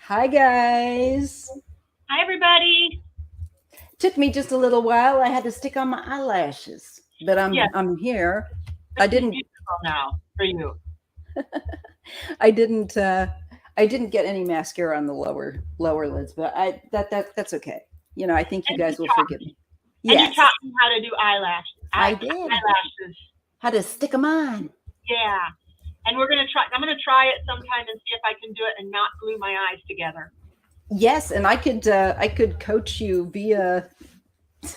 Hi guys. Hi, everybody. Took me just a little while. I had to stick on my eyelashes, but Yes, I'm here. I this is didn't beautiful now for you. I didn't I didn't get any mascara on the lower lids, but that's okay. I think you And you guys will taught forgive me. and you Yes, taught me how to do eyelashes. I did. Eyelashes. How to stick them on. Yeah. And we're gonna try. I'm gonna try it sometime and see if I can do it and not glue my eyes together. Yes, and I could coach you via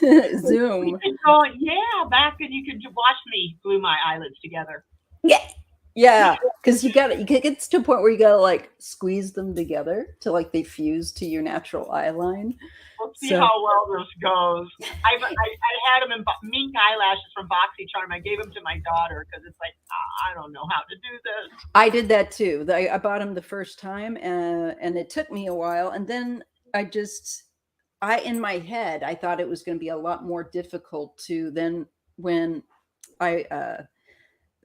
We Zoom. could go. Yeah, back and you could watch me glue my eyelids together. Yeah. Yeah, because you get to a point where you gotta like squeeze them together to like they fuse to your natural eye line. We'll see So how well this goes. I had them in mink eyelashes from BoxyCharm. I gave them to my daughter because it's like I don't know how to do this. I did that too. I bought them the first time, and it took me a while, and then I in my head I thought it was going to be a lot more difficult to then when I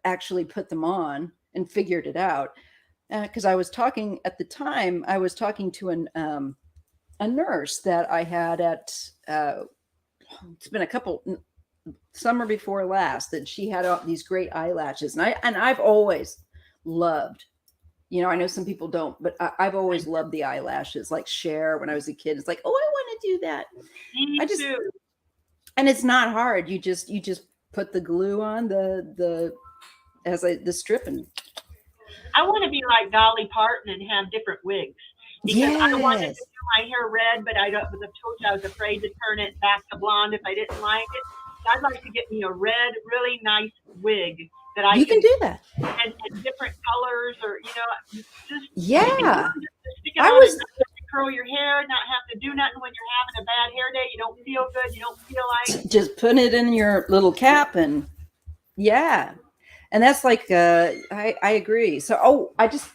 actually put them on and figured it out. Because I was talking at the time, I was talking to a nurse that I had at it's been a couple summer before last that she had all these great eyelashes, and I've always loved. I know some people don't, but I've always loved the eyelashes. Like Cher, when I was a kid, it's like, oh, I want to do that. Me I just too. And it's not hard. You just put the glue on the strip and I want to be like Dolly Parton and have different wigs because I wanted to yes. do my hair red, but I was told you I was afraid to turn it back to blonde if I didn't like it. So I'd like to get me a red, really nice wig that I You can can do that. and different colors or just you can do Yeah. it, just stick it I on and was not have to curl your hair, not have to do nothing when you're having a bad hair day. You don't feel good. You don't feel like just putting it in your little cap and yeah. And that's like I agree. So I just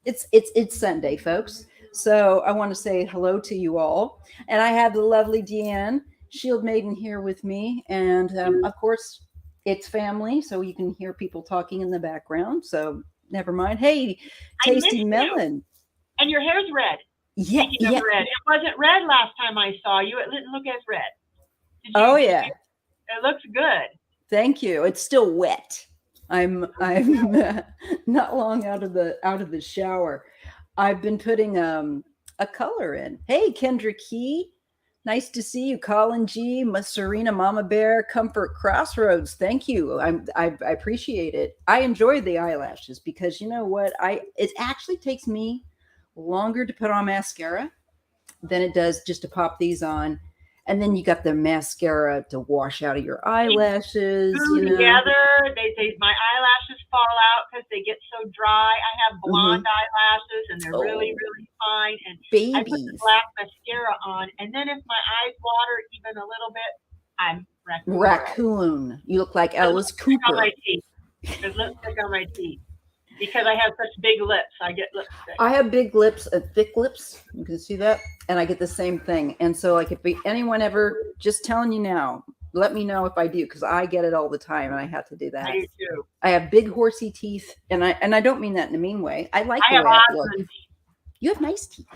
it's Sunday, folks. So I want to say hello to you all. And I have the lovely DeAnn, Shield Maiden, here with me. And of course, it's family, so you can hear people talking in the background. So never mind. Hey, I miss Tasty you. Melon. And your hair's red. Yeah, Speaking of yeah. red, it wasn't red last time I saw you. It didn't look as red. Did you? Oh Did yeah. you? It looks good. Thank you. It's still wet. I'm not long out of the shower. I've been putting a color in. Hey, Kendra Key, nice to see you. Colin G, Serena, Mama Bear, Comfort Crossroads. Thank you. I appreciate it. I enjoy the eyelashes because you know what? It actually takes me longer to put on mascara than it does just to pop these on. And then you got the mascara to wash out of your They eyelashes, glue together. My eyelashes fall out because they get so dry. I have Hmm. blonde eyelashes and they're really, Oh, really fine. And I put the babies. black mascara on. And then if my eyes water even a little bit, I'm raccoon girl. Raccoon. You look like Put Alice lipstick on my Cooper. teeth. There's lipstick on my teeth because I have such big lips. I get lipstick. I have big lips, thick lips. You can see that. And I get the same thing. And so, like, if anyone ever, just telling you now, let me know if I do, because I get it all the time and I have to do I that. do too. I have big horsey teeth, and I don't mean that in a mean way. I like I the have way I look. Osmond. You have nice teeth.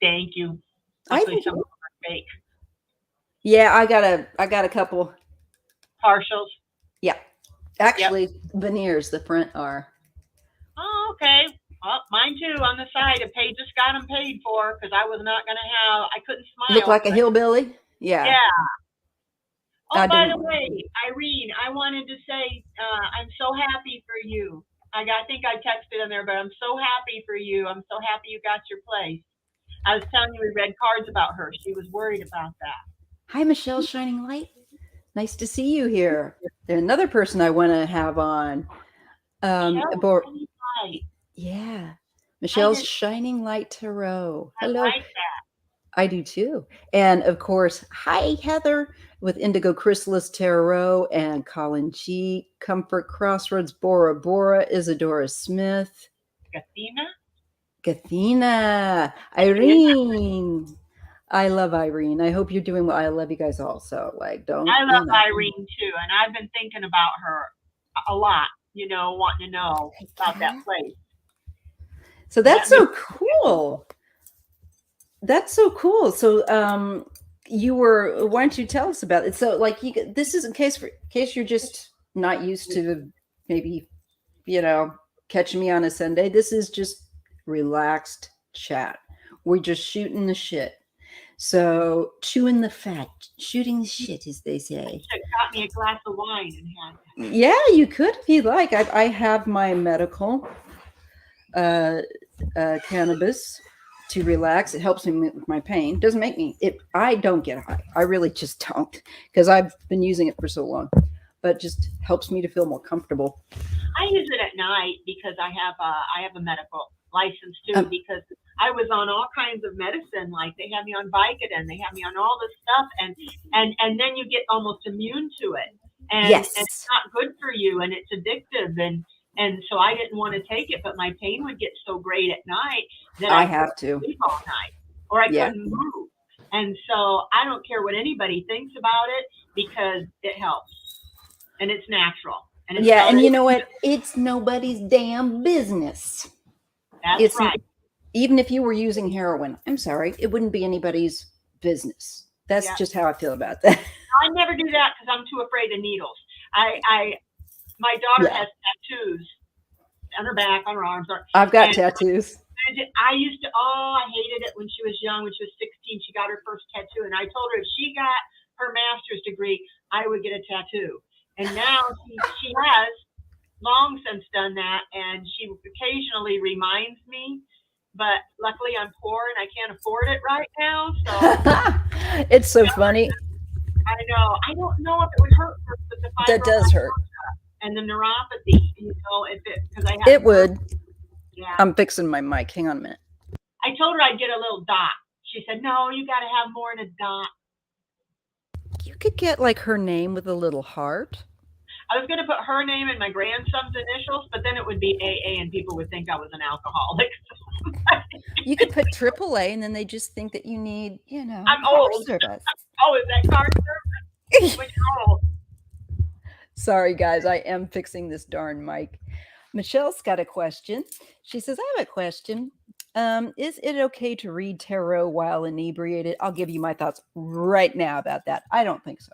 Thank you. I Actually, think some you of do. them are fake. Yeah, I got a couple. Partials. Yeah. Yep. Actually, veneers, the front are. Oh, okay. Oh, mine too on the side. I paid, just got them paid for because I was not going to have, I couldn't Look smile like because a hillbilly. Yeah. yeah. Oh, I by the didn't. way, Irene, I wanted to say I'm so happy for you. I think I texted in there, but I'm so happy for you. I'm so happy you got your place. I was telling you we read cards about her. She was worried about that. Hi, Michelle Shining Light. Nice to see you here. There's another person I want to have on. Michelle, But right. yeah, I Michelle's just, Shining Light Tarot. I Hello. like that. I do too. And of course, hi, Heather with Indigo Chrysalis Tarot and Colin G, Comfort Crossroads, Bora Bora, Isadora Smith, Athena? Gathina, I say it. Irene. I love Irene. I hope you're doing well. I love you guys all. So, like, don't, I love Irene too, and I've been thinking about her a lot, wanting to know Hey, about that cat. place. So That that's makes so me cool. That's so cool. So, why don't you tell us about it? So, like, this is in case you're just not used to maybe, catching me on a Sunday. This is just relaxed chat. We're just shooting the shit. So, chewing the fat, shooting the shit, as they say. You should have got me a glass of wine and had. Yeah, you could if you like. I have my medical cannabis to relax. It helps me with my pain. Doesn't make me. I don't get high. I really just don't, because I've been using it for so long. But just helps me to feel more comfortable. I use it at night because I have a medical license too, because I was on all kinds of medicine. Like they have me on Vicodin, they have me on all this stuff, and then you get almost immune to it, and, yes. and it's not good for you, and it's addictive, and so I didn't want to take it, but my pain would get so great at night that I have to sleep all night, or I couldn't move, and so I don't care what anybody thinks about it because it helps, and it's natural. And it's and you know what? It's nobody's damn business. That's right. Even if you were using heroin, I'm sorry, it wouldn't be anybody's business. That's just how I feel about that. I never do that because I'm too afraid of needles. My daughter has tattoos on her back, on her arms. I've got tattoos. I used to, I hated it when she was young. When she was 16, she got her first tattoo. And I told her if she got her master's degree, I would get a tattoo. And now she has long since done that. And she occasionally reminds me. But luckily I'm poor and I can't afford it right now. So it's so funny. I know. I don't know if it would hurt her, but the that does hurt. And the neuropathy, because I have it would. Yeah. I'm fixing my mic. Hang on a minute. I told her I'd get a little dot. She said, "No, you got to have more than a dot." You could get like her name with a little heart. I was going to put her name and my grandson's initials, but then it would be AA and people would think I was an alcoholic. You could put AAA and then they just think that you need, I'm old. Service. Oh, is that car service? When you're old. Sorry, guys. I am fixing this darn mic. Michelle's got a question. She says, I have a question. Is it okay to read tarot while inebriated? I'll give you my thoughts right now about that. I don't think so.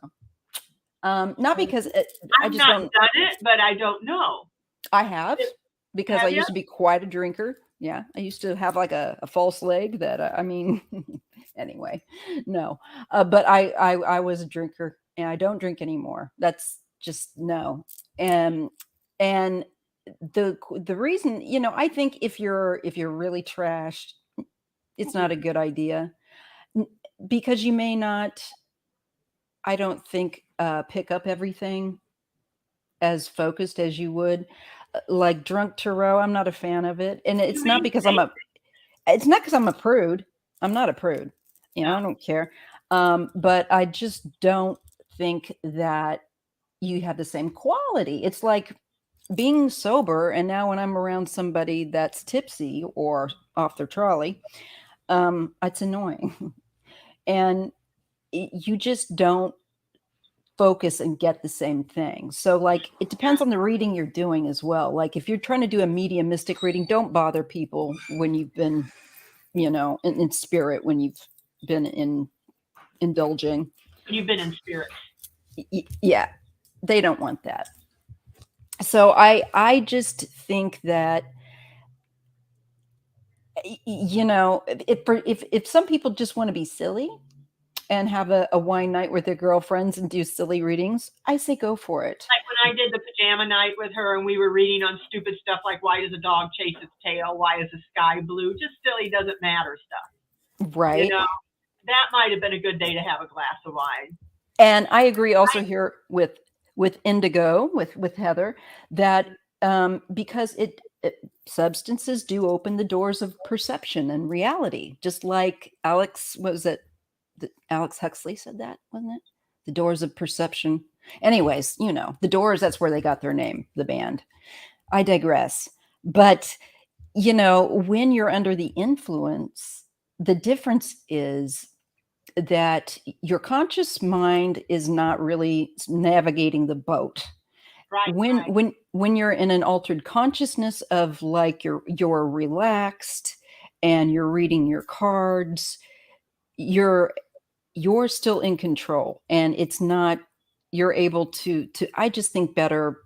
Not because I've just not done it, but I don't know. I have, because I used to be quite a drinker. Yeah, I used to have like a false leg that anyway, no. But I was a drinker, and I don't drink anymore. That's just no. And the reason, I think if you're really trashed, it's not a good idea, because you may not, I don't think, pick up everything as focused as you would. Like drunk tarot, I'm not a fan of it, and it's not because I'm a prude. I'm not a prude. I don't care. But I just don't think that you have the same quality. It's like being sober, and now when I'm around somebody that's tipsy or off their trolley, it's annoying, and you just don't focus and get the same thing. So like, it depends on the reading you're doing as well. Like if you're trying to do a mediumistic reading, don't bother people when you've been, in spirit, when you've been indulging. You've been in spirit. Yeah, they don't want that. So I just think that, if some people just want to be silly and have a wine night with their girlfriends and do silly readings, I say go for it. Like when I did the pajama night with her and we were reading on stupid stuff like why does a dog chase its tail? Why is the sky blue? Just silly, doesn't matter stuff. Right. That might have been a good day to have a glass of wine. And I agree also here with Indigo, with Heather, that because substances do open the doors of perception and reality, just like Alex Huxley said that, wasn't it? The doors of perception. Anyways, the Doors, that's where they got their name, the band. I digress. But, when you're under the influence, the difference is that your conscious mind is not really navigating the boat. Right. When you're in an altered consciousness of like you're relaxed and you're reading your cards, you're still in control, and it's not, you're able to I just think better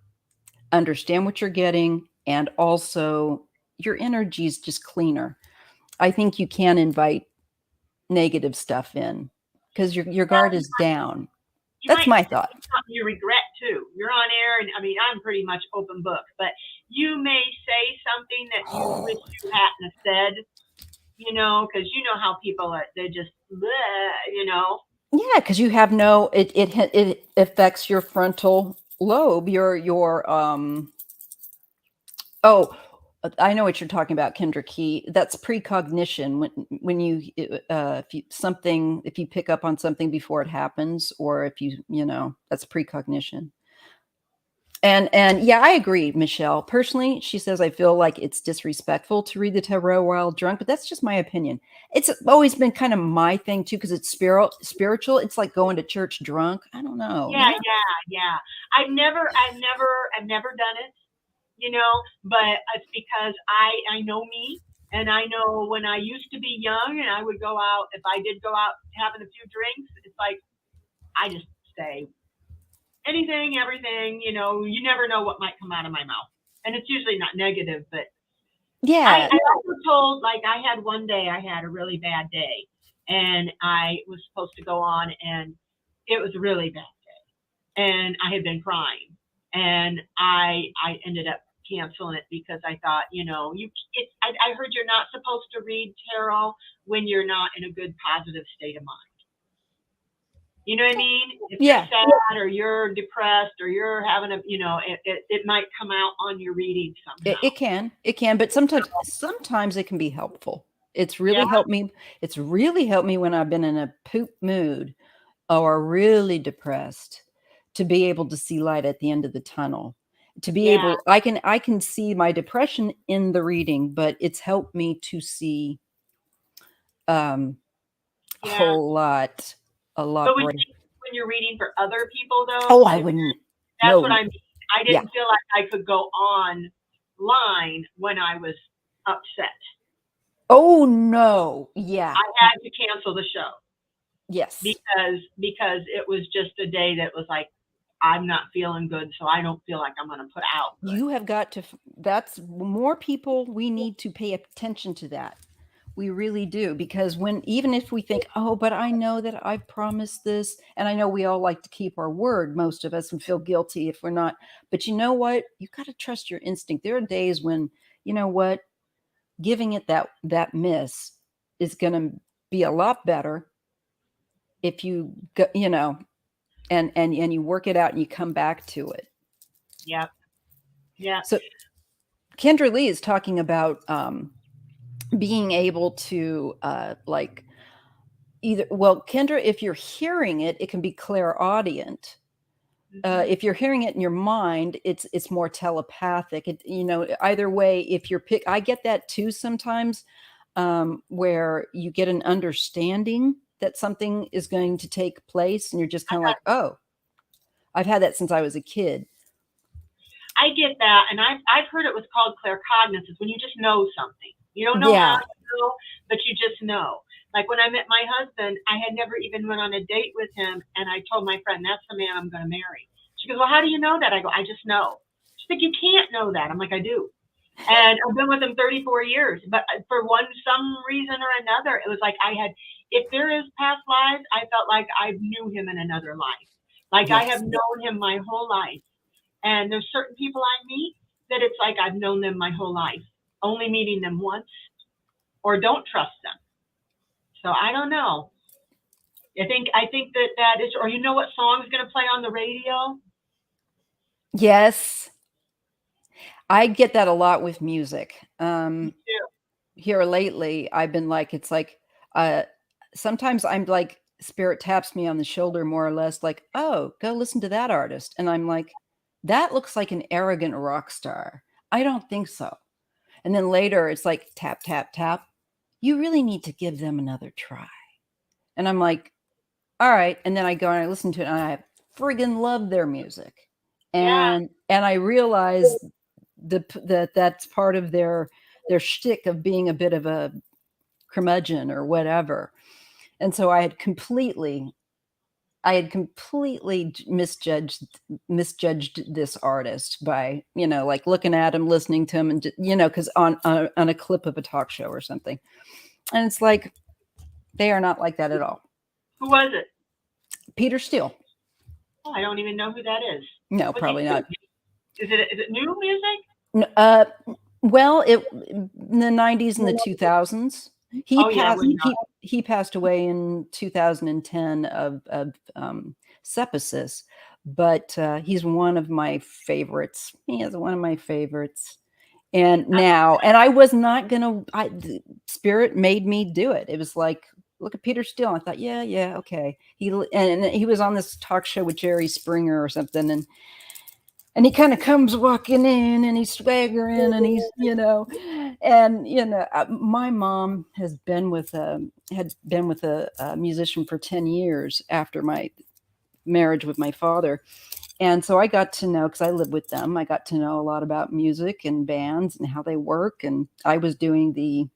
understand what you're getting, and also your energy is just cleaner. I think you can invite negative stuff in because your guard is down. You That's might my say thought. something you regret too. You're on air, and I mean, I'm pretty much open book, but you may say something that you wish you hadn't have said, you know, because you know how people are, they just, bleh, you know. Yeah, because you have no, it affects your frontal lobe, oh, I know what you're talking about, Kendra Key. That's precognition. When you, if you pick up on something before it happens, or if that's precognition. And yeah, I agree, Michelle. Personally, she says, I feel like it's disrespectful to read the tarot while drunk, but that's just my opinion. It's always been kind of my thing too, because it's spiritual. It's like going to church drunk. I don't know. Yeah, yeah. I've never done it, you know, but it's because I know me, and I know when I used to be young and I would go out, if I did go out having a few drinks, it's like I just say anything, everything, you know, you never know what might come out of my mouth. And it's usually not negative, but Yeah. I also told, like, I had one day, I had a really bad day, and I was supposed to go on, and it was a really bad day, and I had been crying, and I ended up canceling it because I thought, you know, I heard you're not supposed to read tarot when you're not in a good positive state of mind. You know what I mean? If you're sad or you're depressed or you're having a, you know, it might come out on your reading somehow. It can, but sometimes it can be helpful. It's really helped me. It's really helped me when I've been in a poop mood or really depressed, to be able to see light at the end of the tunnel. To be able, I can see my depression in the reading, but it's helped me to see a lot. But when you're reading for other people, though, oh, I wouldn't. That's what I mean. I didn't feel like I could go online when I was upset. Oh no! Yeah, I had to cancel the show. Yes, because it was just a day that was like, I'm not feeling good, so I don't feel like I'm going to put out good. You have got to. That's more people. We need to pay attention to that. We really do, because even if we think, oh, but I know that I've promised this, and I know we all like to keep our word, most of us, and feel guilty if we're not. But you know what? You got to trust your instinct. There are days when, you know what, giving it that miss is going to be a lot better if you go, and you work it out and you come back to it. Yeah. Yeah. So Kendra Lee is talking about being able to like either, well, Kendra, if you're hearing it, it can be clairaudient. If you're hearing it in your mind, it's more telepathic. Either way, if you're I get that too sometimes, where you get an understanding that something is going to take place, and you're just kind of like, oh, I've had that since I was a kid. I get that, and I've heard it was called claircognizance, when you just know something. You don't know how to know, but you just know. Like when I met my husband, I had never even went on a date with him, and I told my friend, that's the man I'm going to marry. She goes, well, how do you know that? I go, I just know. She's like, you can't know that. I'm like, I do. And I've been with him 34 years, but for some reason or another, it was like if there is past lives, I felt like I knew him in another life. Like I have known him my whole life. And there's certain people I meet that it's like I've known them my whole life, only meeting them once, or don't trust them. So I don't know. I think that is, or you know what song is going to play on the radio? Yes. I get that a lot with music. Me too. Here lately, I've been like, it's like, sometimes I'm like, spirit taps me on the shoulder, more or less, like, oh, go listen to that artist. And I'm like, that looks like an arrogant rock star. I don't think so. And then later it's like, tap, tap, tap. You really need to give them another try. And I'm like, all right. And then I go and I listen to it, and I friggin' love their music. And I realize that's part of their shtick of being a bit of a curmudgeon or whatever. And so I had completely misjudged this artist by, like looking at him, listening to him, and because on a clip of a talk show or something. And it's like, they are not like that at all. Who was it? Peter Steele. Oh, I don't even know who that is. No, probably not. Is it new music? Well, in the 90s and the 2000s. He passed away in 2010 of sepsis, but he's one of my favorites. He is one of my favorites. And now, and I was not gonna. Spirit made me do it. It was like, look at Peter Steele. I thought, yeah, okay. He was on this talk show with Jerry Springer or something, and he kind of comes walking in, and he's swaggering, and he's, my mom had been with a musician for 10 years after my marriage with my father. And so I got to know, because I lived with them, I got to know a lot about music and bands and how they work. And I was doing the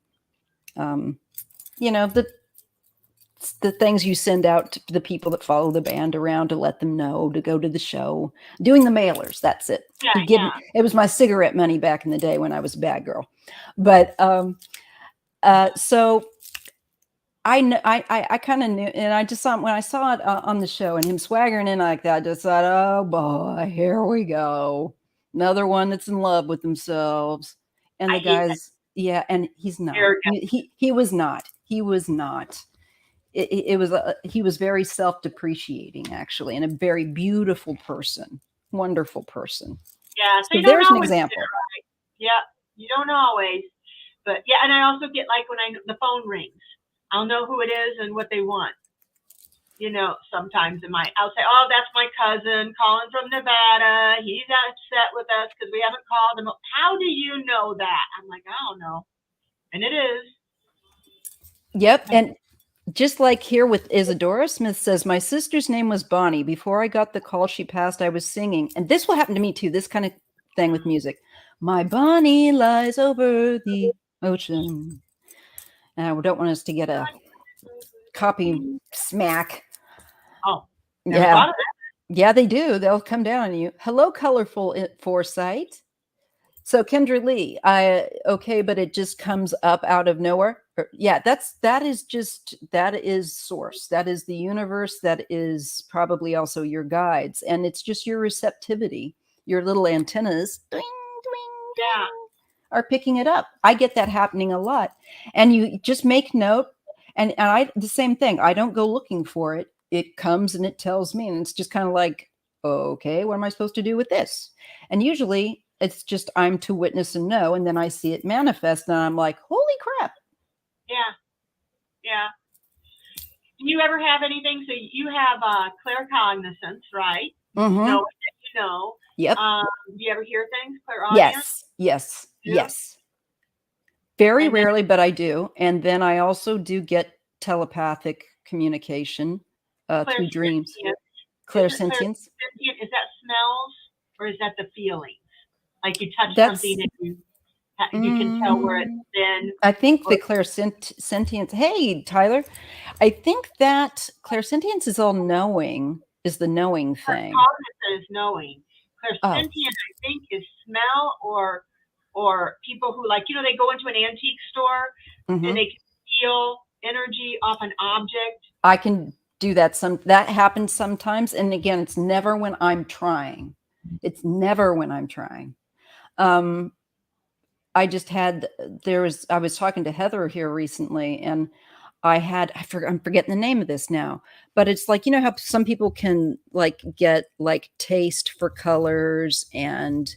things you send out to the people that follow the band around to let them know to go to the show, doing the mailers. That's it. It was my cigarette money back in the day when I was a bad girl. But so I kind of knew, and I just saw when I saw it on the show and him swaggering in like that, I just thought, oh boy, here we go, another one that's in love with themselves. And the guys, and he's not. He was not. He was not. He was very self-depreciating, actually, and a very beautiful person, wonderful person. Yeah, so there's an example. Right. Yeah, you don't always, but yeah, and I also get like when the phone rings, I'll know who it is and what they want. Sometimes I'll say, oh, that's my cousin calling from Nevada. He's upset with us because we haven't called him. How do you know that? I'm like, I don't know. And it is. Yep. And just like here with Isadora Smith says, my sister's name was Bonnie. Before I got the call she passed, I was singing. And this will happen to me too, this kind of thing with music. My Bonnie lies over the ocean. And I don't want us to get a copy smack. Oh, yeah. Yeah, they do. They'll come down on you. Hello, colorful foresight. So Kendra Lee, okay, but it just comes up out of nowhere. Yeah, that is source. That is the universe. That is probably also your guides. And it's just your receptivity, your little antennas. Ding, ding, ding, are picking it up. I get that happening a lot. And you just make note. And the same thing. I don't go looking for it. It comes and it tells me. And it's just kind of like, okay, what am I supposed to do with this? And usually it's just I'm to witness and know. And then I see it manifest and I'm like, holy crap. Yeah. Do you ever have anything? So you have claircognizance, right? Mm-hmm. You know what you know. Yep. Do you ever hear things? Clairaudience? Yes. Very rarely, but I do. And then I also do get telepathic communication through dreams. Clairsentience. Is that smells or is that the feelings? Like you touch something and you can tell where it's been. I think the clairsentience. Hey, Tyler. I think that clairsentience is all knowing, is the knowing thing. Claircognizance is knowing. Clairsentience, I think, is smell or people who they go into an antique store and they can feel energy off an object. I can do that. That happens sometimes. And again, it's never when I'm trying. It's never when I'm trying. I was talking to Heather here recently and I'm forgetting the name of this now, but it's like, how some people can get taste for colors and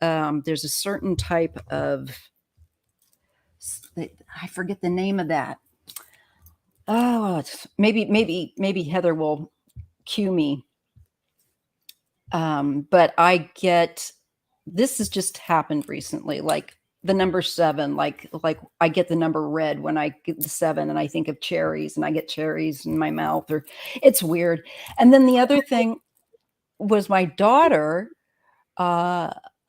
there's a certain type of, I forget the name of that. Oh, maybe Heather will cue me. But this has just happened recently, like the number 7, like I get the number red when I get the 7 and I think of cherries and I get cherries in my mouth, or it's weird. And then the other thing was my daughter,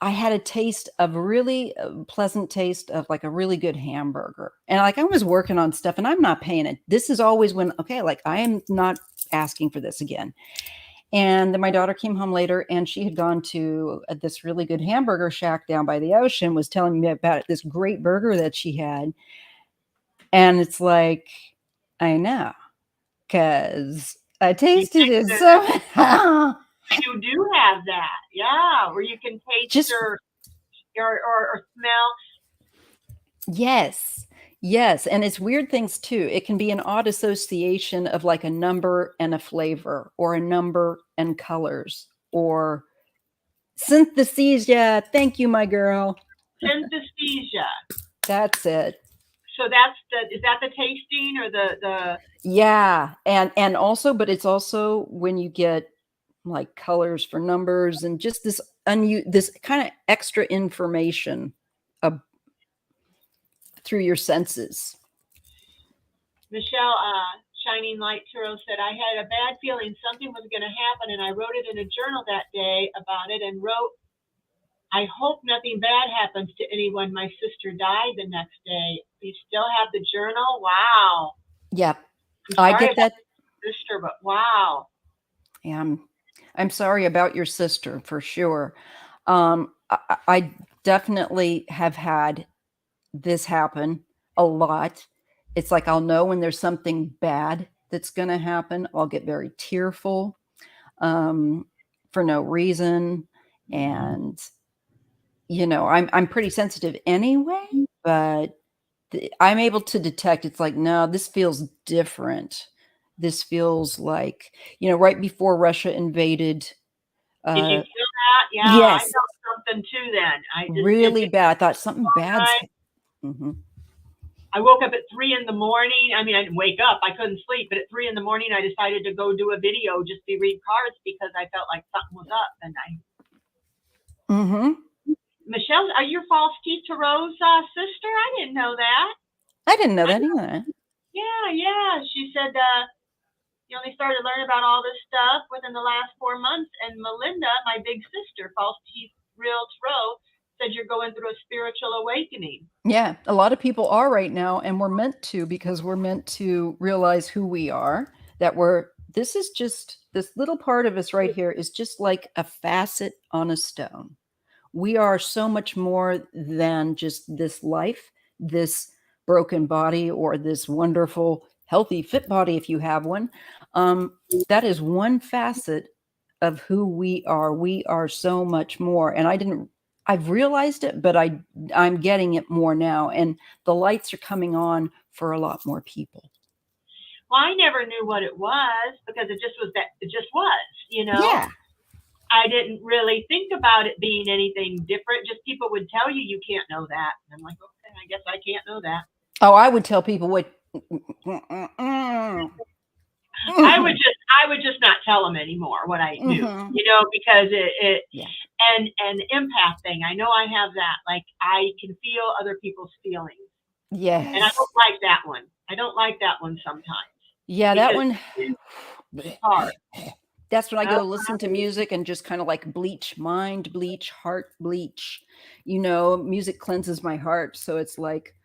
I had a taste of really pleasant taste of like a really good hamburger. And like I was working on stuff and I'm not paying it. This is always when, okay, like I am not asking for this again. And then my daughter came home later and she had gone to this really good hamburger shack down by the ocean, was telling me about this great burger that she had. And it's like, I know, because I tasted it somehow. You do have that, yeah, where you can taste Just or smell. yes. Yes. And it's weird things too. It can be an odd association of like a number and a flavor, or a number and colors, or synthesia. Thank you, my girl. Synesthesia. That's it. So is that the tasting or the Yeah. And also, but it's also when you get like colors for numbers and just this this kind of extra information through your senses. Michelle, Shining Light Tarot said, I had a bad feeling something was going to happen, and I wrote it in a journal that day about it and wrote, I hope nothing bad happens to anyone. My sister died the next day. You still have the journal? Wow. Yeah. I get that. Sister, but wow. Yeah, I'm sorry about your sister for sure. I definitely have had this happen a lot. It's like I'll know when there's something bad that's going to happen. I'll get very tearful for no reason. And, you know, I'm pretty sensitive anyway, but I'm able to detect, it's like, no, this feels different. This feels like, you know, right before Russia invaded. Did you feel that? Yeah, Yes. I felt something too then. I just really bad. I thought something bad. I woke up at 3 a.m. I mean, I didn't wake up. I couldn't sleep. But at 3 a.m, I decided to go do a video just to read cards because I felt like something was up. And Michelle, are you False Teeth Tarot's sister? I didn't know that. I didn't know that either. Yeah. She said you only started to learn about all this stuff within the last 4 months. And Melinda, my big sister, False Teeth Real Tarot, said you're going through a spiritual awakening. Yeah, a lot of people are right now, and we're meant to, because we're meant to realize who we are, that this is just, this little part of us right here is just like a facet on a stone. We are so much more than just this life, this broken body, or this wonderful, healthy, fit body, if you have one. That is one facet of who we are. We are so much more. And I've realized it, but I'm getting it more now. And the lights are coming on for a lot more people. Well, I never knew what it was because it just was, you know? Yeah. I didn't really think about it being anything different. Just people would tell you can't know that. And I'm like, okay, I guess I can't know that. Oh, I would tell people what. I would just not tell them anymore what I knew, you know, because and empath thing. I know I have that. Like I can feel other people's feelings. Yes. And I don't like that one. I don't like that one sometimes. Yeah, that one. It's hard. That's when I go listen to music and just kind of like bleach mind, bleach heart, bleach. You know, music cleanses my heart. So it's like,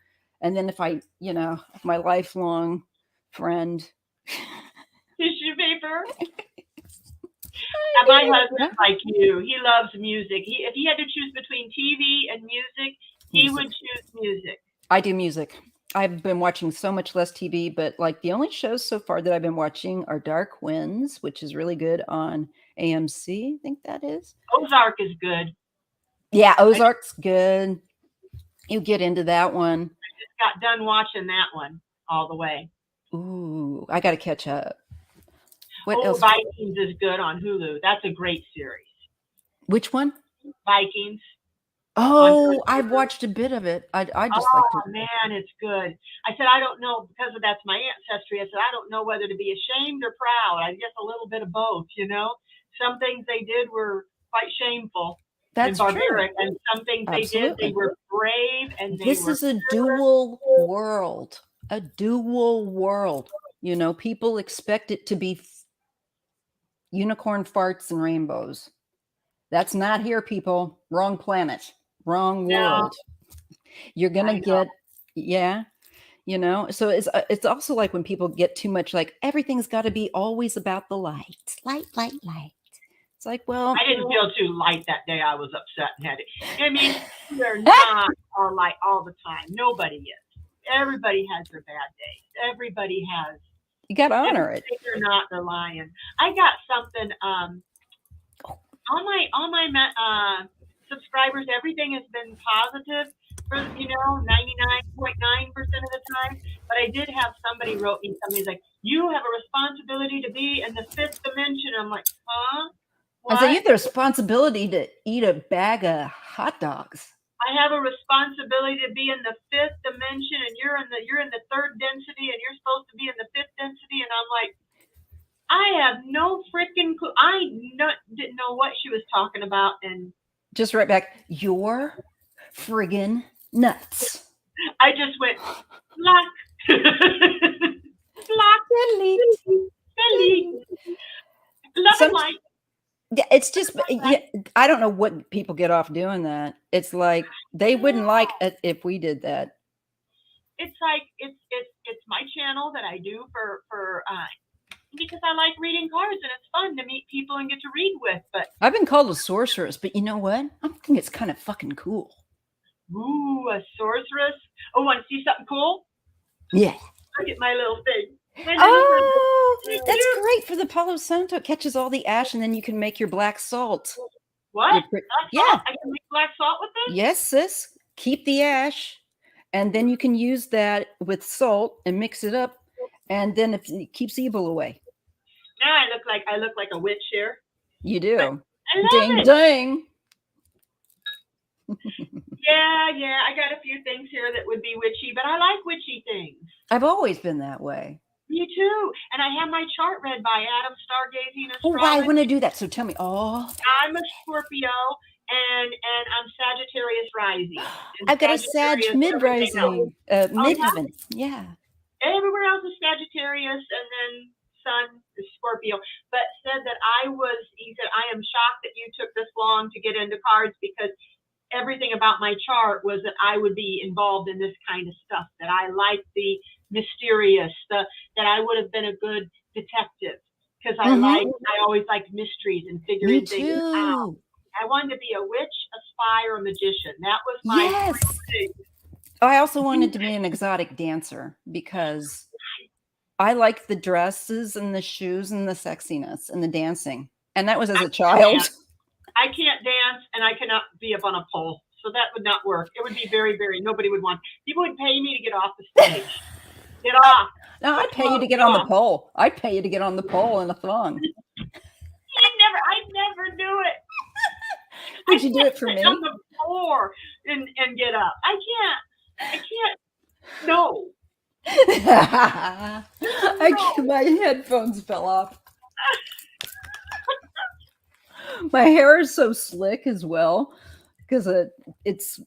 and then if I, you know, my lifelong friend. Tissue paper. My husband's like you. He loves music. If he had to choose between TV and music, he would choose music. I do music. I've been watching so much less TV, but like the only shows so far that I've been watching are Dark Winds, which is really good on AMC. I think that is. Ozark is good. Yeah, Ozark's good. You get into that one. I just got done watching that one all the way. Ooh, I got to catch up. What else? Vikings is good on Hulu. That's a great series. Which one? Vikings. Oh, I've watched a bit of it. I just like to. Oh man, it's good. I said I don't know, because that's my ancestry. I said I don't know whether to be ashamed or proud. I guess a little bit of both. You know, some things they did were quite shameful and barbaric, and some things they did, they were brave, and this is a dual world. A dual world. You know, people expect it to be unicorn farts and rainbows. That's not here, people. Wrong planet, wrong No, world. You're I gonna know. get, yeah, you know. So it's also like when people get too much, like everything's got to be always about the light, light, light, light. It's like, well, I didn't feel too light that day. I was upset and had it. I mean, we're not all light all the time. Nobody is. Everybody has their bad days. Everybody has. you got to And honor it. they're not, they're lying. I got something. All my subscribers, everything has been positive for 99.9% of the time. But I did have somebody wrote me something like, "You have a responsibility to be in the fifth dimension." I'm like, huh? I say you What? have the responsibility to eat a bag of hot dogs. I have a responsibility to be in the fifth dimension, and you're in the third density, and you're supposed to be in the fifth density. And I'm like, I have no freaking clue. Didn't know what she was talking about, and Just right back, you're friggin' nuts. I just went block, block, Delete. delete. Love and light. Yeah, it's just, yeah, I don't know what people get off doing that. It's like they wouldn't like it if we did that. It's like it's my channel that I do for because I like reading cards and it's fun to meet people and get to read with. But I've been called a sorceress, but you know what? I think it's kind of fucking cool. Ooh, a sorceress. Oh, want to see something cool? Yeah. Look at my little thing. Oh, that's great for the Palo Santo. It catches all the ash, and then you can make your black salt. What? Yeah. I can make black salt with this? Yes, sis. Keep the ash, and then you can use that with salt and mix it up, and then it keeps evil away. Now I look like a witch here. You do. I love ding, it. ding. Yeah. I got a few things here that would be witchy, but I like witchy things. I've always been that way. Me too. And I have my chart read by Adam Stargazing Astrology. Oh, I want to do that. So tell me. Oh, I'm a Scorpio and I'm Sagittarius rising. I've got a Sag mid rising, mid heaven. Yeah. Everywhere else is Sagittarius, and then Sun is Scorpio. But said that he said, I am shocked that you took this long to get into cards because everything about my chart was that I would be involved in this kind of stuff, that I like the mysterious, that I would have been a good detective because I always liked mysteries and figuring things out. I wanted to be a witch, a spy, or a magician. That was my thing. I also wanted to be an exotic dancer because I like the dresses and the shoes and the sexiness and the dancing. And that was as a child. I can't dance and I cannot be up on a pole. So that would not work. It would be very, very, nobody would want. People would pay me to get off the stage. Get off. No, I'd pay you to get on the pole. I'd pay you to get on the pole in a thong. I'd never do it. Would you do it for me? On the floor and get up. I can't. No. My headphones fell off. My hair is so slick as well because it's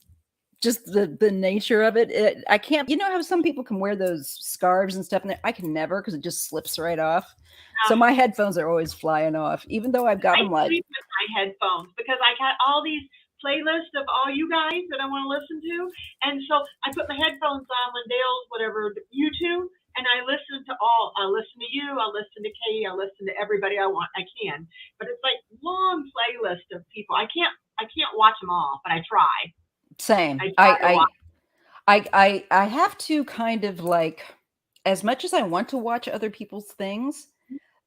just the nature of it. I can't, you know how some people can wear those scarves and stuff, and I can never because it just slips right off. So my headphones are always flying off, even though I've got them like. I sleep with my headphones because I got all these playlists of all you guys that I want to listen to, and so I put my headphones on when Dale's whatever YouTube, and I listen to all. I listen to you. I listen to Katie. I listen to everybody I can, but it's like long playlist of people. I can't watch them all, but I try. Same. I have to kind of like, as much as I want to watch other people's things,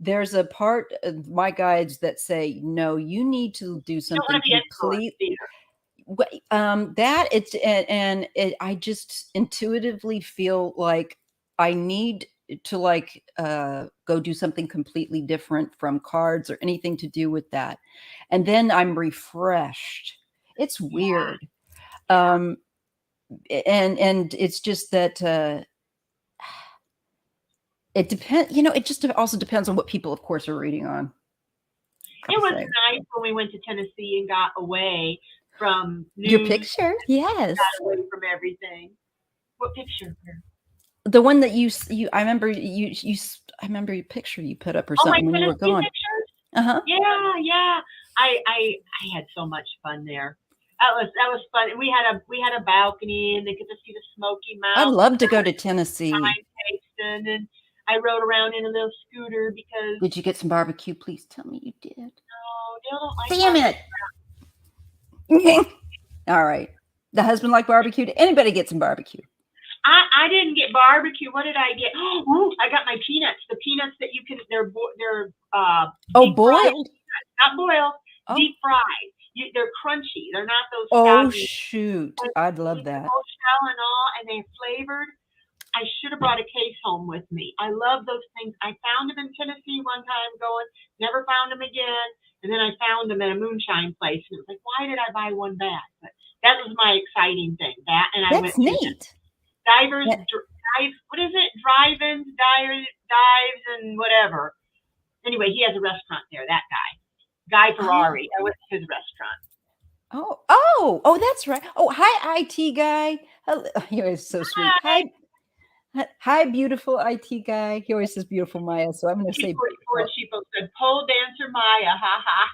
there's a part of my guides that say, no, you need to do something completely. I just intuitively feel like I need to like go do something completely different from cards or anything to do with that. And then I'm refreshed. It's weird. And it's just that it depends, it just also depends on what people, of course, are reading on. It was nice when we went to Tennessee and got away from news. Your picture? Yes. Got away from everything. What picture? The one that I remember I remember your picture you put up or something when you were gone. Pictures? Yeah. I had so much fun there. That was fun. And we had a balcony, and they could just see the Smoky I'd Mountains. love to go to Tennessee. Time tasting, and I rode around in a little scooter because Did you get some barbecue? Please tell me you did. Dale don't like Damn it. All right. The husband like barbecue? Did anybody get some barbecue? I didn't get barbecue. What did I get? Oh, I got my peanuts. The peanuts that you can they're deep boiled? Fried, not boiled, Oh. deep fried. They're crunchy. They're not those. Oh shoot! I'd love that. Shell and all, and they're flavored. I should have brought a case home with me. I love those things. I found them in Tennessee one time going, never found them again. And then I found them at a moonshine place. And it was like, why did I buy one back? But that was my exciting thing. That, and I That's went neat. Divers, what is it? Drive-ins, dives, and whatever. Anyway, he has a restaurant there, that Guy Ferrari. That was his restaurant. Oh, that's right. Oh, hi, IT guy. Hello. He always so sweet. Hi, beautiful IT guy. He always says beautiful Maya, so I'm going to say. Sheeple said, pole dancer Maya, ha ha.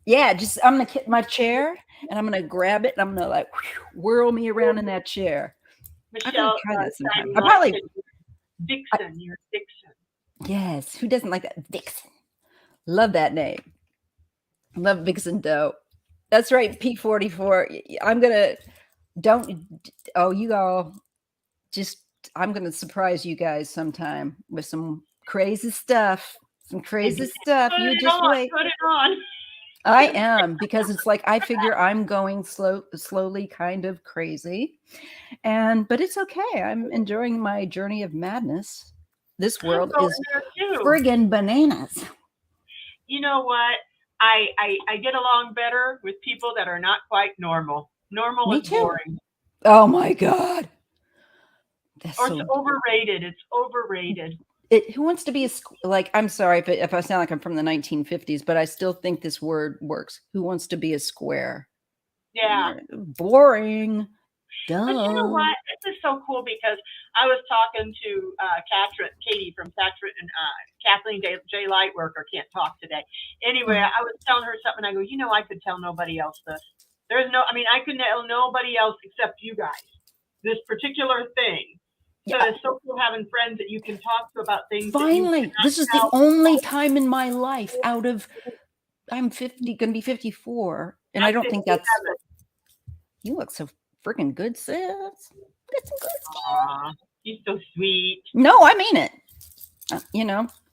Yeah, I'm going to get my chair, and I'm going to grab it, and I'm going to like whirl me around in that chair. Michelle, I probably Dixon. You're Dixon. Yes, who doesn't like that? Vixen. Love that name. Love Vixen Doe. That's right, P44. I'm gonna you all just I'm gonna surprise you guys sometime with some crazy stuff. Some crazy stuff. You just wait. Put it on. I am, because it's like I figure I'm going slowly, kind of crazy, but it's okay. I'm enjoying my journey of madness. This world is friggin' bananas. You know what? I get along better with people that are not quite normal. Normal is boring. Oh my God. It's overrated. It's overrated. Who wants to be I'm sorry if I sound like I'm from the 1950s, but I still think this word works. Who wants to be a square? Yeah. Boring. Duh. But you know what? This is so cool because I was talking to Katie from Catherine and Kathleen J. Lightworker can't talk today. Anyway, I was telling her something. I go, I could tell nobody else this. I could tell nobody else except you guys this particular thing. So it's so cool having friends that you can talk to about things. Finally, this is the only time in my life I'm 50, going to be 54. And I don't think that's, you look so freaking good, sis. Got some good skin. You're so sweet. No, I mean it.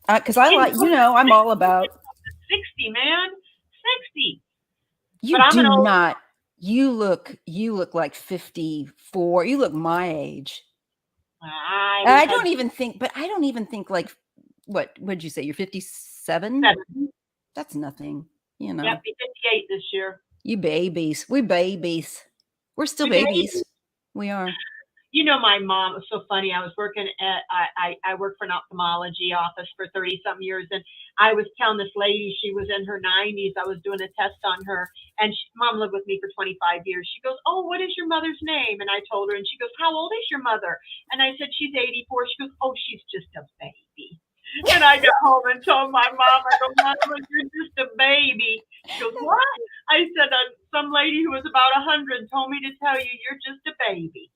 Because I like, I'm all about 60, man. 60. You do not. You look like 54. You look my age. I don't even think like, what would you say? You're 57? That's nothing, Yeah, be 58 this year. You babies. We babies. We're still babies. We are. My mom was so funny. I was working I worked for an ophthalmology office for 30-something years, and I was telling this lady, she was in her 90s. I was doing a test on her, and Mom lived with me for 25 years. She goes, "Oh, what is your mother's name?" And I told her, and she goes, "How old is your mother?" And I said, "She's 84. She goes, "Oh, she's just a baby." And I got home and told my mom, I go, "Mom, you're just a baby." She goes, "What?" I said, "Some lady who was about 100 told me to tell you you're just a baby."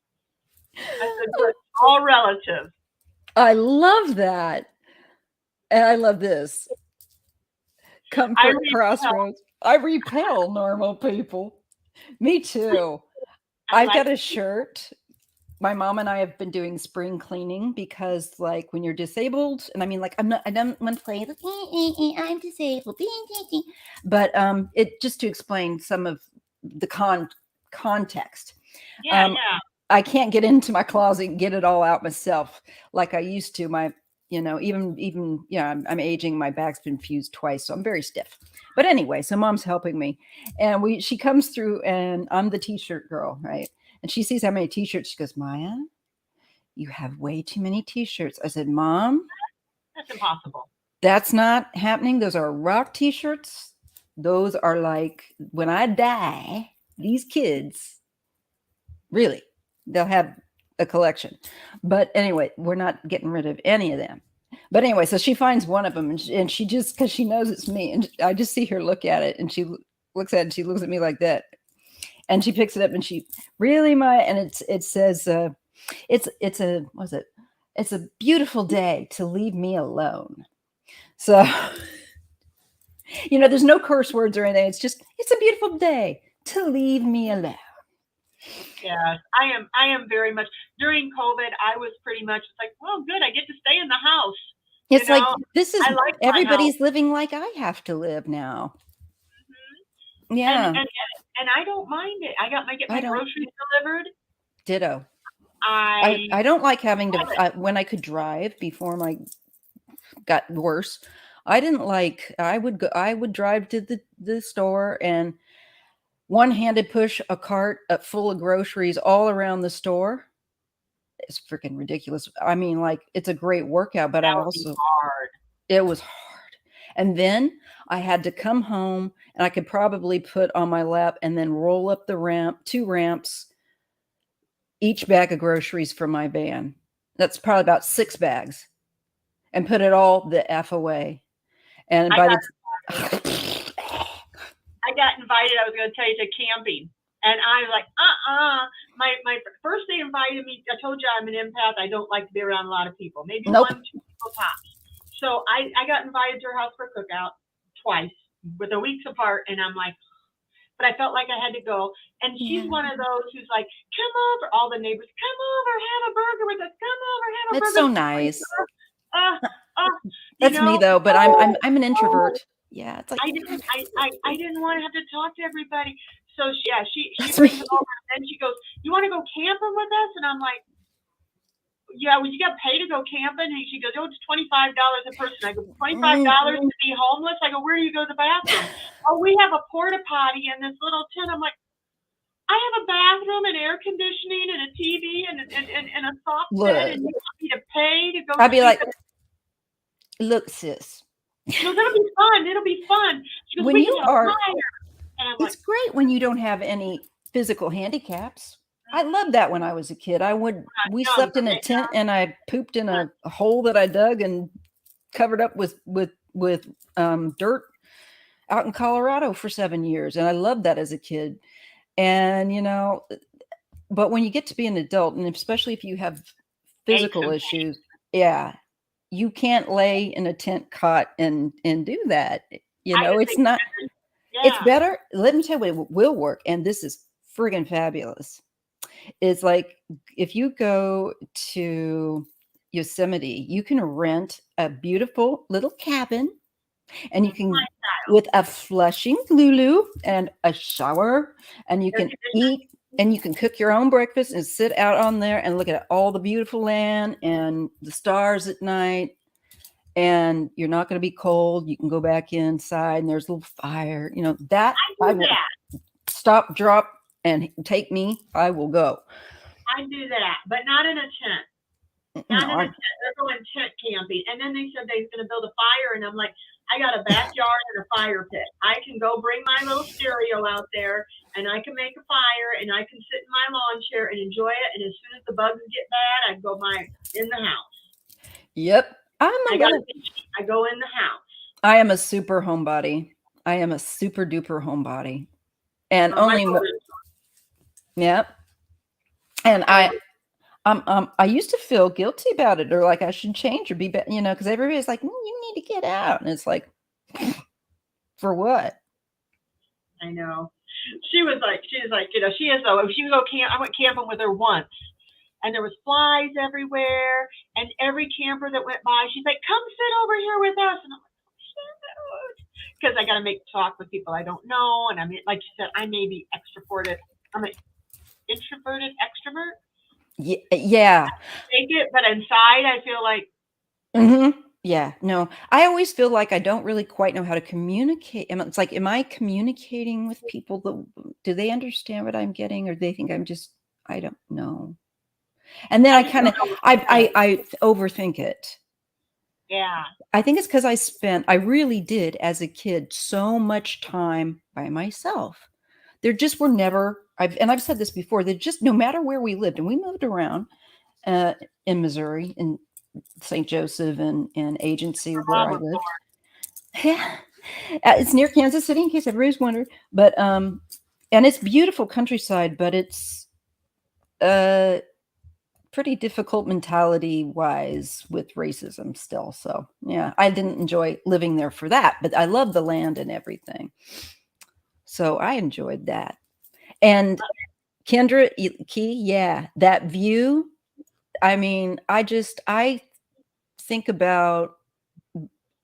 I said, "But all relative." I love that. And I love this. Comfort crossroads. I repel normal people. Me too. I've got a shirt. My mom and I have been doing spring cleaning because, like, when you're disabled, and I don't want to play I'm disabled. But it just to explain some of the context. Yeah. I can't get into my closet and get it all out myself like I used to. I'm aging. My back's been fused twice, so I'm very stiff. But anyway, so Mom's helping me, and she comes through, and I'm the t-shirt girl, right? And she sees how many t-shirts. She goes, "Maya, you have way too many t-shirts." I said, "Mom, that's impossible. That's not happening. Those are rock t-shirts. Those are like, when I die, these kids, really, they'll have a collection." But anyway, we're not getting rid of any of them. But anyway, so she finds one of them, and she just, because she knows it's me, and I just see her look at it, and she looks at it, and she looks at me like that, and she picks it up, and she really and it says it's a what's it? It's a beautiful day to leave me alone. So there's no curse words or anything. It's just it's a beautiful day to leave me alone. Yes, I am very much during COVID. I was pretty much like, well, good. I get to stay in the house. It's like this is I like everybody's living like I have to live now. Mm-hmm. Yeah, and I don't mind it. I get my groceries delivered. Ditto. I don't like having to when I could drive before my got worse. I didn't like. I would drive to the store and one-handed push a cart full of groceries all around the store. It's freaking ridiculous. I mean, like, it's a great workout, but it was hard. And then I had to come home, and I could probably put on my lap and then roll up the two ramps, each bag of groceries for my van. That's probably about 6 bags, and put it all the F away. And I got invited, I was going to tell you, to camping. And I was like, My first they invited me, I told you I'm an empath. I don't like to be around a lot of people. Maybe 1, 2 people tops. So I got invited to her house for a cookout twice, with a weeks apart. And I'm like, but I felt like I had to go. And she's one of those who's like, come over. All the neighbors, come over, have a burger with us. Come over, have a burger. That's so nice. That's me though, but I'm an introvert. Yeah, it's like I didn't want to have to talk to everybody. So she brings it over, and she goes, "You want to go camping with us?" And I'm like, "Yeah, well, you got to pay to go camping." And she goes, "Oh, it's $25 a person." I go, $25 to be homeless? I go, "Where do you go to the bathroom?" "Oh, we have a porta potty in this little tent." I'm like, I have a bathroom and air conditioning and a TV and a soft bed, and you want me to pay to go? I'd be like, "Look, sis." She goes, "It'll be fun. It'll be fun." She goes, when you are, it's great when you don't have any physical handicaps. I loved that when I was a kid. We slept in a tent, and I pooped in a hole that I dug and covered up with dirt out in Colorado for 7 years. And I loved that as a kid. And, but when you get to be an adult, and especially if you have physical issues, you can't lay in a tent cot and do that. It's not, it's better. Let me tell you what will work. And this is friggin' fabulous. It's like, if you go to Yosemite, you can rent a beautiful little cabin, and you can, with a flushing Lulu and a shower, and you can eat, and you can cook your own breakfast and sit out on there and look at all the beautiful land and the stars at night. And you're not going to be cold. You can go back inside, and there's a little fire. That I will stop, drop, and take me. I will go. I do that, but not in a tent. Not in a tent. They're going tent camping. And then they said they're going to build a fire, and I'm like, I got a backyard and a fire pit. I can go bring my little stereo out there, and I can make a fire, and I can sit in my lawn chair and enjoy it. And as soon as the bugs get bad, I go in the house. Yep. I go in the house. I am a super homebody. I am a super duper homebody. And yep. And I used to feel guilty about it, or like I should change or be better, because everybody's like, you need to get out. And it's like, for what? I know. She was like, she would go camp. I went camping with her once, and there was flies everywhere, and every camper that went by, she's like, "Come sit over here with us." And I'm like, "Oh, shit," because I got to make talk with people I don't know. And I mean, like you said, I may be extroverted. I'm an introverted extrovert. Yeah. Take it, but inside I feel like. Mm-hmm. Yeah. No, I always feel like I don't really quite know how to communicate. It's like, am I communicating with people? Do they understand what I'm getting, or do they think I don't know. And then I overthink it. Yeah. I think it's because I really did as a kid so much time by myself. There just were never, I've said this before, that just no matter where we lived, and we moved around in Missouri, and St. Joseph and Agency where I Mama lived. Ford. Yeah. It's near Kansas City, in case everybody's wondered. But and it's beautiful countryside, but it's pretty difficult mentality wise with racism still. So yeah, I didn't enjoy living there for that, but I love the land and everything. So I enjoyed that. And Kendra Key, yeah, that view. I mean, I think about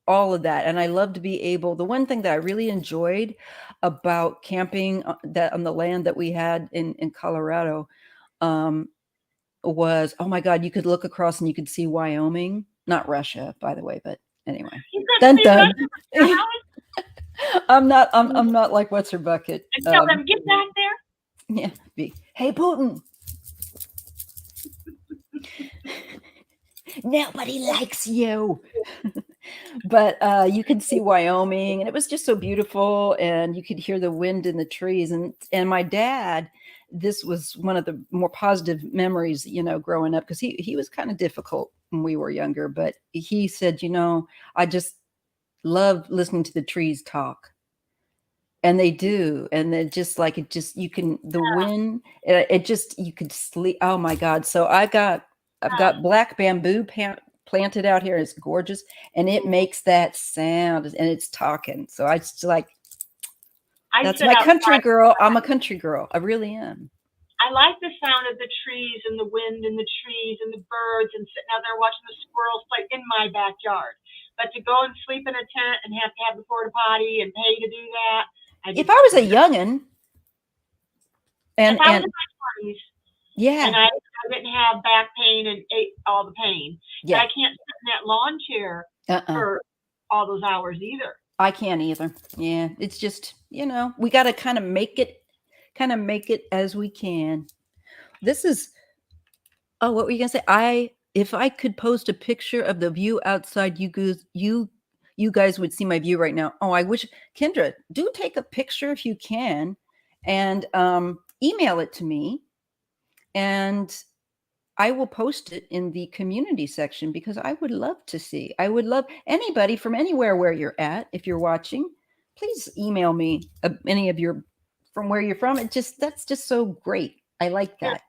all of that, and I love to be able. The one thing that I really enjoyed about camping that on the land that we had in Colorado was, oh my God, you could look across and you could see Wyoming, not Russia, by the way, but anyway. You could Dun see dun. Russia. I'm not like what's her bucket. And tell them, get back there. Yeah. Hey, Putin. Nobody likes you. But you could see Wyoming, and it was just so beautiful, and you could hear the wind in the trees. And my dad, this was one of the more positive memories, growing up, because he was kind of difficult when we were younger. But he said, I just love listening to the trees talk. And they do. And then you can, the wind, you could sleep. Oh my God. So I've got black bamboo planted out here. It's gorgeous. And it makes that sound and it's talking. So I just that's my country girl. I'm a country girl. I really am. I like the sound of the trees and the wind and the trees and the birds and sitting out there watching the squirrels play in my backyard. But to go and sleep in a tent and have to have the porta potty and pay to do that. If I was a youngin', and if I was in my 20s, yeah, and I didn't have back pain and ate all the pain, yeah, but I can't sit in that lawn chair for all those hours either. I can't either. Yeah, it's just we got to kind of make it as we can. This is what were you gonna say? If I could post a picture of the view outside, you guys would see my view right now. Oh, I wish, Kendra, do take a picture if you can and email it to me, and I will post it in the community section because I would love to see. I would love anybody from anywhere where you're at. If you're watching, please email me from where you're from. That's just so great. I like that.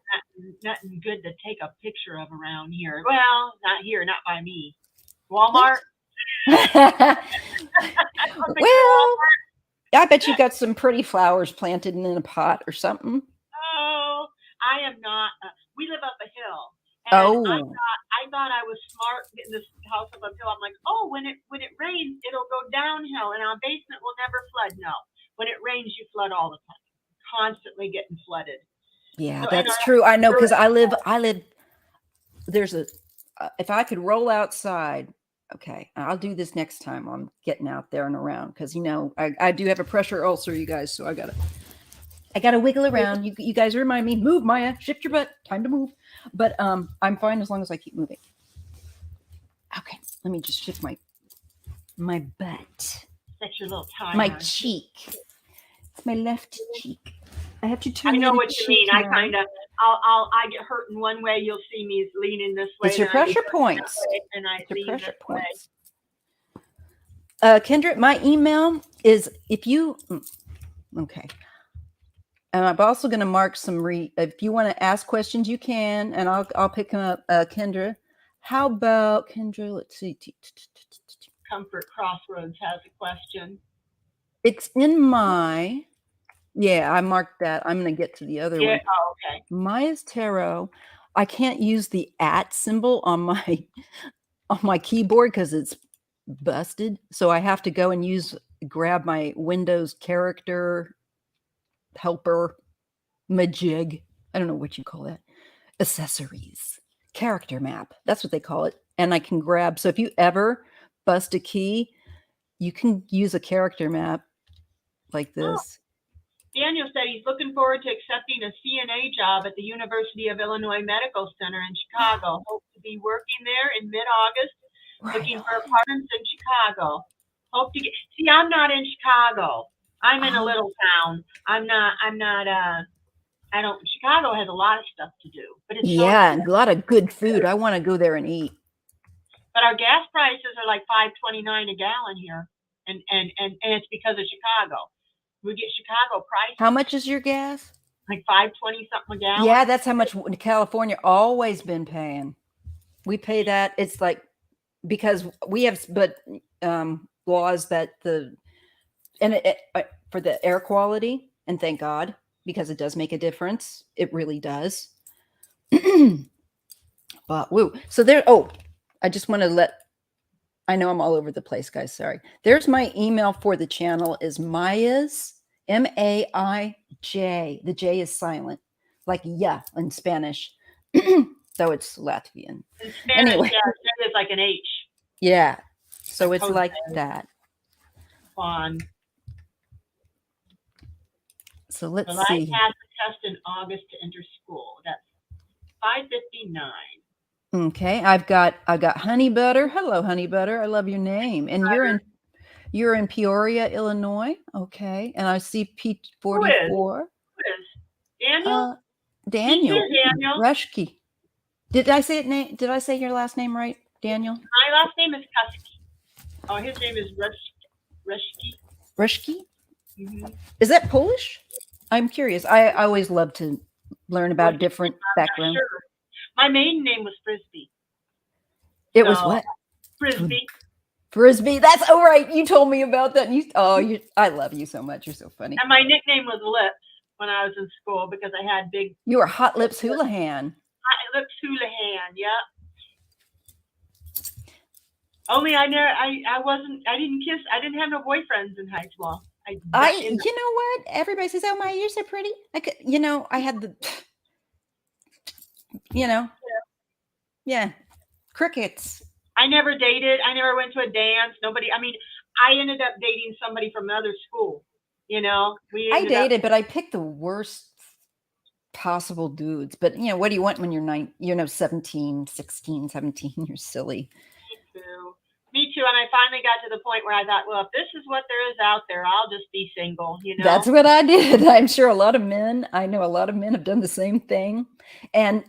Nothing good to take a picture of around here. Well, not here, not by me. Walmart. Well, I bet you got some pretty flowers planted in a pot or something. Oh, I am not. We live up a hill. And I thought I was smart getting this house up a hill. I'm like, oh, when it rains, it'll go downhill, and our basement will never flood. No, when it rains, you flood all the time. Constantly getting flooded. Yeah, so, that's true. I know, because I live. If I could roll outside. Okay, I'll do this next time I'm getting out there and around, because I do have a pressure ulcer, you guys, so I gotta wiggle around. You guys remind me, move, Maya, shift your butt, time to move. But I'm fine as long as I keep moving. Okay, let me just shift my butt. That's your little time. My cheek. It's my left cheek. I have to turn. I know what you mean. Now. I get hurt in one way. You'll see me leaning this way. It's your pressure points. And I lean this way. Kendra, my email is okay. And I'm also going to mark some if you want to ask questions, you can, and I'll pick them up. Kendra, how about Kendra? Let's see. Comfort Crossroads has a question. It's in my. Yeah, I marked that. I'm going to get to the other one. Oh, okay. Maya's Tarot. I can't use the @ symbol on my keyboard because it's busted. So I have to go and grab my Windows character helper majig. I don't know what you call that. Accessories. Character map. That's what they call it. And I can grab. So if you ever bust a key, you can use a character map like this. Daniel said he's looking forward to accepting a CNA job at the University of Illinois Medical Center in Chicago. Hope to be working there in mid-August. Right. Looking for apartments in Chicago. Hope to get. See, I'm not in Chicago. I'm in a little town. I'm not. I don't. Chicago has a lot of stuff to do, but it's a lot of good food. I want to go there and eat. But our gas prices are like $5.29 a gallon here, and it's because of Chicago. We get Chicago prices. How much is your gas? Like $5.20 something a gallon. Yeah, that's how much California always been paying. We pay that. It's like, because we have laws that for the air quality, and thank God, because it does make a difference. It really does. But woo. So there. Oh, I just want to I know I'm all over the place, guys. Sorry. There's my email for the channel is Maij's, M-A-I-J. The J is silent, like yeah in Spanish. So it's Latvian. In Spanish, Anyway. yeah, J is like an H. Yeah. So Like it's like that. Fun. So let's Well, see. I passed the test in August to enter school. That's 5:59. Okay, I've got Honey Butter. Hello, Honey Butter. I love your name. And you're in Peoria, Illinois. Okay, and I see P44. Who is? Daniel? Daniel. Me too, Daniel. Rushke. Did I say it? Did I say your last name right, Daniel? My last name is Kuski. Oh, his name is Rushke. Rushke? Mm-hmm. Is that Polish? I'm curious. I always love to learn about different backgrounds. Sure. My maiden name was Frisbee. It was what? Frisbee. Frisbee. That's right. You told me about that. I love you so much. You're so funny. And my nickname was Lips when I was in school because I had big. You were Hot Lips Houlihan. Hot Lips Houlihan. Yeah. Only I didn't have no boyfriends in high school. You know what? Everybody says, "Oh, my ears are pretty." I had the, yeah, crickets. I never dated. I never went to a dance. I ended up dating somebody from another school. I dated, but I picked the worst possible dudes. But what do you want when you're 17, 16, 17? You're silly. Me too. And I finally got to the point where I thought, well, if this is what there is out there, I'll just be single, That's what I did. I'm sure I know a lot of men have done the same thing. And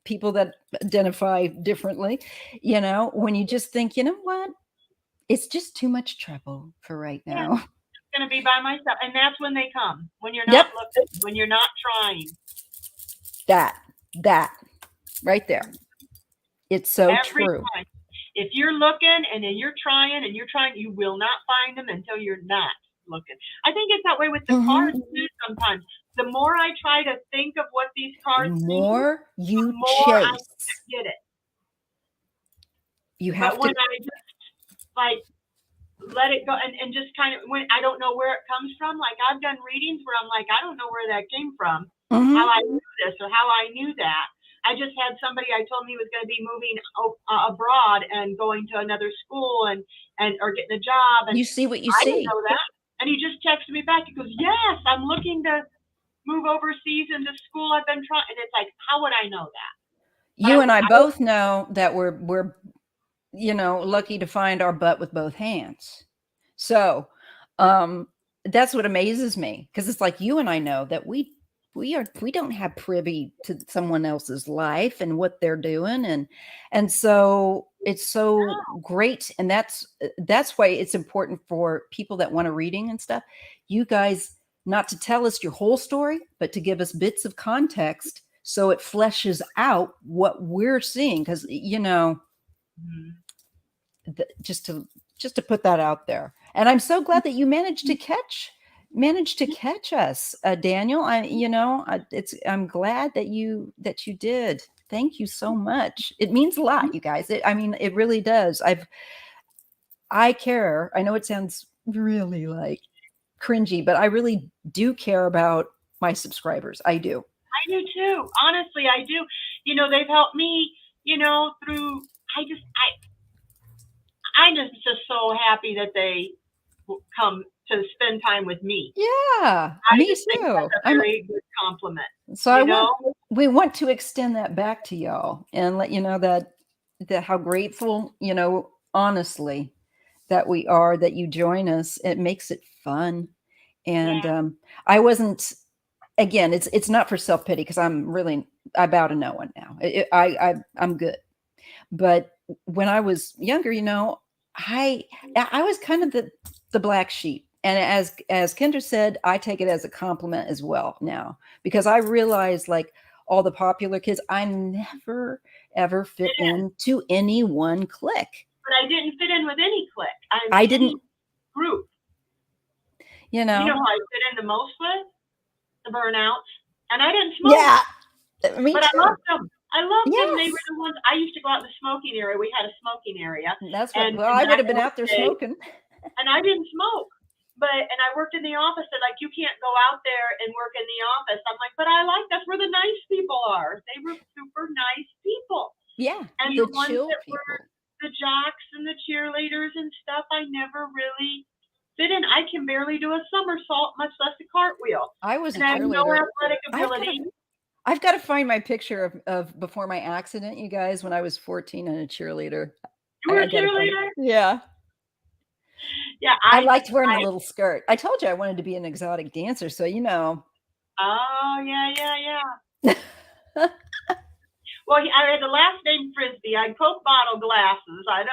people that identify differently, when you just think, you know what? It's just too much trouble for right now. Yeah, it's going to be by myself. And that's when they come, when you're not looking, when you're not trying. That right there. It's so Every true. time. If you're looking and then you're trying, you will not find them until you're not looking. I think it's that way with the cards too sometimes. The more I try to think of what these cards mean, the more I get it. You have when I just let it go and just kind of, when I don't know where it comes from, like I've done readings where I'm like, I don't know where that came from, how I knew this or how I knew that. I just had somebody, I told him he was going to be moving abroad and going to another school or getting a job. And you see what you I see. didn't know that. And he just texted me back. He goes, yes, I'm looking to move overseas into school. I've been trying. And it's like, how would I know that? You and I both know that we're lucky to find our butt with both hands. So that's what amazes me. Because it's like you and I know that we don't have privy to someone else's life and what they're doing. And so it's so great. And that's why it's important for people that want a reading and stuff. You guys, not to tell us your whole story, but to give us bits of context so it fleshes out what we're seeing. Because, just to put that out there. And I'm so glad that you managed to catch us, Daniel. I'm glad that you did. Thank you so much. It means a lot, you guys. It really does. I care. I know it sounds really like cringy, but I really do care about my subscribers. I do. I do too. Honestly, I do. They've helped me, through, I'm just so happy that they come to spend time with me. Yeah, me too. That's a very good compliment. So we want to extend that back to y'all and let you know that how grateful, honestly, that we are that you join us. It makes it fun. And I wasn't, again, it's not for self-pity because I bow to no one now. I'm good. But when I was younger, I was kind of the black sheep. And as Kendra said, I take it as a compliment as well now, because I realize, like all the popular kids, I never ever fit into any one clique. But I didn't fit in with any clique. I didn't group. You You know know. who I fit in the most with? The burnouts. And I didn't smoke. Yeah. Me but too. I loved them. I loved them. They Yes. were the ones. I used to go out in the smoking area. We had a smoking area. That's what. And Well, I would have back been in out there the day, smoking. And I didn't smoke. And I worked in the office. They're like, you can't go out there and work in the office. I'm like, but that's where the nice people are. They were super nice people. Yeah. And The the ones chill that people. were the jocks and the cheerleaders and stuff, I never really fit in. I can barely do a somersault, much less a cartwheel. I was a And I have no cheerleader. athletic ability. I've got to find my picture of before my accident, you guys, when I was 14 and a cheerleader. You were a cheerleader? Yeah. Yeah. I liked wearing the little skirt. I told you I wanted to be an exotic dancer, so Oh, yeah. Well, I had the last name Frisbee. I had Coke bottle glasses. I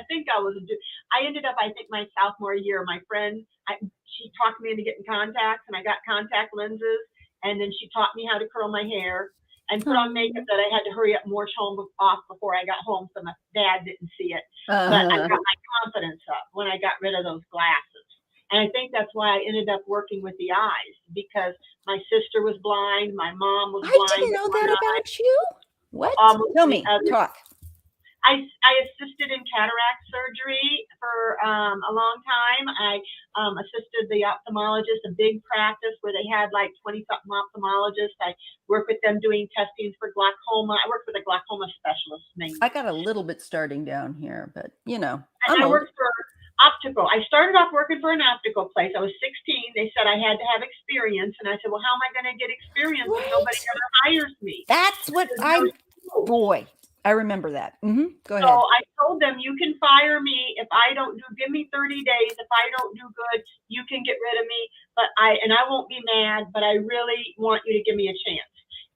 think I ended up, I think my sophomore year, my friend, she talked me into getting contacts, and I got contact lenses. And then she taught me how to curl my hair and put on makeup that I had to hurry up and wash off before I got home, so my dad didn't see it. But I got my confidence up when I got rid of those glasses. And I think that's why I ended up working with the eyes, because my sister was blind, my mom was blind. I didn't know that about you. What? Tell me. Talk. I assisted in cataract surgery for a long time. I assisted the ophthalmologist, a big practice where they had like 20-something ophthalmologists. I worked with them doing testings for glaucoma. I worked with a glaucoma specialist mainly. I got a little bit starting down here, but I worked for optical. I started off working for an optical place. I was 16. They said I had to have experience. And I said, well, how am I going to get experience if nobody ever hires me? That's what boy, I remember that. Go ahead. So I told them, you can fire me if I don't give me 30 days. If I don't do good, you can get rid of me. But I won't be mad, but I really want you to give me a chance.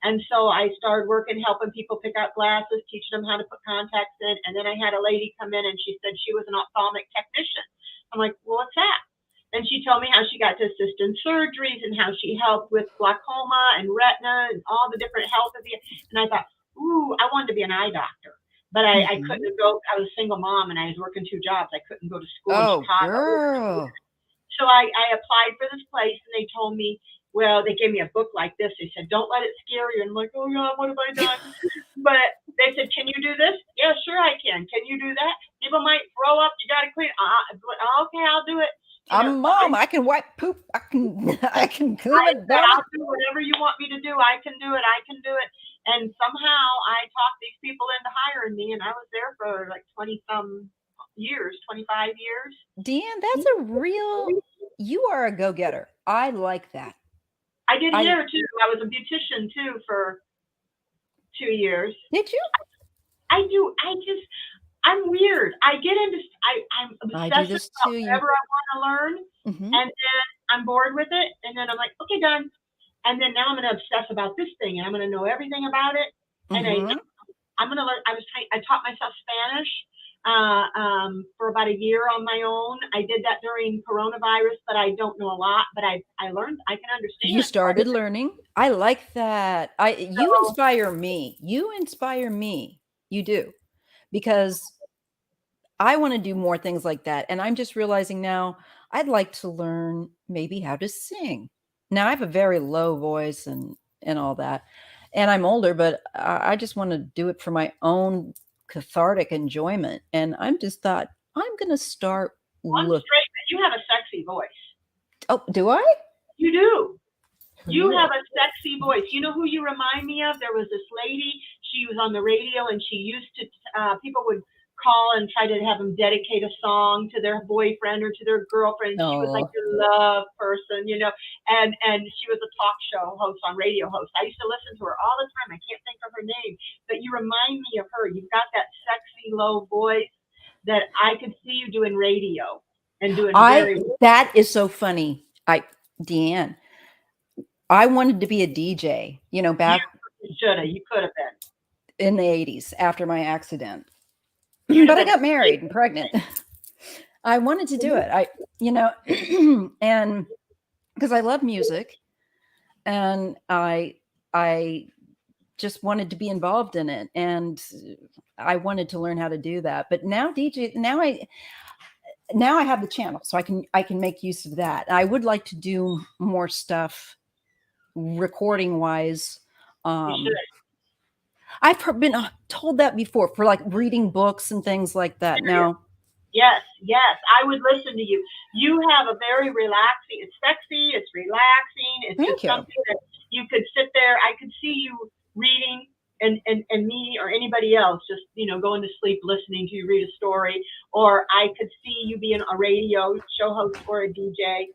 And so I started working, helping people pick out glasses, teaching them how to put contacts in. And then I had a lady come in and she said she was an ophthalmic technician. I'm like, well, what's that? And she told me how she got to assist in surgeries and how she helped with glaucoma and retina and all the different health of the. And I thought, ooh, I wanted to be an eye doctor. But I couldn't go. I was a single mom and I was working 2 jobs. I couldn't go to school in Chicago. Girl. So I applied for this place and they told me, well, they gave me a book like this. They said, don't let it scare you. And I'm like, oh, God, what have I done? But they said, can you do this? Yeah, sure I can. Can you do that? People might throw up. You got to clean. Okay, I'll do it. I'm a mom. I can wipe poop. I can clean it down. I'll do whatever you want me to do. I can do it. And somehow I talked these people into hiring me. And I was there for like 20-some years, 25 years. DeAnn, that's you are a go-getter. I like that. I did hair too. I was a beautician too for 2 years. Did you? I do. I'm weird. I'm obsessed about whatever I want to learn. And then I'm bored with it. And then I'm like, okay, done. And then now I'm going to obsess about this thing and I'm going to know everything about it. And I'm going to learn. I taught myself Spanish for about a year on my own. I did that during coronavirus, but I don't know a lot, but I learned, I can understand. You started learning. I like that. You inspire me. You do, because I want to do more things like that. And I'm just realizing now I'd like to learn maybe how to sing. Now I have a very low voice and all that, and I'm older, but I just want to do it for my own cathartic enjoyment. And I'm just thought I'm going to start looking. You have a sexy voice. Oh, do I? You do. You have a sexy voice. You know who you remind me of? There was this lady, she was on the radio and she used to, people would call and try to have them dedicate a song to their boyfriend or to their girlfriend. She was like your love person, and she was a talk show host, radio host. I used to listen to her all the time. I can't think of her name, but you remind me of her. You've got that sexy low voice that I could see you doing radio and doing very well. That is so funny. DeAnn, I wanted to be a DJ, back. You could have been. in the 80s after my accident. You'd But I have got been married and pregnant. I wanted to do it. And because I love music, and I just wanted to be involved in it, and I wanted to learn how to do that. But now now I have the channel, so I can make use of that. I would like to do more stuff recording wise. You should. I've been told that before for like reading books and things like that. Now, Yes, yes, I would listen to you. You have a very relaxing, it's sexy, it's relaxing, it's thank just you. something that you could sit there. I could see you reading and me or anybody else just, going to sleep listening to you read a story, or I could see you being a radio show host or a DJ,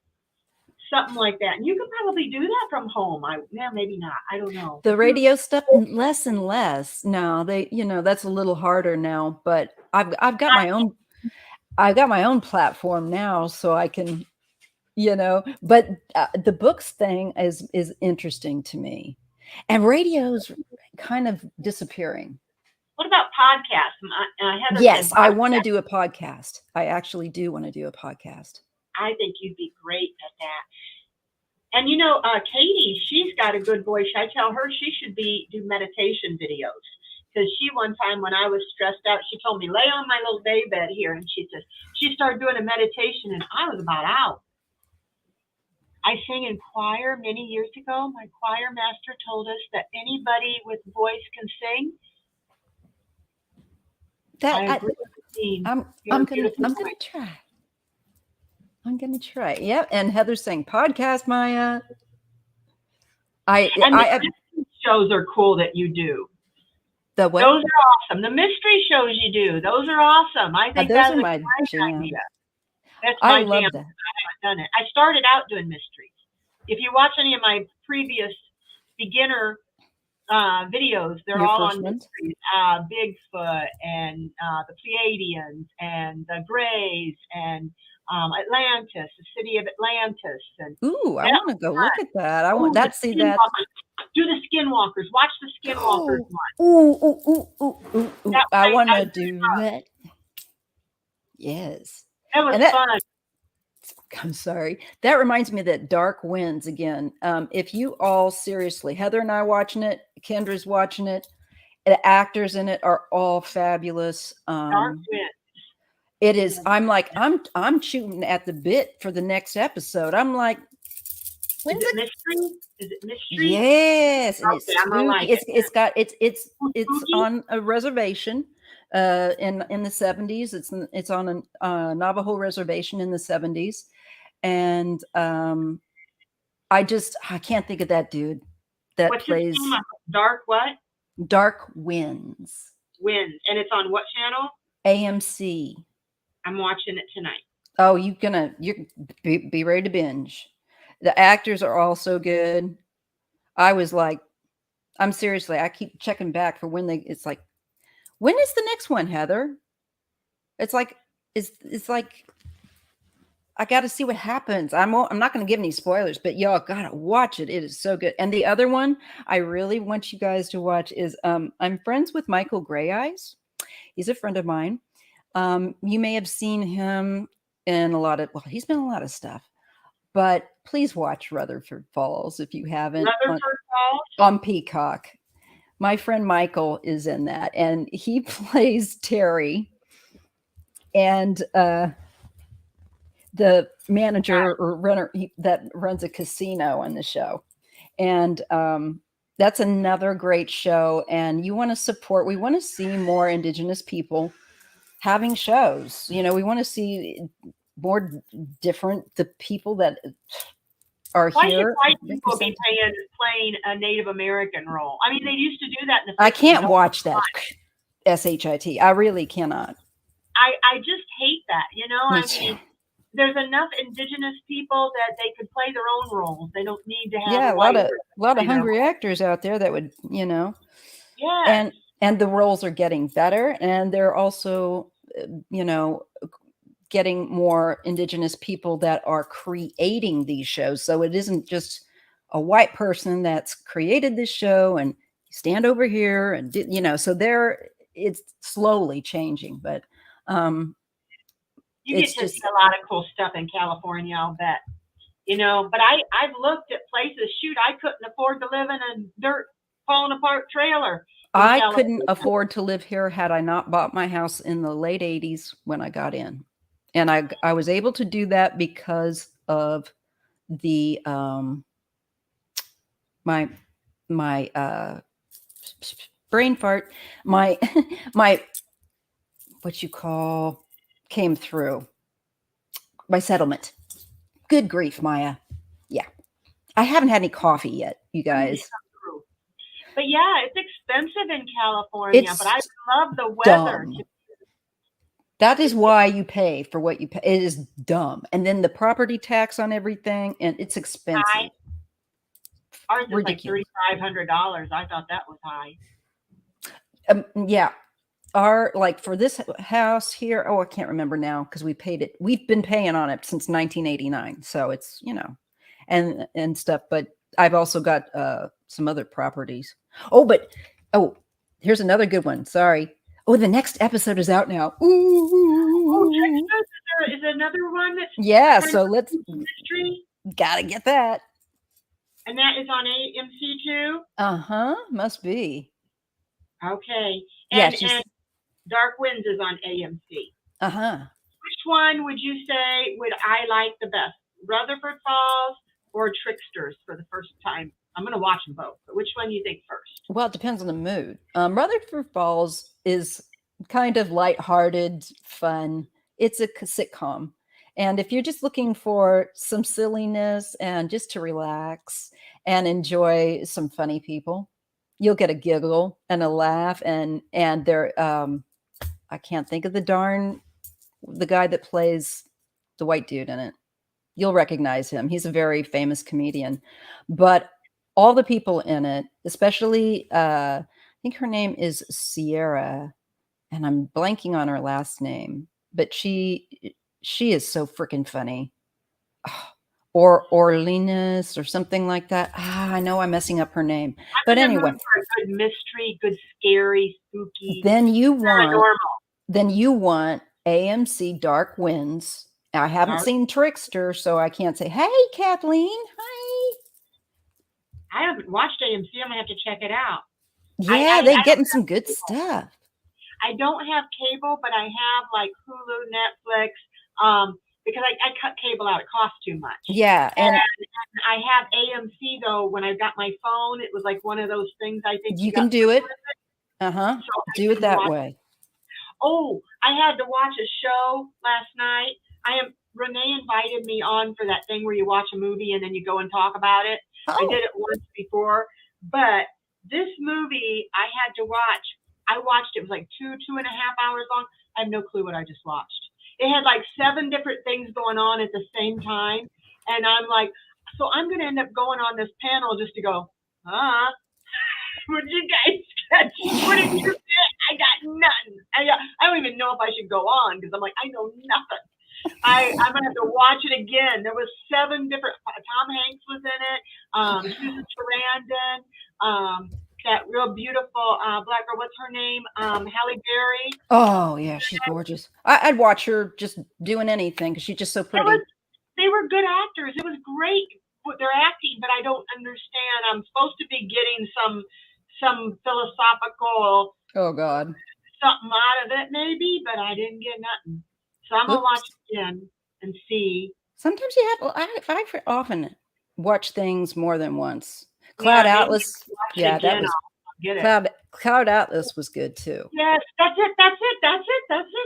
something like that. And you could probably do that from home. Maybe not. I don't know. The radio stuff, less and less now. That's a little harder now, but I've got my own platform now, so I can, but the books thing is interesting to me, and radio's kind of disappearing. What about podcasts? Heather Yes, said I want to podcasts. do a podcast. I actually do want to do a podcast. I think you'd be great at that. And Katie, she's got a good voice. I tell her she should do meditation videos, because one time when I was stressed out, she told me, lay on my little day bed here, and she started doing a meditation, and I was about out. I sang in choir many years ago. My choir master told us that anybody with voice can sing. I'm gonna try. I'm gonna try. Yep. And Heather's saying podcast, Maya. The shows are cool that you do. The what? Those are awesome. The mystery shows you do. Those are awesome. I think those are my jam. Idea. That's my I love jam. that. I haven't done it. I started out doing mysteries. If you watch any of my previous beginner videos, they're all on mysteries. Bigfoot and the Pleiadians and the Greys and Atlantis, the city of Atlantis. And ooh, I want to go look at that. I want that. See that. Do the Skinwalkers. Watch the Skinwalkers one. Ooh. I want to do that. Yes. That was fun. I'm sorry. That reminds me of that Dark Winds again. If you all seriously, Heather and I watching it, Kendra's watching it, the actors in it are all fabulous. Dark Winds. It is. I'm like, I'm shooting at the bit for the next episode. I'm like, when's it mystery? Is it mystery? Yes, and okay, it's on a reservation in the 70s. It's on a Navajo reservation in the 70s, and I can't think of that dude that plays Dark what? Dark Winds. Winds, and it's on what channel? AMC. I'm watching it tonight. Oh, you be ready to binge. The actors are all so good. I was like, I'm seriously, I keep checking back for it's like, when is the next one, Heather? It's like, I got to see what happens. I'm not going to give any spoilers, but y'all got to watch it. It is so good. And the other one I really want you guys to watch is, I'm friends with Michael Gray Eyes. He's a friend of mine. You may have seen him in he's been in a lot of stuff, but please watch Rutherford Falls if you haven't. Rutherford Falls? On Peacock. My friend Michael is in that, and he plays Terry, and the manager or runner that runs a casino on the show. And that's another great show. And we want to see more Indigenous people having shows. We want to see more the people that are Why here. Why should white people be playing a Native American role? I mean, they used to do that in the 50s. I can't watch that. SHIT. I really cannot. I just hate that. I mean, there's enough Indigenous people that they could play their own roles. They don't need to have a lot of hungry actors out there that would, Yeah. And the roles are getting better, and they're also, getting more Indigenous people that are creating these shows. So it isn't just a white person that's created this show and stand over here and so it's slowly changing, but you get it's to see just, a lot of cool stuff in California, I'll bet. But I've looked at places. Shoot, I couldn't afford to live in a dirt falling apart trailer in I California. couldn't afford to live here had I not bought my house in the late 80s when I got in. And I was able to do that because of the my brain fart, my my what you call came through my settlement. Good grief, Maya. Yeah. I haven't had any coffee yet, you guys. But yeah, it's expensive in California, It's but I love the weather. dumb. That is why you pay for what you pay. It is dumb. And then the property tax on everything, and it's expensive. Ours is like Ridiculous. $3,500. I thought that was high. Yeah. Our, like, for this house here, I can't remember now because we paid it. We've been paying on it since 1989. So it's, and stuff. But I've also got some other properties. Here's another good one. Sorry. Oh, the next episode is out now. Oh, Tricksters, is there another one that's so let's mystery? Gotta get that. And that is on AMC too? Must be. Okay. And Dark Winds is on AMC. Which one would you say would I like the best? Rutherford Falls or Tricksters for the first time? I'm going to watch them both, but which one do you think first? Well, it depends on the mood. Rutherford Falls is kind of lighthearted, fun. It's a sitcom. And if you're just looking for some silliness and just to relax and enjoy some funny people, you'll get a giggle and a laugh. And they're, I can't think of the guy that plays the white dude in it. You'll recognize him. He's a very famous comedian. But all the people in it, especially, I think her name is Sierra, and I'm blanking on her last name, but she is so freaking funny. Or Orleans or something like that. I know I'm messing up her name, but anyway. For a good mystery, good scary, spooky. Then you want AMC Dark Winds. I haven't seen Trickster, so I can't say, hey, Kathleen, hi. I haven't watched AMC. I'm gonna have to check it out. Yeah, they're getting some good stuff. I don't have cable, but I have like Hulu, Netflix, because I cut cable out. It costs too much. Yeah, and I have AMC though. When I got my phone, it was like one of those things. I think you can do it. So do it that way. Oh, I had to watch a show last night. Renee invited me on for that thing where you watch a movie and then you go and talk about it. I did it once before, but this movie I had to watch. I watched it. It was like 2.5 hours long. I have no clue what I just watched. It had like 7 different things going on at the same time. And I'm like, so I'm going to end up going on this panel just to go, would you guys catch? What did you say? I got nothing. I don't even know if I should go on because I'm like, I know nothing. I'm going to have to watch it again. There was 7 different, Tom Hanks was in it. Susan Sarandon, that real beautiful black girl, what's her name? Halle Berry. Oh, yeah, she's gorgeous. I'd watch her just doing anything because she's just so pretty. They were good actors. It was great what they're acting, but I don't understand. I'm supposed to be getting some philosophical God something out of it maybe, but I didn't get nothing. So I'm gonna watch it again and see. Sometimes you have. I often watch things more than once. Cloud Atlas. Yeah, that was Cloud Atlas was good too. Yes, that's it.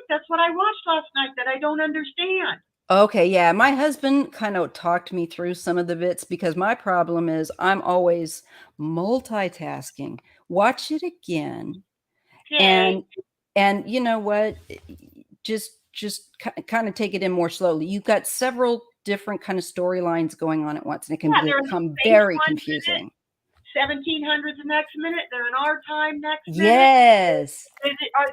That's what I watched last night that I don't understand. Okay, yeah. My husband kind of talked me through some of the bits because my problem is I'm always multitasking. Watch it again. Okay. And you know what? Just kind of take it in more slowly. You've got several different kind of storylines going on at once, and it can become very confusing. 1700s the next minute. They're in our time next minute. Yes. Are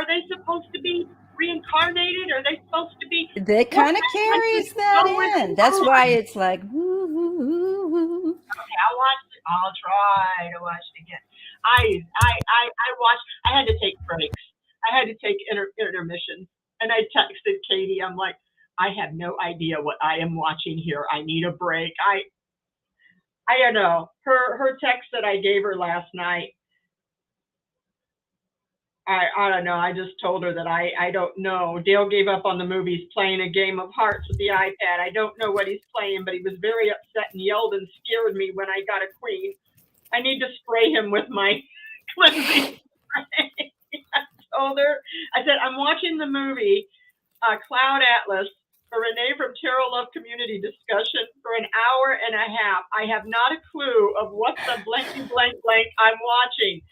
they supposed to be reincarnated? Are they supposed to be? That kind of carries that in. That's why it's like. Woo, woo, woo, woo. Okay, I'll watch it. I'll try to watch it again. I watched. I had to take breaks. I had to take intermissions, and I texted Katie. I'm like, I have no idea what I am watching here. I need a break. I don't know. Her text that I gave her last night. I don't know. I just told her that I don't know. Dale gave up on the movies playing a game of hearts with the iPad. I don't know what he's playing, but he was very upset and yelled and scared me when I got a queen. I need to spray him with my cleansing spray. I told her, I said, I'm watching the movie Cloud Atlas for Renee from Tarot Love Community Discussion for an hour and a half. I have not a clue of what the blanky blank blank I'm watching.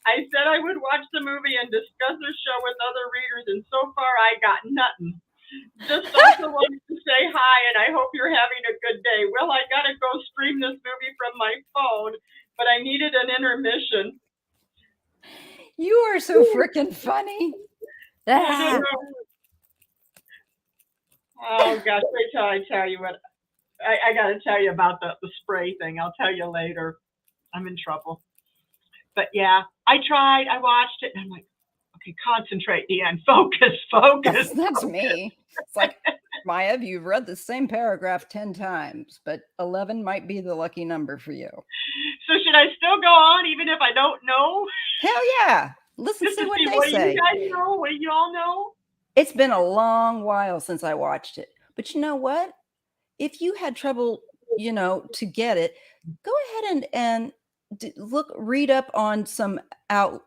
I said I would watch the movie and discuss the show with other readers, and so far I got nothing. Just also wanted to say hi, and I hope you're having a good day. Well, I gotta go stream this movie from my phone, but I needed an intermission. You are so freaking funny. Ah. Oh gosh, wait till I tell you what I got to tell you about the spray thing. I'll tell you later. I'm in trouble. But yeah, I tried. I watched it, and I'm like, okay, concentrate, DeAnn. Focus. That's me. It's like, Maya, you've read the same paragraph 10 times, but 11 might be the lucky number for you. So should I still go on even if I don't know? Hell yeah. Listen to what they say. What do you guys know? What do you all know? It's been a long while since I watched it. But you know what? If you had trouble, to get it, go ahead and read up on some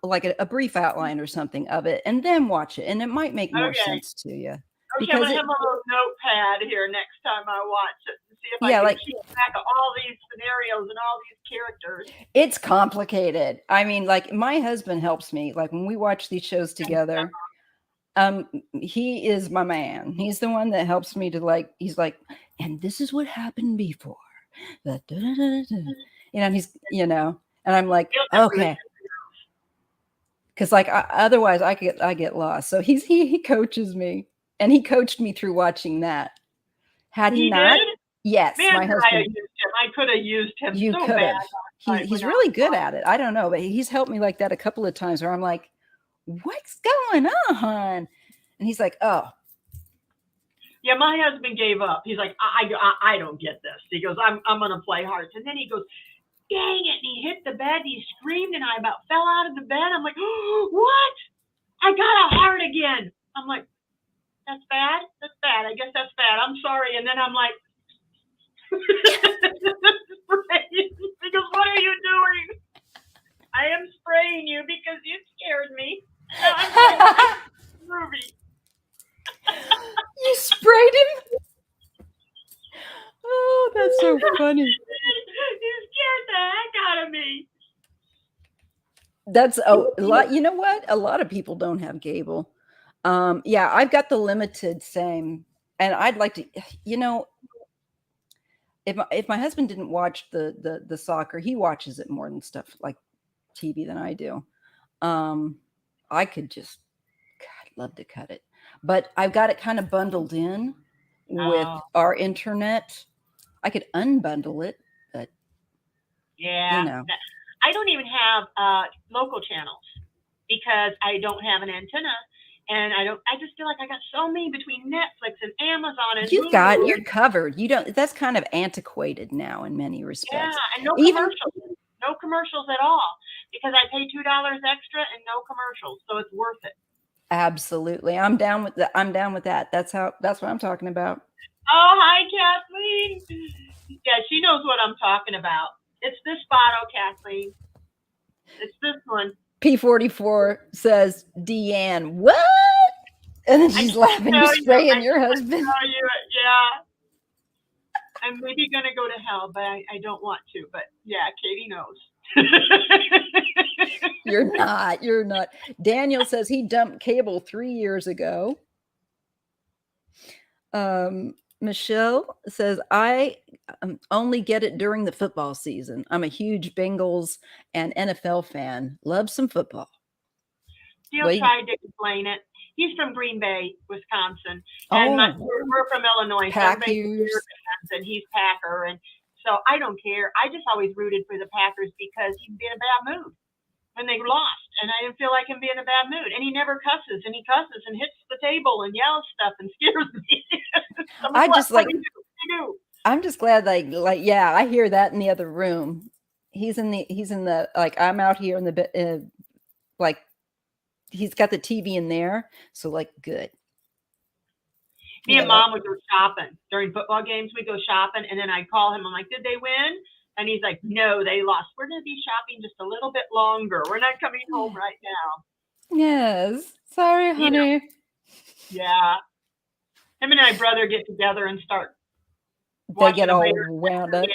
like a brief outline or something of it, and then watch it, and it might make more sense to you. Okay, I'm gonna have a little notepad here next time I watch it and see if I can keep track of all these scenarios and all these characters. It's complicated. I mean, like, my husband helps me. Like, when we watch these shows together, he is my man. He's the one that helps me to he's like, and this is what happened before. He's, and I'm like, okay. Cause otherwise I get lost. So he coaches me, and he coached me through watching that. Had he not? Did? Yes. Man, my husband. I could have used him. You so could bad. have. He's really good at it. I don't know, but he's helped me like that a couple of times where I'm like, what's going on? And he's like, oh. Yeah, my husband gave up. He's like, I don't get this. He goes, I'm gonna play hearts. And then he goes, dang it, and he hit the bed, and he screamed, and I about fell out of the bed. I'm like, oh, what? I got a heart again. I'm like, that's bad? That's bad. I guess that's bad. I'm sorry. And then I'm like, he goes, what are you doing? I am spraying you because you scared me. Now I'm spraying movie. You sprayed him? Oh, that's so funny. You scared the heck out of me. That's a lot. You know what? A lot of people don't have cable. Yeah, I've got the limited same, and I'd like to, if my husband didn't watch the soccer, he watches it more than stuff like TV than I do. I could just, God, love to cut it, but I've got it kind of bundled in with our internet. I could unbundle it, but yeah, I don't even have local channels because I don't have an antenna, and I just feel like I got so many between Netflix and Amazon and you're covered. You don't. That's kind of antiquated now in many respects. Yeah, and no commercials at all, because I pay $2 extra and no commercials, so it's worth it. Absolutely, I'm down with that. That's what I'm talking about. Oh, hi, Kathleen. Yeah, she knows what I'm talking about. It's this bottle, Kathleen. It's this one. P44 says, DeAnn, what? And then she's laughing. You're spraying your husband. Yeah. I'm maybe going to go to hell, but I don't want to. But yeah, Katie knows. You're not. Daniel says he dumped cable 3 years ago. Michelle says, I only get it during the football season. I'm a huge Bengals and NFL fan. Love some football. Steele tried to explain it. He's from Green Bay, Wisconsin. And we're from Illinois. Packers. And he's Packer. And so I don't care. I just always rooted for the Packers because he'd be in a bad mood. when they lost, and I didn't feel like him being in a bad mood. And he never cusses, and he cusses and hits the table and yells stuff and scares me. I'm like, I just what like do you do? What do you do? I'm just glad like yeah, I hear that in the other room. He's in the like I'm out here in the like he's got the TV in there, so like good. Me Yeah, and Mom would go shopping during football games. We'd go shopping, and then I'd call him. I'm like, "Did they win?" And he's like, "No, they lost. We're going to be shopping just a little bit longer. We're not coming home right now." yes. Sorry, You know, honey. yeah. Him and my brother get together and start They get watching a all Bears wound up. game.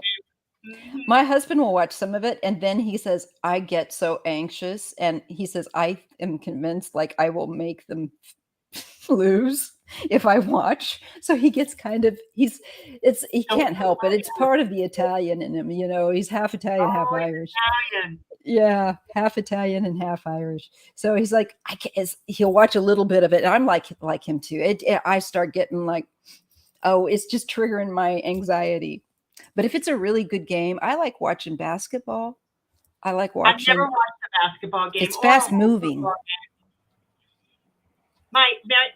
My husband will watch some of it, and then he says, "I get so anxious," and he says, "I am convinced like I will make them lose if I watch." So he gets kind of he can't help it. It's part of the Italian in him, you know. He's half Italian, half Oh, Irish. Italian. Yeah, half Italian and half Irish. So he's like, he'll watch a little bit of it. And I'm like him too. I start getting like, oh, it's just triggering my anxiety. But if it's a really good game, I like watching basketball. I like I've never watching. watched a basketball game It's or a fast moving. football game.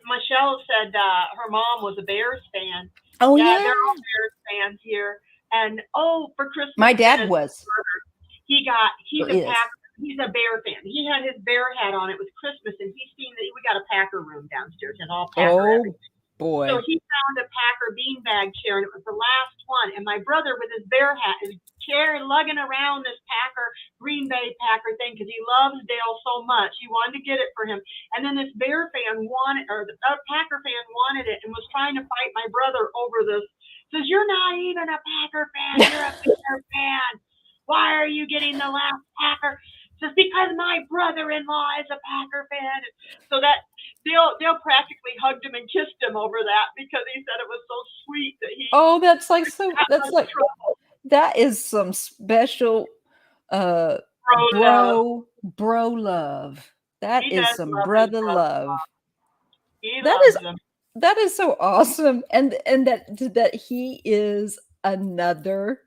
Michelle said her mom was a Bears fan. Oh Yeah, yeah, they're all Bears fans here. And for Christmas, my dad dinner, was. he's Or a is. Packer. He's a Bear fan. He had his Bear hat on. It was Christmas, and he's seen that we got a Packer room downstairs and all Packer Oh everything. boy. So he found a Packer beanbag chair, and it was the last one. And my brother, with his Bear hat, his chair, lugging around this Packer, Green Bay Packer thing, because he loves Dale so much. He wanted to get it for him. And then this Bear fan wanted, or the Packer fan wanted it and was trying to fight my brother over this. Says, "You're not even a Packer fan. You're a Bear fan. Why are you getting the last Packer?" Says, "Because my brother-in-law is a Packer fan." So that Dale practically hugged him and kissed him over that because he said it was so sweet that he. Oh, that's like so. That's like trouble. that is some special bro love. That He is does some love his brother love. He That loves is him. that is so awesome, and that he is another,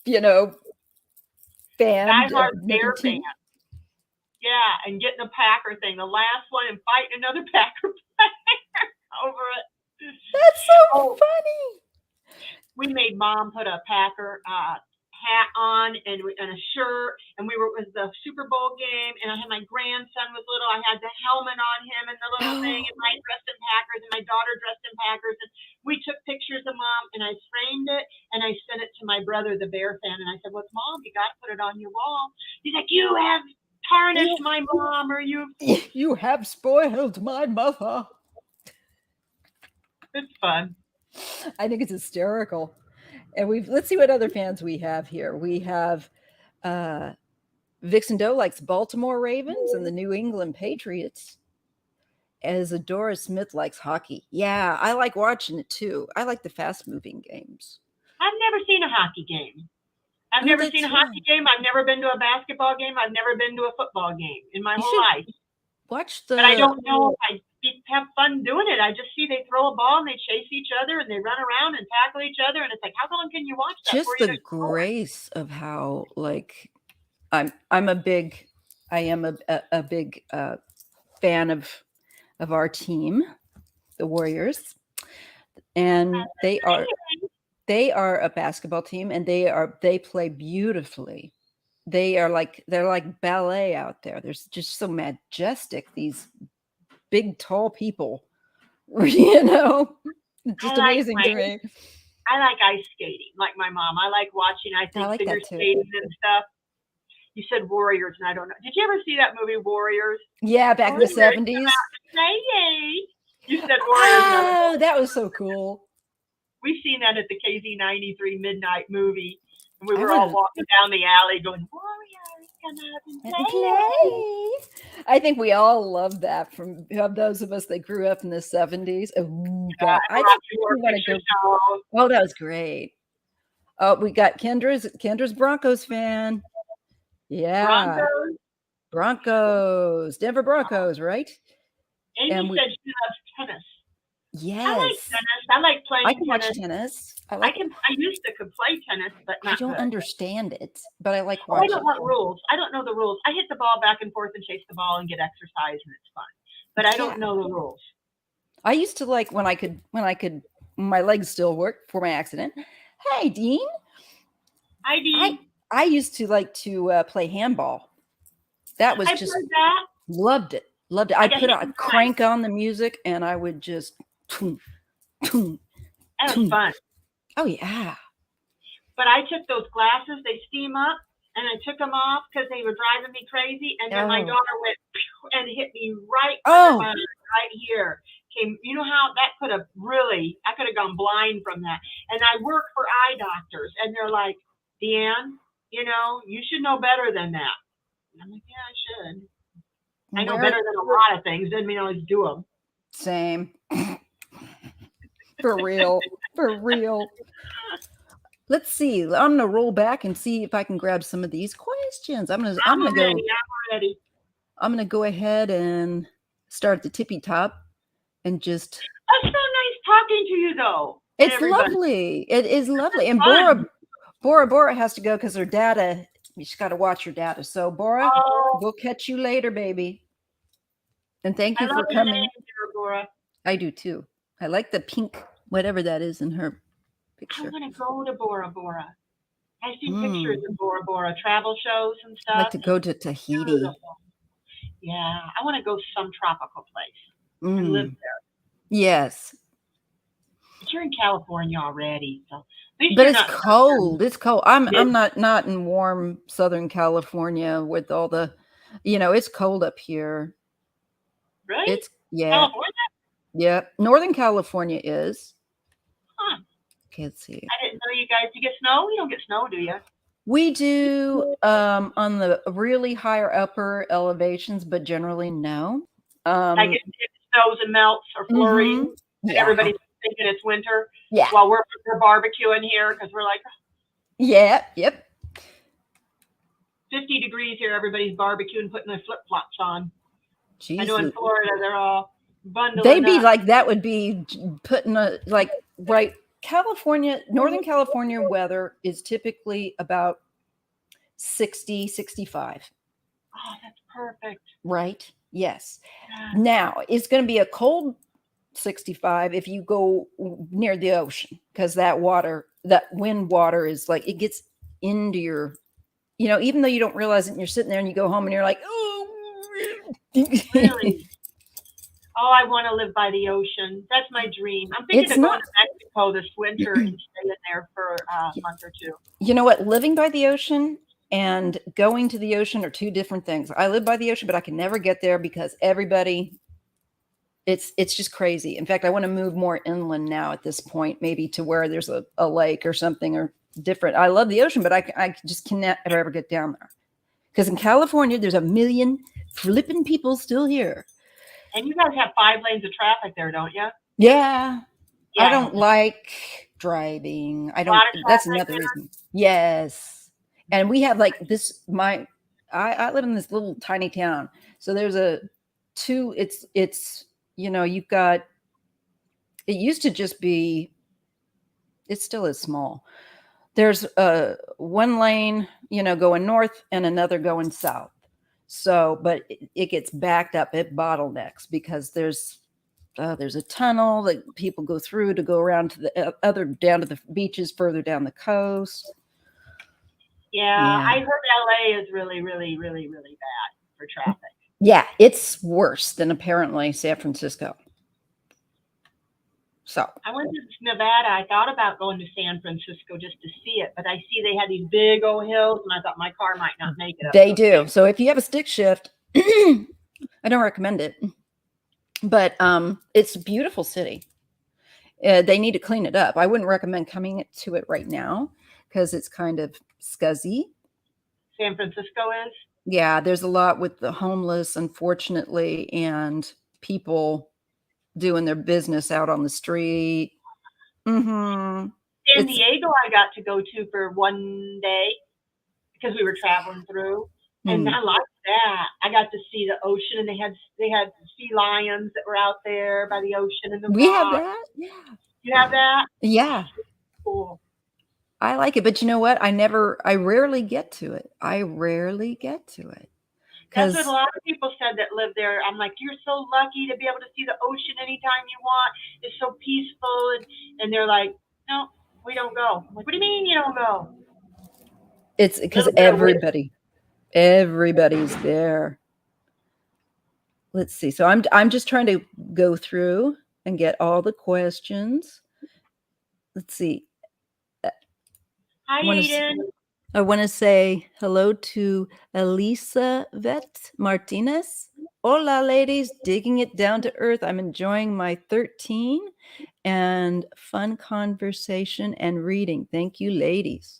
you know, fan Diehard of Bear another team. fan. Yeah, and getting a Packer thing, the last one, and fighting another Packer player over it. That's so funny. We made Mom put a Packer hat on and a shirt, and it was the Super Bowl game, and I had my grandson was little. I had the helmet on him and the little thing, and I dressed in Packers, and my daughter dressed in Packers, and we took pictures of Mom, and I framed it, and I sent it to my brother, the Bear fan, and I said, "What's Mom? You got to put it on your wall." He's like, "You have tarnished my mom, or you have spoiled my mother." It's fun. I think it's hysterical. And let's see what other fans we have here. We have Vixen Doe likes Baltimore Ravens and the New England Patriots. As Adora Smith likes hockey. Yeah, I like watching it too. I like the fast moving games. I've never seen a hockey game. I've never seen a hockey game. I've never been to a basketball game. I've never been to a football game in my whole life. Watch But I don't know if I have fun doing it. I just see they throw a ball and they chase each other and they run around and tackle each other, and it's like, how long can you watch that? Just the grace of how, like, I am a big fan of our team, the Warriors, and they are a basketball team, and they play beautifully. They're like ballet out there. They're just so majestic, these big tall people. You know, just amazing to me. I like ice skating, like my mom. I like watching, figure skating and stuff. You said Warriors, and I don't know. Did you ever see that movie Warriors? Yeah, back in the 70s. You said Warriors. Oh, that was so cool. We've seen that at the KZ93 midnight movie. And we were all walking down the alley going, "Warriors, come out and play." I think we all love that from those of us that grew up in the 70s. Oh, God. I think we want to go. Oh, that was great. Oh, we got Kendra's Broncos fan. Yeah. Broncos. Denver Broncos, right? Amy said she loves tennis. I like Yes. tennis. I like I playing can watch tennis. tennis. I I like can. I used to could play tennis, but I not don't good. understand it, but I like Oh, I don't watching. want rules. I don't know the rules. I hit the ball back and forth and chase the ball and get exercise, and it's fun. But I Yeah. don't know the rules. I used to like when I could my legs still work before my accident. Hey, Dean. Hi, Dee. I used to like to play handball. That was I've just heard that. loved it. Loved it. I I got put hit a in the eye. crank on the music and I would just toom, toom, That was toom. fun. Oh yeah. But I took those glasses. They steam up, and I took them off because they were driving me crazy. And then my Oh. daughter went and hit me right Oh. under my right here. Came. You know how that could have really? I could have gone blind from that. And I work for eye doctors, and they're like, DeANN, you should know better than that. And I'm like, yeah, I should. I know better than a lot of things. Doesn't mean I always do them. Same. For real. For real. Let's see. I'm gonna roll back and see if I can grab some of these questions. I'm gonna ready. I'm gonna go ahead and start at the tippy top and just. That's so nice talking to you, though. It's lovely. It is lovely. And Bora has to go because her data. She's got to watch her data. So Bora, we'll catch you later, baby. And thank you for coming. Bora. I do too. I like the pink, whatever that is in her picture. I want to go to Bora Bora. I've seen pictures of Bora Bora, travel shows and stuff. I'd like to go to Tahiti. Beautiful. Yeah, I want to go some tropical place and live there. Yes. But you're in California already, so. But it's cold. It's cold. I'm not in warm Southern California with all the, it's cold up here. Really? It's California? Yeah. Northern California is. Huh. Okay, let's see. I didn't know you guys. You get snow? You don't get snow, do you? We do on the really higher upper elevations, but generally no. Like it snows and melts or flurries, and everybody's thinking it's winter. Yeah. While we're barbecuing here because we're like. Yeah. Yep. 50 degrees here. Everybody's barbecuing, putting their flip flops on. Jesus. I know in Florida they're all bundled. They'd be like that would be putting right. California, Northern California weather is typically about 60, 65. Oh, that's perfect. Right? Yes. Yeah. Now, it's going to be a cold 65 if you go near the ocean because that wind water is like, it gets into your, even though you don't realize it and you're sitting there and you go home and you're like, oh. Really? Oh, I want to live by the ocean. That's my dream. I'm thinking of going to Mexico this winter and staying there for a month or two. You know what? Living by the ocean and going to the ocean are two different things. I live by the ocean, but I can never get there because everybody, it's just crazy. In fact, I want to move more inland now at this point, maybe to where there's a lake or something or different. I love the ocean, but I just cannot ever get down there. Because in California, there's a million flipping people still here. And you guys have 5 lanes of traffic there, don't you? Yeah. I don't like driving. That's another reason. Yes. And we have like this, I live in this little tiny town. So there's you've got, it used to just be, it still is small. There's one lane, going north and another going south. So, but it gets backed up. It bottlenecks because there's a tunnel that people go through to go around to the down to the beaches further down the coast. Yeah, I heard LA is really, really, really, really bad for traffic. Yeah, it's worse than apparently San Francisco. So I went to Nevada. I thought about going to San Francisco just to see it, but I see they had these big old hills, and I thought my car might not make it up. They do. So if you have a stick shift, I don't recommend it. But it's a beautiful city. They need to clean it up. I wouldn't recommend coming to it right now because it's kind of scuzzy. San Francisco is? Yeah, there's a lot with the homeless, unfortunately, and people doing their business out on the street. San Diego I got to go to for one day because we were traveling through. And I liked that. I got to see the ocean, and they had sea lions that were out there by the ocean and the We have rock. that. Yeah. You have that? Yeah. Cool. I like it, but you know what? I rarely get to it. That's what a lot of people said that live there. I'm like, you're so lucky to be able to see the ocean anytime you want. It's so peaceful. And they're like, no, we don't go. I'm like, what do you mean you don't go? It's because everybody's there. Let's see. So I'm just trying to go through and get all the questions. Let's see. Hi, Aiden. I want to say hello to Elisa Vet Martinez. Hola, ladies, digging it down to earth. I'm enjoying my 13 and fun conversation and reading. Thank you, ladies.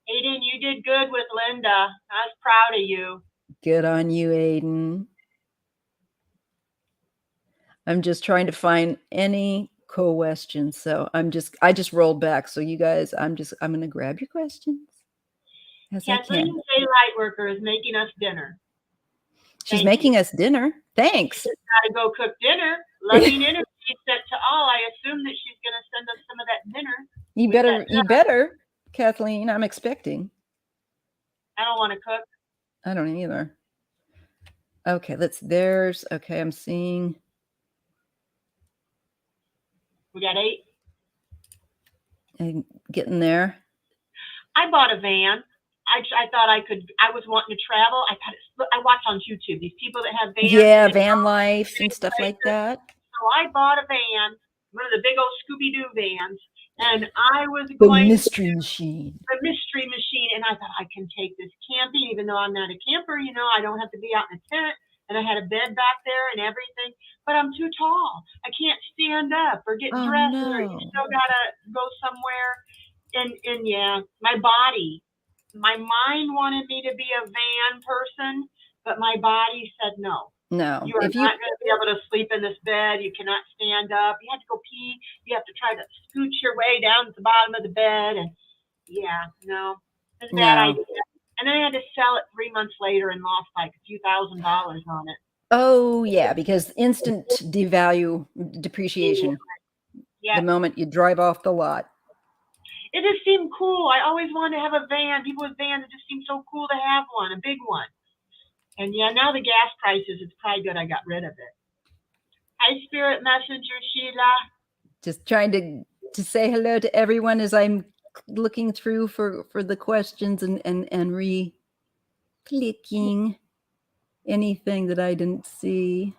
Aiden, you did good with Linda. I was proud of you. Good on you, Aiden. I'm just trying to find any questions. So I just rolled back. So you guys, I'm going to grab your questions. Kathleen Daylight Worker is making us dinner. She's making us dinner. Thanks. She's got to go cook dinner. Loving energy sent to all. I assume that she's going to send us some of that dinner. You better, Kathleen. I'm expecting. I don't want to cook. I don't either. Okay, okay, I'm seeing. We got 8. I'm getting there. I bought a van. I thought I was wanting to travel. I watched on YouTube these people that have vans. Yeah, van life and stuff like that. So I bought a van, one of the big old Scooby-Doo vans, and I was the mystery machine. And I thought I can take this camping, even though I'm not a camper. I don't have to be out in a tent, and I had a bed back there and everything. But I'm too tall. I can't stand up or get dressed. No. Or you still gotta go somewhere. And yeah, my mind wanted me to be a van person, but my body said no. No. You are not going to be able to sleep in this bed. You cannot stand up. You have to go pee. You have to try to scooch your way down to the bottom of the bed. And yeah, no. It's a bad idea. And then I had to sell it 3 months later and lost like a few $1,000s on it. Oh, yeah, because instant depreciation. Yeah. The moment you drive off the lot. It just seemed cool. I always wanted to have a van. People with vans, it just seemed so cool to have one, a big one. And yeah, now the gas prices, it's probably good I got rid of it. Hi, Spirit Messenger Sheila. Just trying to say hello to everyone as I'm looking through for the questions and re-clicking anything that I didn't see.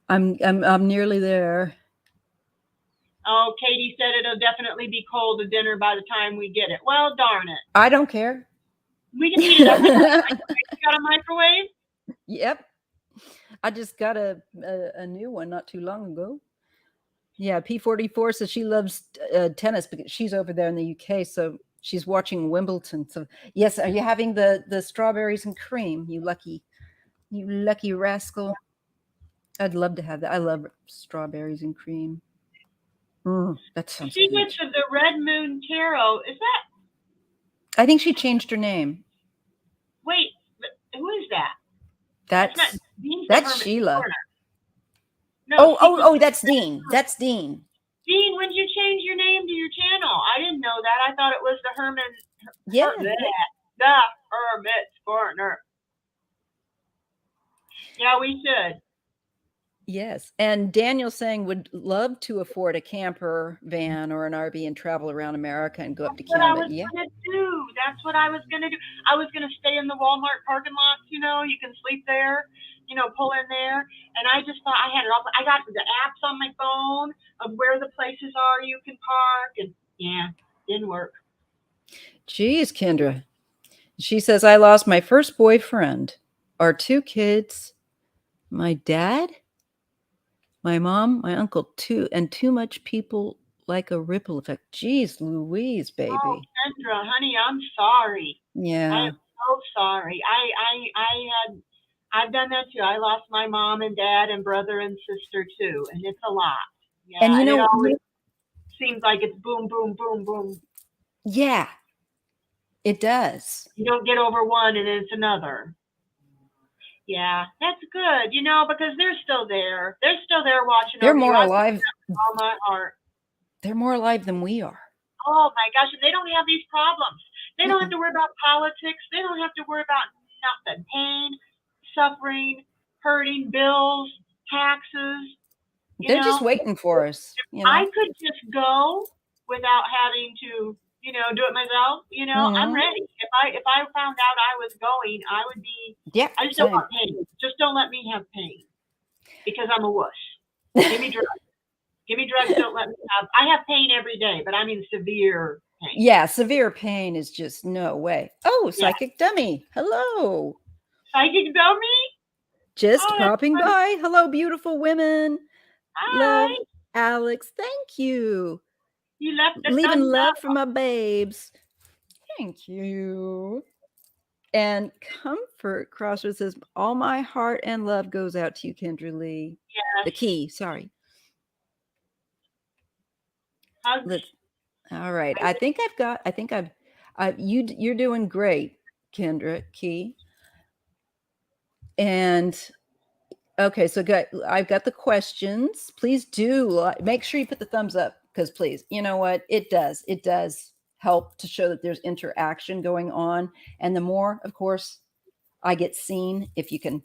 I'm nearly there. Oh, Katie said it'll definitely be cold to dinner by the time we get it. Well, darn it. I don't care. We can heat it up. You got a microwave? Yep. I just got a new one not too long ago. Yeah, P44 says she loves tennis because she's over there in the UK, so she's watching Wimbledon. So yes, are you having the strawberries and cream? You lucky rascal. I'd love to have that. I love strawberries and cream. That sounds good. Secrets of the Red Moon Tarot. Is that? I think she changed her name. Wait, who is that? That's Sheila. No, oh, that's Dean. That's Dean. Dean, when did you change your name to your channel? I didn't know that. I thought it was the Herman. Yeah. The Hermit's Corner. Yeah, we should. Yes. And Daniel saying would love to afford a camper van or an RV and travel around America and go up to Canada. That's what I was going to do. I was going to stay in the Walmart parking lots. You can sleep there, pull in there. And I just thought I had it all. I got the apps on my phone of where the places are you can park. And yeah, didn't work. Geez, Kendra. She says, I lost my first boyfriend, our 2 kids, my dad, my mom, my uncle, too much people like a ripple effect. Jeez Louise, baby. Oh, Kendra, honey, I'm sorry. Yeah. I am so sorry. I've done that too. I lost my mom and dad and brother and sister too, and it's a lot. Yeah, and it always seems like it's boom, boom, boom, boom. Yeah. It does. You don't get over one and then it's another. Yeah, that's good, you know, because they're still there. They're still there watching They're over you. more I alive. with all my heart. They're more alive than we are. Oh my gosh, and they don't have these problems. They don't have Mm-mm. to worry about politics. They don't have to worry about nothing. Pain, suffering, hurting, bills, taxes, you They're just know. waiting for us, you I know? could just go without having to, you know, do it myself, you know, I'm Mhm. ready. If I found out I was going, I would be, Yeah, I just don't same. want pain. Just don't let me have pain because I'm a wuss. Give me drugs. Give me drugs. Don't let me have, I have pain every day, but I'm in severe pain. Yeah, severe pain is just no way. Oh, Yeah. psychic dummy. Hello. Psychic dummy? Just Oh, that's popping funny. by. Hello, beautiful women. Love, Hi. Alex. Thank you. You left the Leaving thumbs love up. for my babes. Thank you. And Comfort Crossroads says, all my heart and love goes out to you, Kendra Lee. Yes. The key, sorry. Hugs. All right. I think you're doing great, Kendra Key. And okay, so I've got the questions. Please do make sure you put the thumbs up because please, you know what? It does help to show that there's interaction going on. And the more, of course, I get seen, if you can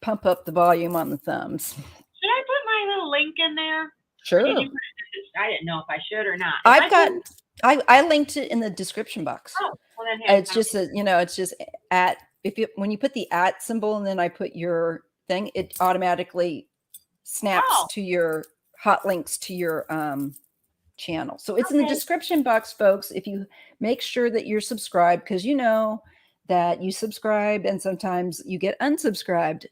pump up the volume on the thumbs. Should I put my little link in there? Sure. Did you put it? I didn't know if I should or not. I linked it in the description box. Oh, well then, hey, It's just it's just at when you put the at symbol and then I put your thing, it automatically snaps to your hot links to your channel. So it's in the description box, folks. If you make sure that you're subscribed, because you know that you subscribe and sometimes you get unsubscribed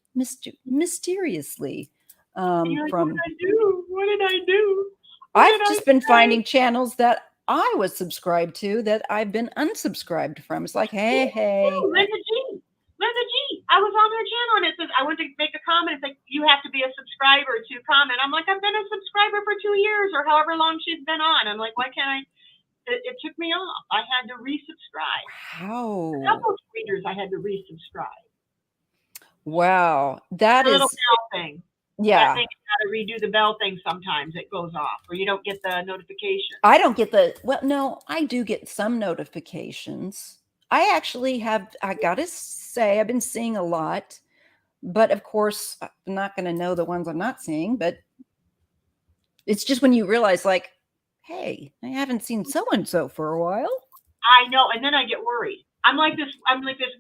mysteriously. Like, From what did I do? I've just been finding channels that I was subscribed to that I've been unsubscribed from. It's like, hey. Linda G. I was on her channel and it says, I went to make a comment. It's like, you have to be a subscriber to comment. I'm like, I've been a subscriber for 2 years or however long she's been on. I'm like, why can't I? It took me off. I had to resubscribe. How? A couple of readers I had to resubscribe. Wow. That is. Little bell thing. Yeah. That thing, you got to redo the bell thing sometimes. It goes off or you don't get the notification. I don't get no, I do get some notifications. I actually have, I got to say, I've been seeing a lot, but of course, I'm not going to know the ones I'm not seeing, but it's just when you realize like, hey, I haven't seen so-and-so for a while. I know. And then I get worried. I'm like this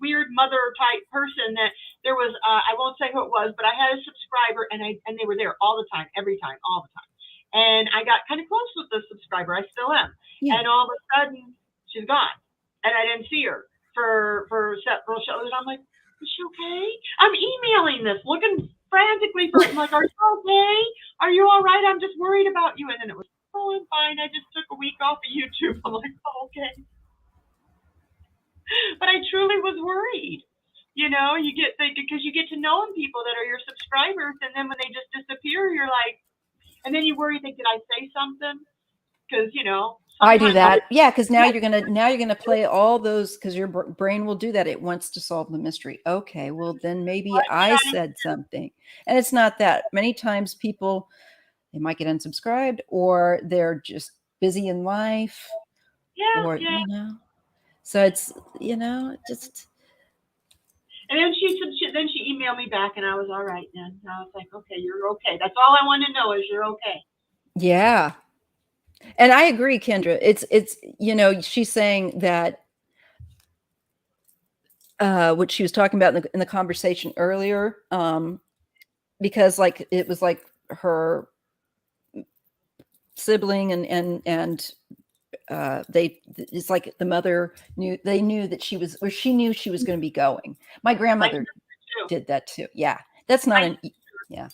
weird mother type person that there was, I won't say who it was, but I had a subscriber and they were there all the time, every time, all the time. And I got kind of close with the subscriber. I still am. Yeah. And all of a sudden she's gone and I didn't see her for several shows. I'm like, is she okay? I'm emailing this, looking frantically for, I'm like, are you okay? Are you all right? I'm just worried about you. And then it was, oh, I'm fine. I just took a week off of YouTube. I'm like, oh, okay. But I truly was worried. You know, because you get to know people that are your subscribers, and then when they just disappear, you're like, and then you worry, did I say something? Because you know, I do that. Yeah, because now you're gonna play all those because your brain will do that. It wants to solve the mystery. Okay, well then maybe I said something, and it's not that. Many times people they might get unsubscribed or they're just busy in life, or you know. So it's, you know, just. And then she emailed me back and I was all right then. I was like, okay, you're okay. That's all I want to know is you're okay. Yeah. And I agree, Kendra. It's, you know, she's saying that what she was talking about in the conversation earlier, because like, it was like her sibling and it's like the mother knew that she was, or she knew she was going to be going. My grandmother did that too. Yeah. That's not yeah.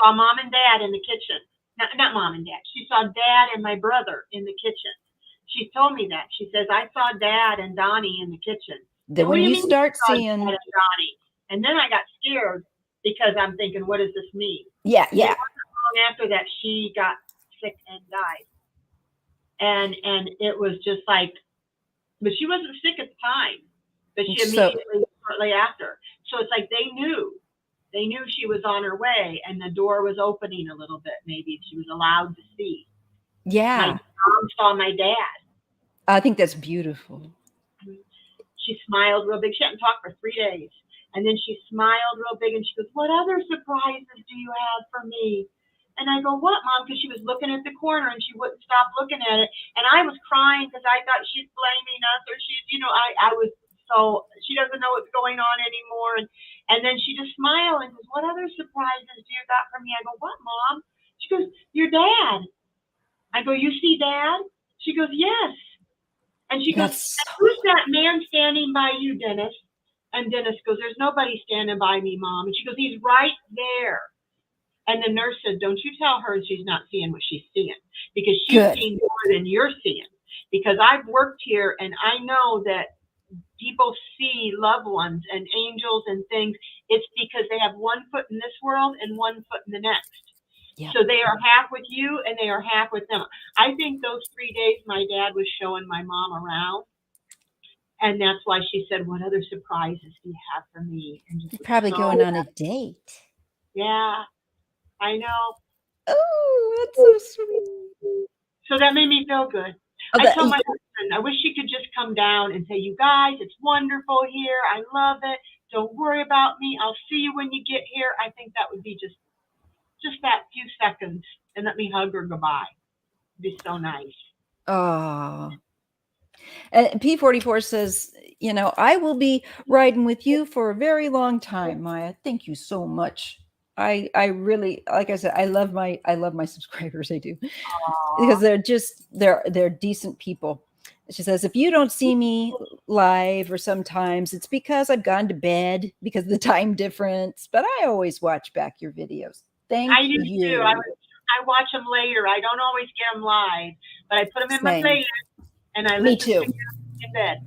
Saw mom and dad in the kitchen. Not mom and dad. She saw dad and my brother in the kitchen. She told me that. She says, I saw dad and Donnie in the kitchen. Then when you start seeing dad and Donnie, and then I got scared because I'm thinking, what does this mean? Yeah. Yeah. It wasn't long after that she got sick and died. And it was just like, but she wasn't sick at the time. But she So immediately, shortly after. So it's like they knew she was on her way, and the door was opening a little bit. Maybe she was allowed to see. My yeah, mom saw my dad. I think that's beautiful. She smiled real big. She hadn't talked for 3 days. And then she smiled real big and she goes, "What other surprises do you have for me?" And I go, "What, Mom?" Because she was looking at the corner and she wouldn't stop looking at it. And I was crying because I thought she's blaming us, or she's, I was so, she doesn't know what's going on anymore. And then she just smiled and goes, "What other surprises do you got for me?" I go, "What, Mom?" She goes, "Your dad." I go, "You see Dad?" She goes, "Yes." And she goes, That's "Who's that man standing by you, Dennis?" And Dennis goes, "There's nobody standing by me, Mom." And she goes, "He's right there." And the nurse said, "Don't you tell her she's not seeing what she's seeing, because she's good. seeing more than you're seeing." Because I've worked here and I know that people see loved ones and angels and things. It's because they have one foot in this world and one foot in the next. Yeah. So they are half with you and they are half with them. I think those 3 days my dad was showing my mom around. And that's why she said, "What other surprises do you have for me?" And just You're probably going on a date. Yeah, I know. Oh, that's so sweet. So that made me feel good. Oh, I told my husband, I wish she could just come down and say, "You guys, it's wonderful here. I love it. Don't worry about me. I'll see you when you get here." I think that would be just that few seconds, and let me hug her goodbye. It'd be so nice. oh. And P44 says, "I will be riding with you for a very long time, Maya. Thank you so much. I really, like I said, I love my subscribers. I do, because they're decent people." She says, "If you don't see me live or sometimes, it's because I've gone to bed because of the time difference, but I always watch back your videos. Thank I do you." too. I watch them later. I don't always get them live, but I put them in my Same. playlist and I Me listen too. to them in bed.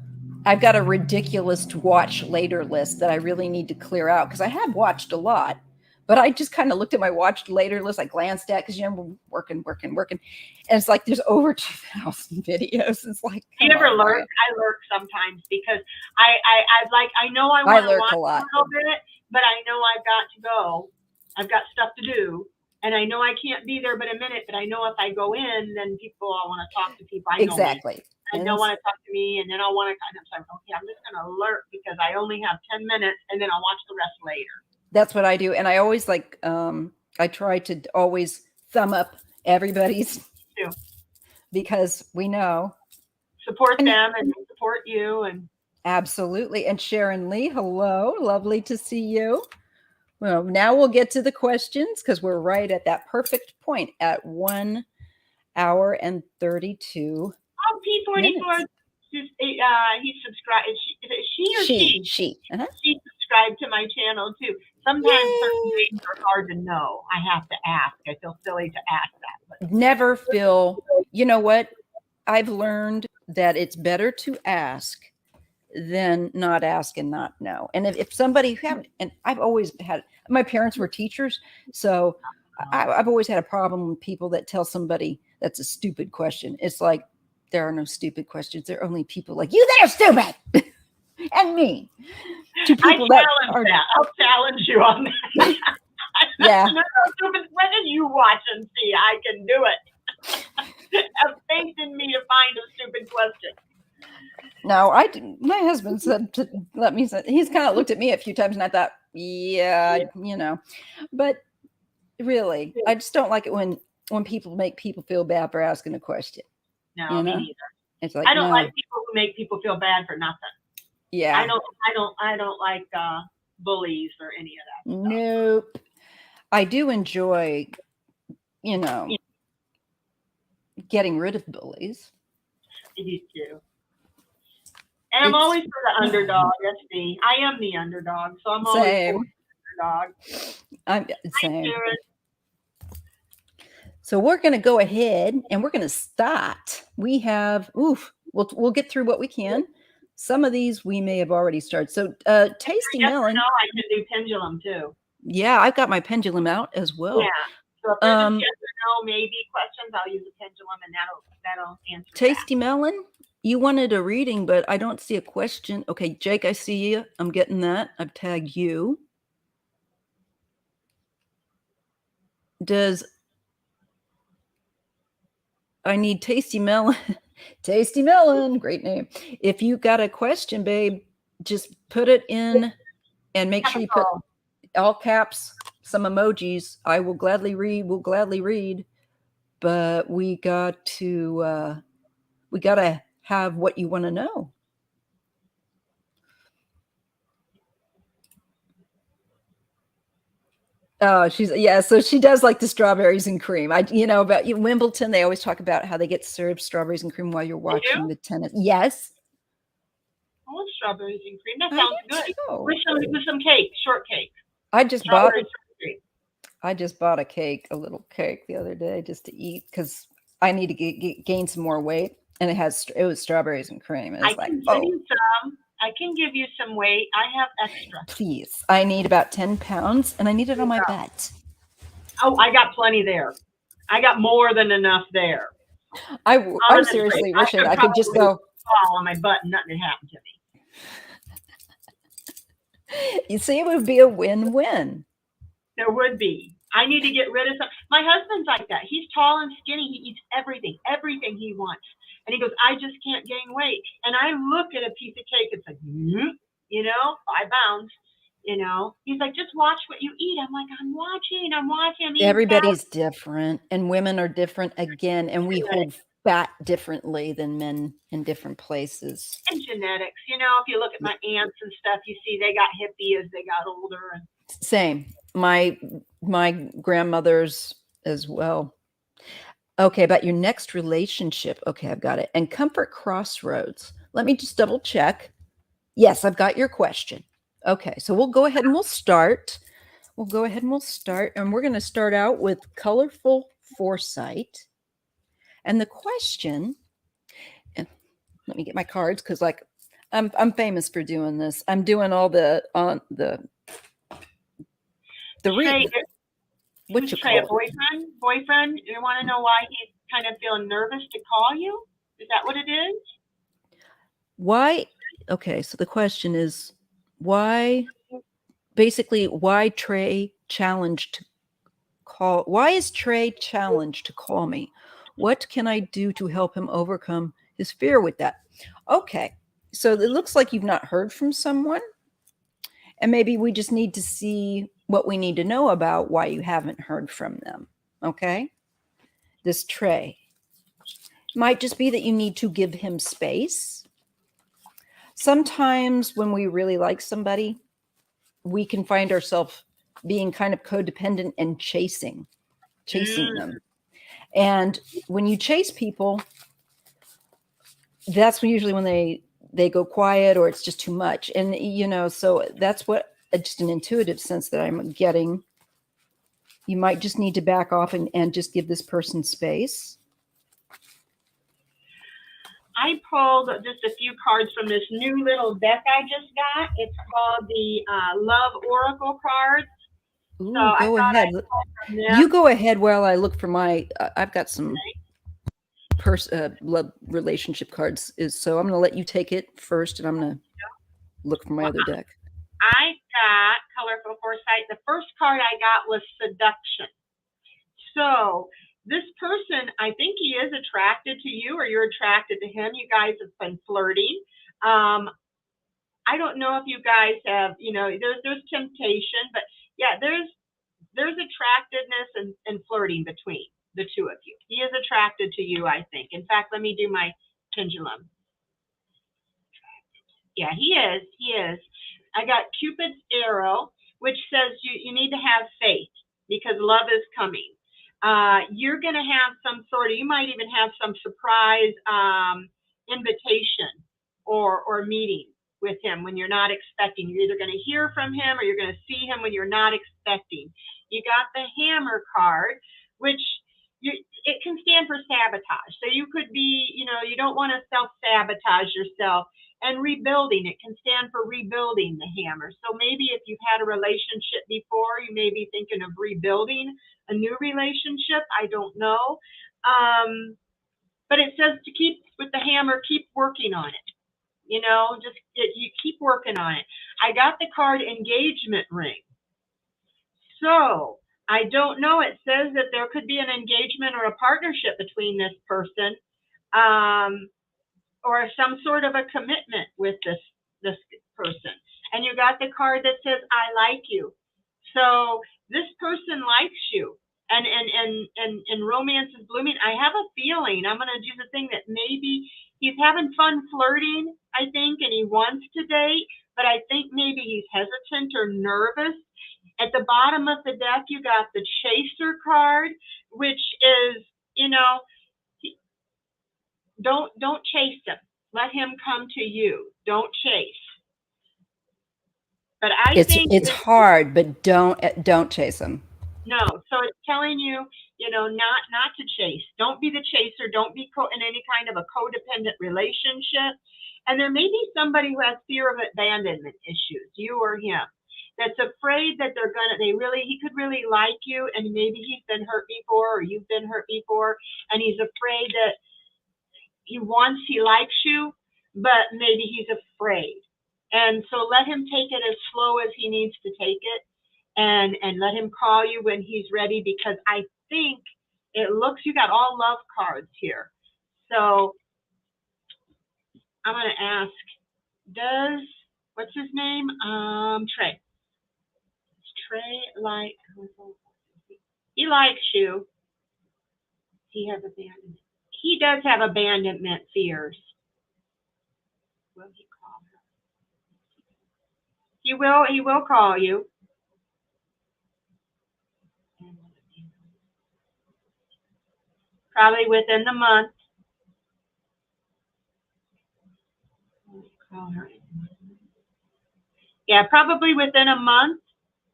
I've got a ridiculous to watch later list that I really need to clear out, because I have watched a lot, but I just kind of looked at my watched later list. I glanced at, because we're working, and it's like there's over 2,000 videos. It's like, Do you ever lurk? I lurk sometimes because I know I want to watch a little bit, but I know I've got to go. I've got stuff to do, and I know I can't be there but a minute. But I know if I go in, then people, I want to talk to people. I know exactly. And they'll want to talk to me, and then I'll want to kind of say, "Okay, I'm just going to alert because I only have 10 minutes, and then I'll watch the rest later." That's what I do. And I always I try to always thumb up everybody's too, because we know. Support them and support you. And absolutely. And Sharon Lee, hello. Lovely to see you. Well, now we'll get to the questions, because we're right at that perfect point at 1 hour and 32. Oh, P44, he subscribed. Is it she or she? She. Uh-huh. She subscribed to my channel too. Sometimes certain things are hard to know. I have to ask. I feel silly to ask that. But. Never feel, you know what? I've learned that it's better to ask than not ask and not know. And if somebody and I've always had, my parents were teachers, so I've always had a problem with people that tell somebody that's a stupid question. It's like, there are no stupid questions. There are only people like you that are stupid and me. To people I'll challenge you on that. Yeah. What did you watch and see? I can do it. Have faith in me to find a stupid question. No, my husband said to let me say, he's kind of looked at me a few times and I thought, yeah, but really, I just don't like it when people make people feel bad for asking a question. No, me neither. It's like, I don't like people who make people feel bad for nothing. Yeah. I don't like bullies or any of that stuff. Nope. I do enjoy, getting rid of bullies. I do too. And I'm always for the underdog. That's me. I am the underdog, so I'm always for the underdog. I'm same. So we're going to go ahead and we're going to start. We have, we'll get through what we can. Some of these we may have already started. So Tasty Melon. No, I can do pendulum too. Yeah, I've got my pendulum out as well. Yeah. So if there's yes or no, maybe questions, I'll use a pendulum and that'll answer. Tasty Melon, You wanted a reading, but I don't see a question. Okay, Jake, I see you. I'm getting that. I've tagged you. Does I need Tasty Melon? Tasty Melon, great name. If you got a question, babe, just put it in and make sure you put all caps, some emojis. I will gladly read. We'll gladly read. But we got to have what you want to know. Oh, so she does like the strawberries and cream. About Wimbledon, they always talk about how they get served strawberries and cream while you're watching the tennis. Yes. I love strawberries and cream. That sounds good. With some cake, shortcake. I just bought a cake, a little cake the other day just to eat because I need to gain some more weight, and it was strawberries and cream. And I can give you some. I can give you some weight. I have extra. Please. I need about 10 pounds, and I need it on my butt. Oh, I got plenty there. I got more than enough there. I seriously wish I could just go fall on my butt and nothing had happened to me. You see, it would be a win-win. There would be. I need to get rid of some. My husband's like that. He's tall and skinny. He eats everything he wants. And he goes, I just can't gain weight. And I look at a piece of cake. It's like, 5 pounds. He's like, just watch what you eat. I'm like, I'm watching. Everybody's different, and women are different again, and we hold fat differently than men in different places. And genetics. If you look at my aunts and stuff, you see they got hippie as they got older. Same. My grandmother's as well. Okay, about your next relationship. Okay, I've got it. And comfort crossroads. Let me just double check. Yes, I've got your question. Okay, so we'll go ahead and we'll start. And we're going to start out with colorful foresight. And the question, and let me get my cards because I'm famous for doing this. I'm doing all the read. What you call it? Boyfriend? You want to know why he's kind of feeling nervous to call you? Is that what it is? Why? Okay, so the question is why Trey challenged to call? Why is Trey challenged to call me? What can I do to help him overcome his fear with that? Okay, so it looks like you've not heard from someone, and maybe we just need to see what we need to know about why you haven't heard from them. Okay, this Trey might just be that you need to give him space. Sometimes when we really like somebody, we can find ourselves being kind of codependent and chasing them. And when you chase people, that's usually when they go quiet or it's just too much. And, so that's what just an intuitive sense that I'm getting. You might just need to back off and just give this person space. I pulled just a few cards from this new little deck I just got. It's called the Love Oracle cards. Ooh, so go ahead. You go ahead while I look for I've got some love relationship cards. So I'm going to let you take it first, and I'm going to look for my other deck. I got Colorful Foresight. The first card I got was Seduction. So this person, I think he is attracted to you or you're attracted to him. You guys have been flirting. I don't know if you guys have, there's temptation, but yeah, there's attractiveness and flirting between the two of you. He is attracted to you, I think. In fact, let me do my pendulum. Yeah, he is. I got Cupid's arrow, which says you need to have faith because love is coming. You're going to have you might even have some surprise invitation or meeting with him when you're not expecting. You're either going to hear from him or you're going to see him when you're not expecting. You got the Hammer card, which it can stand for sabotage. So you could be, you don't want to self-sabotage yourself. And rebuilding, it can stand for rebuilding, the Hammer. So maybe if you've had a relationship before, you may be thinking of rebuilding a new relationship. I don't know. but it says to keep with the hammer, keep working on it. You know, you keep working on it. I got the card engagement ring. So I don't know. It says that there could be an engagement or a partnership between this person, or some sort of a commitment with this person. And you got the card that says, I like you. So this person likes you. And romance is blooming. I have a feeling, I'm going to do the thing that maybe he's having fun flirting, I think, and he wants to date, but I think maybe he's hesitant or nervous. At the bottom of the deck, you got the chaser card, which is, you know, don't chase him. Let him come to you. Don't chase. But I think it's hard, but don't chase him. No, so it's telling you, you know, not to chase. Don't be the chaser. Don't be in any kind of a codependent relationship. And there may be somebody who has fear of abandonment issues, you or him, that's afraid that he could really like you, and maybe he's been hurt before, or you've been hurt before, and he's afraid that he likes you, but maybe he's afraid. And so let him take it as slow as he needs to take it. And let him call you when he's ready, because I think it looks, you got all love cards here. So I'm going to ask, what's his name? Trey. Trey he likes you. He has abandonment. He does have abandonment fears. Will he call her? He will call you. Probably within the month. Yeah, probably within a month.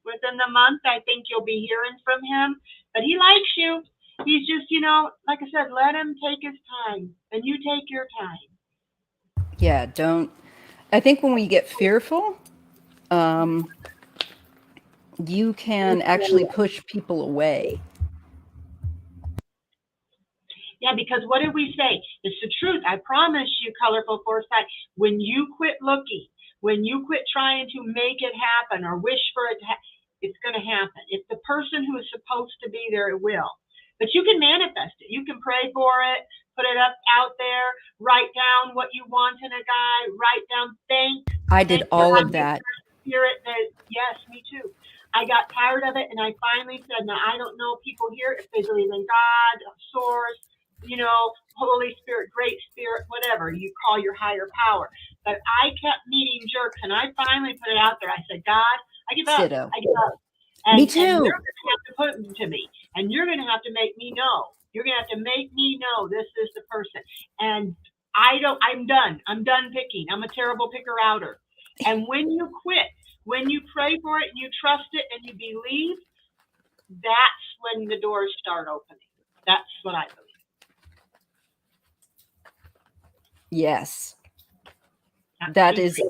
Within the month, I think you'll be hearing from him. But he likes you. He's just, you know, like I said, let him take his time, and you take your time. Yeah, don't. I think when we get fearful, you can actually push people away. Yeah, because what did we say? It's the truth. I promise you, Colorful Foresight, when you quit looking, when you quit trying to make it happen or wish for it to happen, it's going to happen. If the person who is supposed to be there, it will. But you can manifest it. You can pray for it, put it up out there, write down what you want in a guy, write down thanks. I did all of that. Spirit that, yes, me too. I got tired of it, and I finally said, now, I don't know people here if they believe in God, source, you know, Holy Spirit, Great Spirit, whatever you call your higher power. But I kept meeting jerks, and I finally put it out there. I said, God, I give up. Ditto. I give up. And, me too. And you're going to have to put them to me, and you're going to have to make me know. You're going to have to make me know this is the person. And I'm done. I'm done picking. I'm a terrible picker-outer. And when you quit, when you pray for it and you trust it and you believe, that's when the doors start opening. That's what I believe. Yes. That is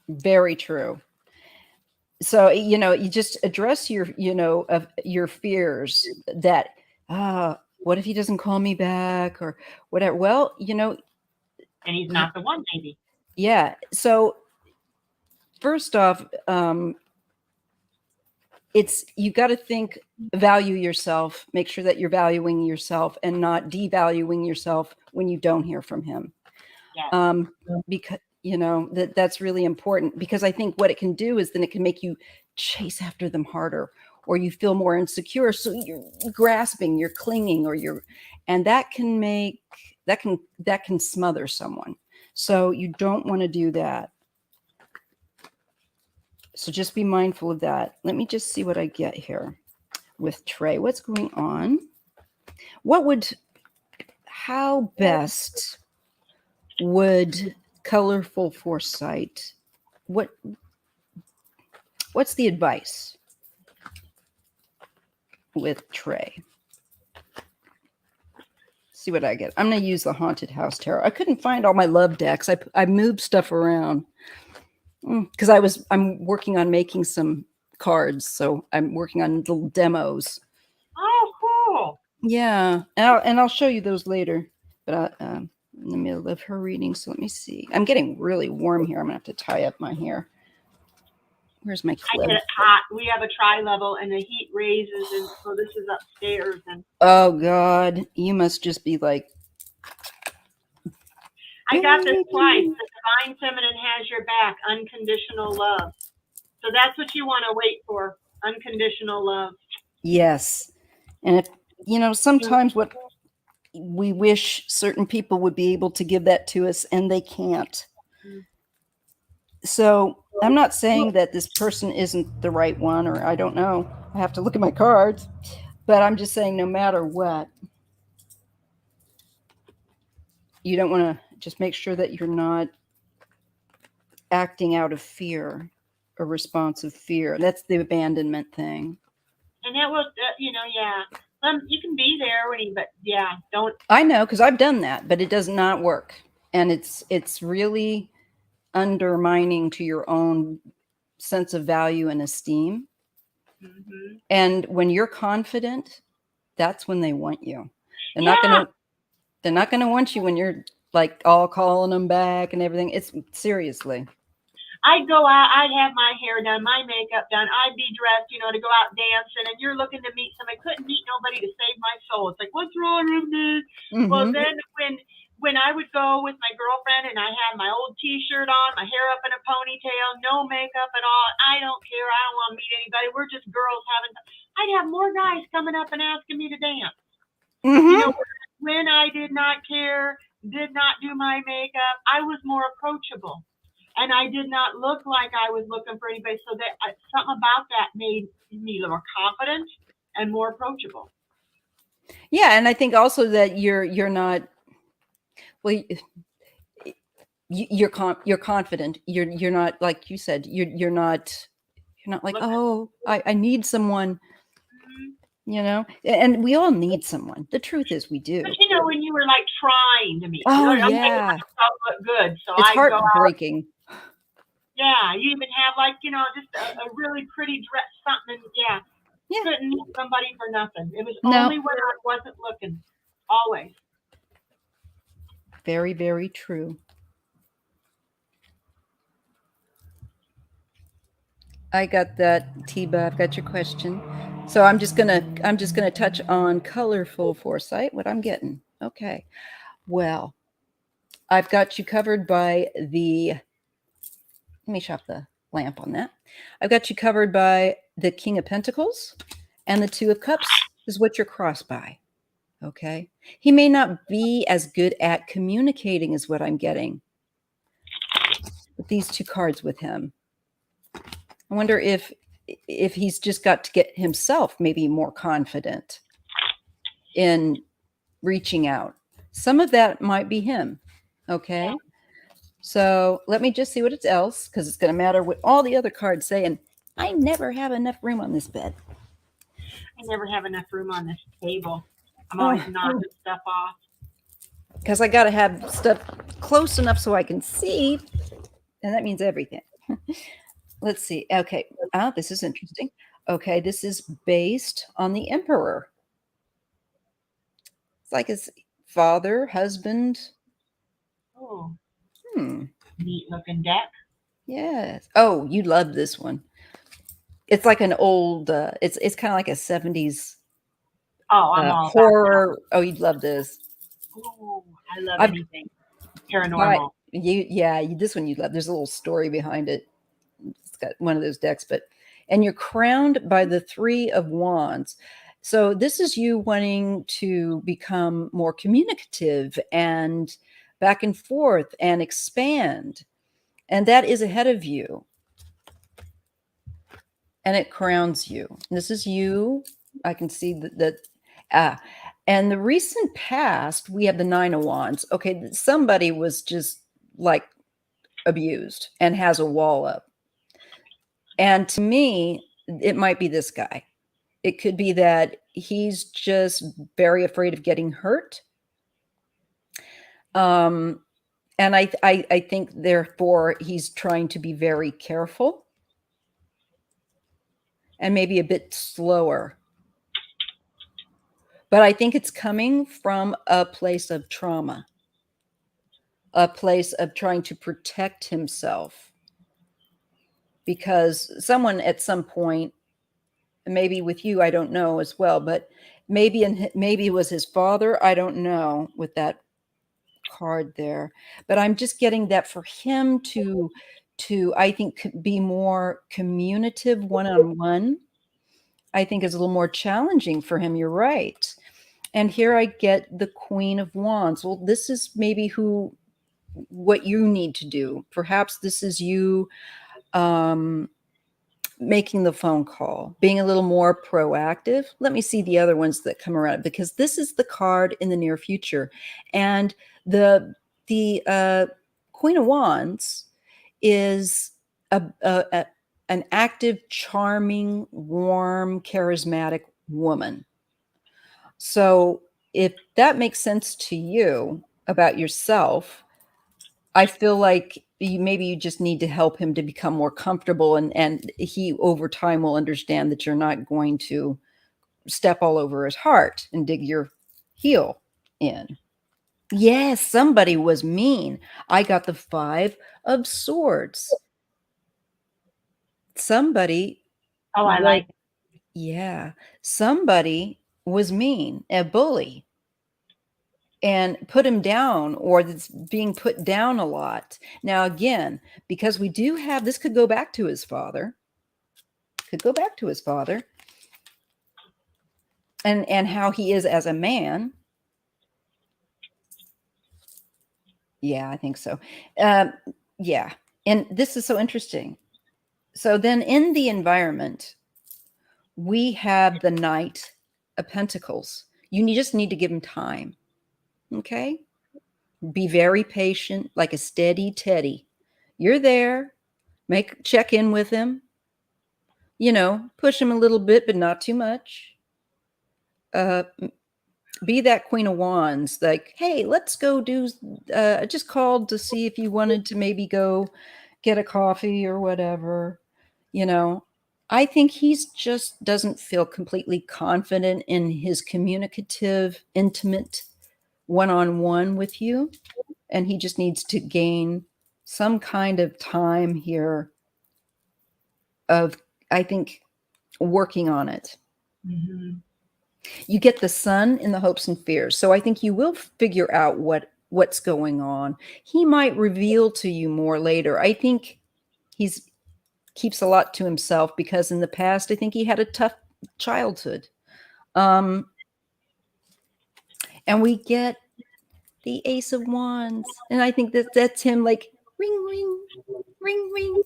very true. So, you know, you just address your, you know, of your fears that, what if he doesn't call me back or whatever? Well, you know. And he's not the one, maybe. Yeah. So first off, you got to value yourself, make sure that you're valuing yourself and not devaluing yourself when you don't hear from him. Yeah. Because, you know, that's really important, because I think what it can do is then it can make you chase after them harder, or you feel more insecure. So you're grasping, you're clinging, and that can smother someone. So you don't want to do that. So just be mindful of that. Let me just see what I get here with Trey. What's going on? How best would Colorful Foresight, what's the advice with Trey? See what I get. I'm going to use the Haunted House Tarot. I couldn't find all my love decks. I moved stuff around because I'm working on making some cards. So I'm working on little demos. Oh, cool. Yeah. And I'll show you those later. but in the middle of her reading. So let me see. I'm getting really warm here. I'm gonna have to tie up my hair. Where's my I clip? get it hot. We have a tri-level and the heat raises, and so this is upstairs. And Oh God, you must just be like. I got this twice. The divine feminine has your back. Unconditional love. So that's what you want to wait for. Unconditional love. Yes, and if sometimes what we wish certain people would be able to give that to us, and they can't. So I'm not saying that this person isn't the right one, or I don't know. I have to look at my cards, but I'm just saying, no matter what, you don't want to just make sure that you're not acting out of fear or response of fear. That's the abandonment thing. And that was, yeah. You can be there when but yeah, don't. I know, because I've done that, but it does not work, and it's really undermining to your own sense of value and esteem. Mm-hmm. And when you're confident, that's when they want you. They're not gonna want you when you're like all calling them back and everything. It's seriously. I'd go out, I'd have my hair done, my makeup done, I'd be dressed, to go out dancing, and you're looking to meet somebody. I couldn't meet nobody to save my soul. It's like, what's wrong with me? Mm-hmm. Well, then when I would go with my girlfriend and I had my old t-shirt on, my hair up in a ponytail, no makeup at all, I don't care, I don't want to meet anybody, we're just girls I'd have more guys coming up and asking me to dance. Mm-hmm. When I did not care, did not do my makeup, I was more approachable. And I did not look like I was looking for anybody. So that something about that made me more confident and more approachable. Yeah, and I think also that you're not. Well, you're confident. You're not, like you said. You're not like, oh, I need someone. And we all need someone. The truth is, we do. But when you were like trying to meet, oh yeah, look good. So it's heartbreaking. Yeah, you even have like just a really pretty dress, something. Yeah, couldn't meet somebody for nothing. It was only when I wasn't looking. Always. Very, very true. I got that, Tiba. I've got your question. So I'm just gonna touch on colorful foresight. What I'm getting. Okay. Well, I've got you covered by the. Let me shop the lamp on that. I've got you covered by the King of Pentacles, and the Two of Cups is what you're crossed by. Okay. He may not be as good at communicating as what I'm getting with these two cards with him. I wonder if he's just got to get himself maybe more confident in reaching out. Some of that might be him. Okay. Yeah. So let me just see what it's else, because it's going to matter what all the other cards say. And I never have enough room on this bed. I never have enough room on this table. I'm always knocking stuff off. Because I got to have stuff close enough so I can see. And that means everything. Let's see. Okay. This is interesting. Okay. This is based on the Emperor. It's like his father, husband. Oh. Neat looking deck. Yes. Oh, you love this one. It's like an old, it's kind of like a 70s horror. Oh, you'd love this. Oh, I love anything paranormal. This one you'd love. There's a little story behind it. It's got one of those decks, and you're crowned by the Three of Wands. So this is you wanting to become more communicative and back and forth and expand. And that is ahead of you. And it crowns you. This is you. I can see that. And the recent past, we have the Nine of Wands. Okay, somebody was just like abused and has a wall up. And to me, it might be this guy. It could be that he's just very afraid of getting hurt. And I think, therefore, he's trying to be very careful and maybe a bit slower. But I think it's coming from a place of trauma, a place of trying to protect himself. Because someone at some point, maybe with you, I don't know as well, but maybe maybe it was his father, I don't know, with that card there. But I'm just getting that for him to I think be more communicative one-on-one, I think is a little more challenging for him. You're right. And here I get the Queen of Wands. Well, this is maybe what you need to do. Perhaps this is you making the phone call, being a little more proactive. Let me see the other ones that come around, because this is the card in the near future. And the Queen of Wands is an active, charming, warm, charismatic woman. So if that makes sense to you about yourself, I feel like maybe you just need to help him to become more comfortable, and he over time will understand that you're not going to step all over his heart and dig your heel in. Yes, somebody was mean. I got the 5 of Swords. Somebody Oh, I like it. Yeah, somebody was mean, a bully, and put him down, or that's being put down a lot. Now, again, because we do have this, could go back to his father, and how he is as a man. Yeah, I think so. Yeah, and this is so interesting. So then in the environment, we have the Knight of Pentacles. You just need to give him time. Okay? Be very patient, like a steady Teddy. You're there. Check in with him. Push him a little bit, but not too much. Be that Queen of Wands, like, hey, let's go do. I just called to see if you wanted to maybe go get a coffee or whatever. I think he's just doesn't feel completely confident in his communicative, intimate one-on-one with you. And he just needs to gain some kind of time here of, I think, working on it. Mm-hmm. You get the Sun in the hopes and fears. So I think you will figure out what's going on. He might reveal to you more later. I think he's keeps a lot to himself because in the past, I think he had a tough childhood. And we get the Ace of Wands. And I think that's him, like, ring, ring, ring, ring,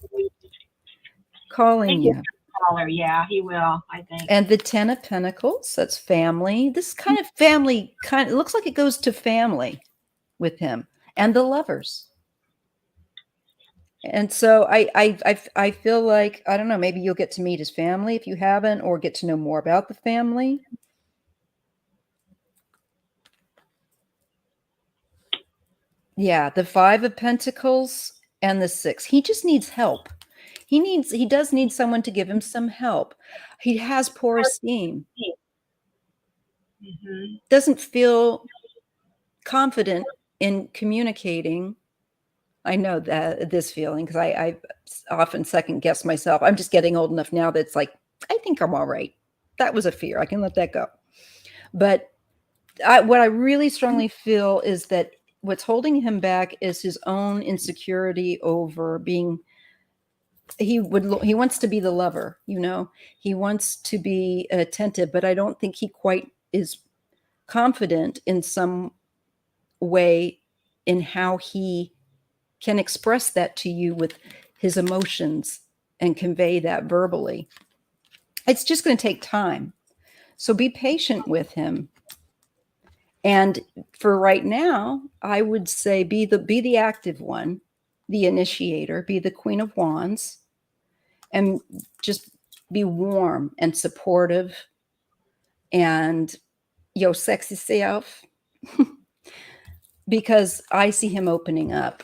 calling you. Caller, yeah, he will, I think. And the 10 of Pentacles, that's family. This kind of family, it looks like it goes to family with him. And the Lovers. And so I feel like, I don't know, maybe you'll get to meet his family if you haven't, or get to know more about the family. Yeah, the 5 of Pentacles and the 6. He just needs help. He does need someone to give him some help. He has poor esteem. Mm-hmm. Doesn't feel confident in communicating. I know that this feeling, because I often second guess myself. I'm just getting old enough now that it's like, I think I'm all right. That was a fear. I can let that go. But what I really strongly feel is that what's holding him back is his own insecurity over being. He wants to be the lover. He wants to be attentive, but I don't think he quite is confident in some way in how he can express that to you with his emotions and convey that verbally. It's just going to take time. So be patient with him. And for right now, I would say be the active one, the initiator, be the Queen of Wands, and just be warm and supportive and your sexy self. Because I see him opening up.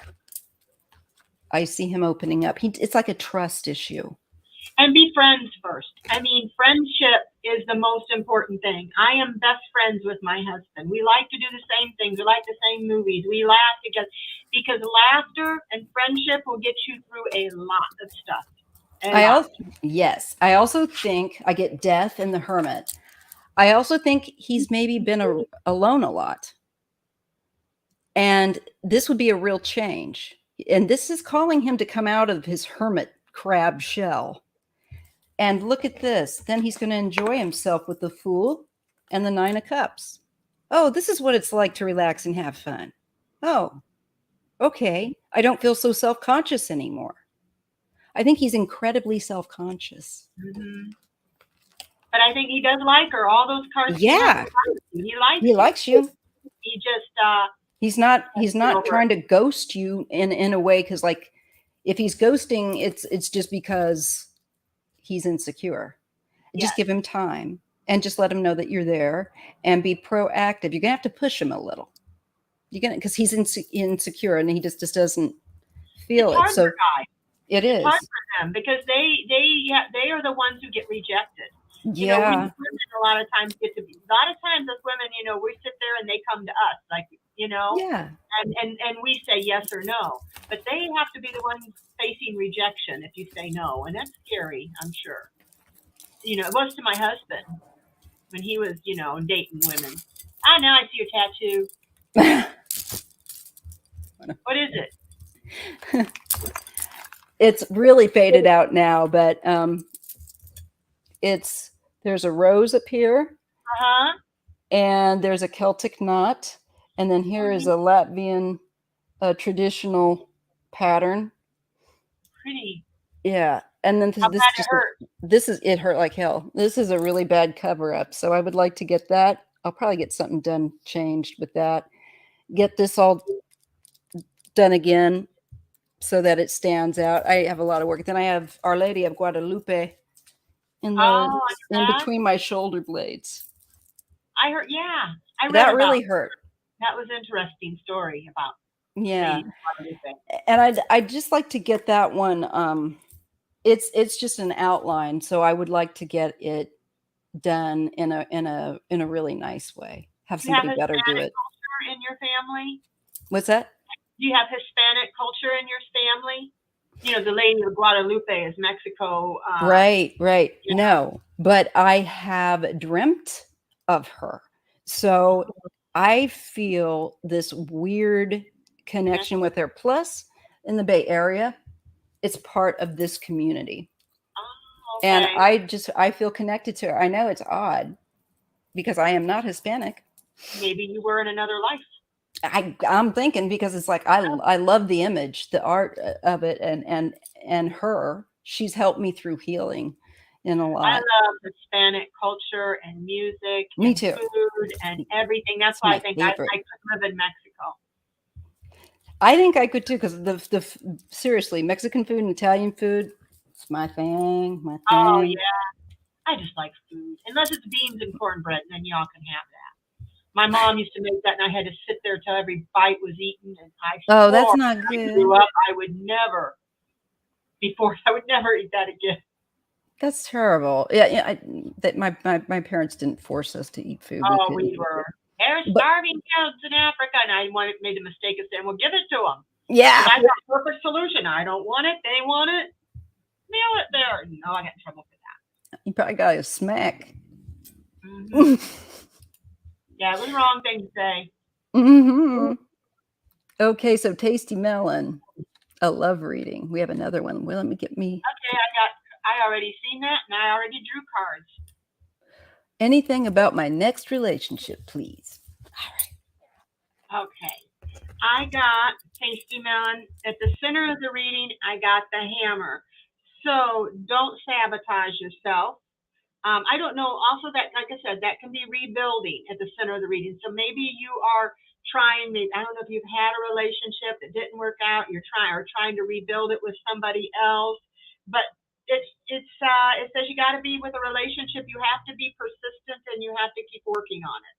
It's like a trust issue. And be friends first. I mean, friendship is the most important thing. I am best friends with my husband. We like to do the same things. We like the same movies. We laugh together because laughter and friendship will get you through a lot of stuff. Yes, I also think I get Death and the Hermit. I also think he's maybe been alone a lot. And this would be a real change. And this is calling him to come out of his hermit crab shell. And look at this. Then he's going to enjoy himself with the Fool and the Nine of Cups. Oh, this is what it's like to relax and have fun. Oh, okay. I don't feel so self-conscious anymore. I think he's incredibly self-conscious. Mm-hmm. But I think he does like her. All those cards. Yeah. He likes you. He just he's not trying to ghost you in a way, because like if he's ghosting, it's just because he's insecure. Just give him time and just let him know that you're there and be proactive. You're gonna have to push him a little. You're gonna, because he's insecure and he just doesn't feel it's hard it. So for guys. it's hard for them because they are the ones who get rejected. You know, women a lot of times as women, you know, we sit there and they come to us, like, you know, and we say yes or no, but they have to be the ones facing rejection if you say no, and that's scary, I'm sure. You know, it was to my husband when he was, you know, dating women. Ah, now I see your tattoo. What is it? It's really faded out now, but there's a rose up here, and there's a Celtic knot, and then here is a Latvian traditional pattern. Pretty. Yeah, and then it hurt like hell. This is a really bad cover up, so I would like to get that. I'll probably get something changed with that. Get this all done again so that it stands out. I have a lot of work. Then I have Our Lady of Guadalupe in between my shoulder blades. I heard, I read that really hurt. That was an interesting story about. And I'd just like to get that one. It's just an outline, so I would like to get it done in a really nice way. Have somebody better do it. Culture in your family? What's that? Do you have Hispanic culture in your family? You know, the Lady of Guadalupe is Mexico. Right. Yeah. No, but I have dreamt of her. So I feel this weird connection with her. Plus, in the Bay Area, it's part of this community. Oh, okay. And I feel connected to her. I know it's odd because I am not Hispanic. Maybe you were in another life. I'm thinking, because it's like I love the image, the art of it, and her. She's helped me through healing in a lot. I love Hispanic culture and music. Me too. Food and everything. That's why I think I could live in Mexico. I think I could too, because seriously, Mexican food and Italian food, it's my thing. Oh yeah, I just like food. Unless it's beans and cornbread, and then y'all can have that. My mom used to make that, and I had to sit there till every bite was eaten. And that's not good. I grew up, I would never eat that again. That's terrible. Yeah. My parents didn't force us to eat food. Oh, we were. There's starving kids in Africa, and I made the mistake of saying, "Well, give it to them." Yeah. And I got a perfect solution. I don't want it. They want it. Mail it there. No, I got in trouble for that. You probably got a smack. Mm-hmm. Yeah, it was the wrong thing to say. Mm-hmm. Okay, so Tasty Melon, a love reading. We have another one. Well, let me get me. Okay, I already seen that, and I already drew cards. Anything about my next relationship, please. All right. Okay. I got Tasty Melon. At the center of the reading, I got the hammer. So don't sabotage yourself. I don't know. Also, that, like I said, that can be rebuilding at the center of the reading. So maybe you are trying. I don't know if you've had a relationship that didn't work out. You're trying to rebuild it with somebody else. But it says you got to be with a relationship. You have to be persistent, and you have to keep working on it,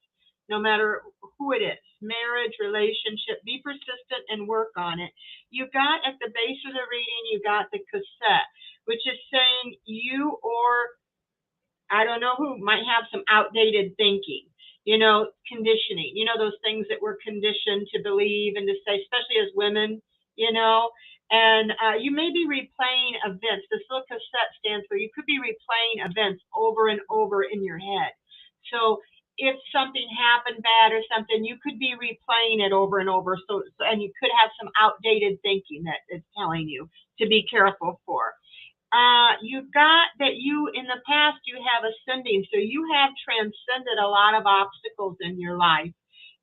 no matter who it is. Marriage, relationship. Be persistent and work on it. You got at the base of the reading. You got the cassette. which is saying you or I don't know who might have some outdated thinking, conditioning, those things that we're conditioned to believe and to say, especially as women, and you may be replaying events. This little cassette stands for you could be replaying events over and over in your head. So if something happened bad or something, you could be replaying it over and over. And you could have some outdated thinking that is telling you to be careful for. You've got that you, in the past, you have ascending. So you have transcended a lot of obstacles in your life.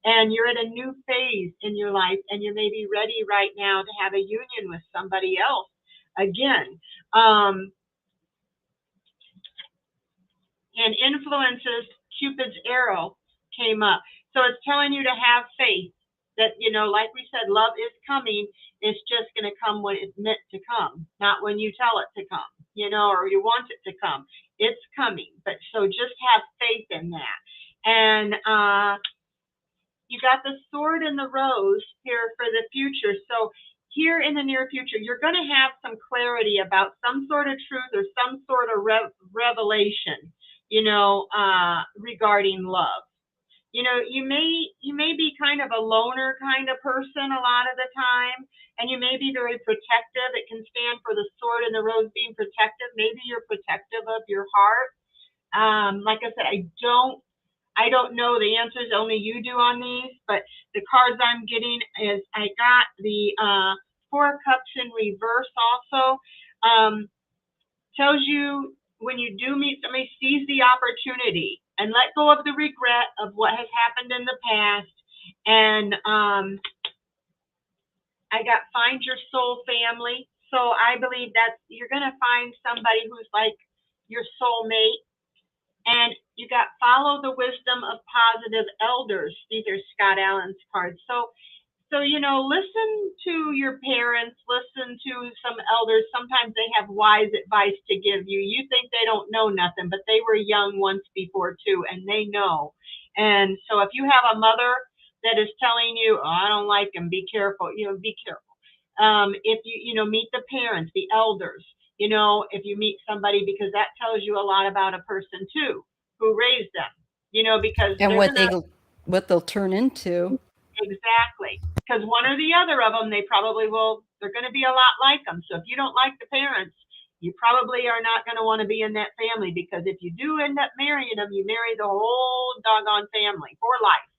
And you're at a new phase in your life, and you may be ready right now to have a union with somebody else again. And influences, Cupid's arrow came up. So it's telling you to have faith that, like we said, love is coming. It's just going to come when it's meant to come, not when you tell it to come, or you want it to come. It's coming. But so just have faith in that. And you got the sword and the rose here for the future. So here in the near future, you're going to have some clarity about some sort of truth or some sort of revelation, regarding love. You may be kind of a loner kind of person a lot of the time, and you may be very protective. It can stand for the sword and the rose being protective. Maybe you're protective of your heart. Like I said, I don't know the answers, only you do on these, but the cards I'm getting is I got the Four Cups in reverse also. Tells you when you do meet somebody, seize the opportunity and let go of the regret of what has happened in the past. And I got find your soul family. So I believe that you're going to find somebody who's like your soulmate. And you got follow the wisdom of positive elders. These are Scott Allen's cards. So listen to your parents, listen to some elders. Sometimes they have wise advice to give you. You think they don't know nothing, but they were young once before too, and they know. And so if you have a mother that is telling you, oh, I don't like them, be careful, be careful. If you meet the parents, the elders, if you meet somebody, because that tells you a lot about a person too, who raised them, because and what they'll turn into. Exactly. Because one or the other of them, they're going to be a lot like them. So if you don't like the parents, you probably are not going to want to be in that family, because if you do end up marrying them, you marry the whole doggone family for life.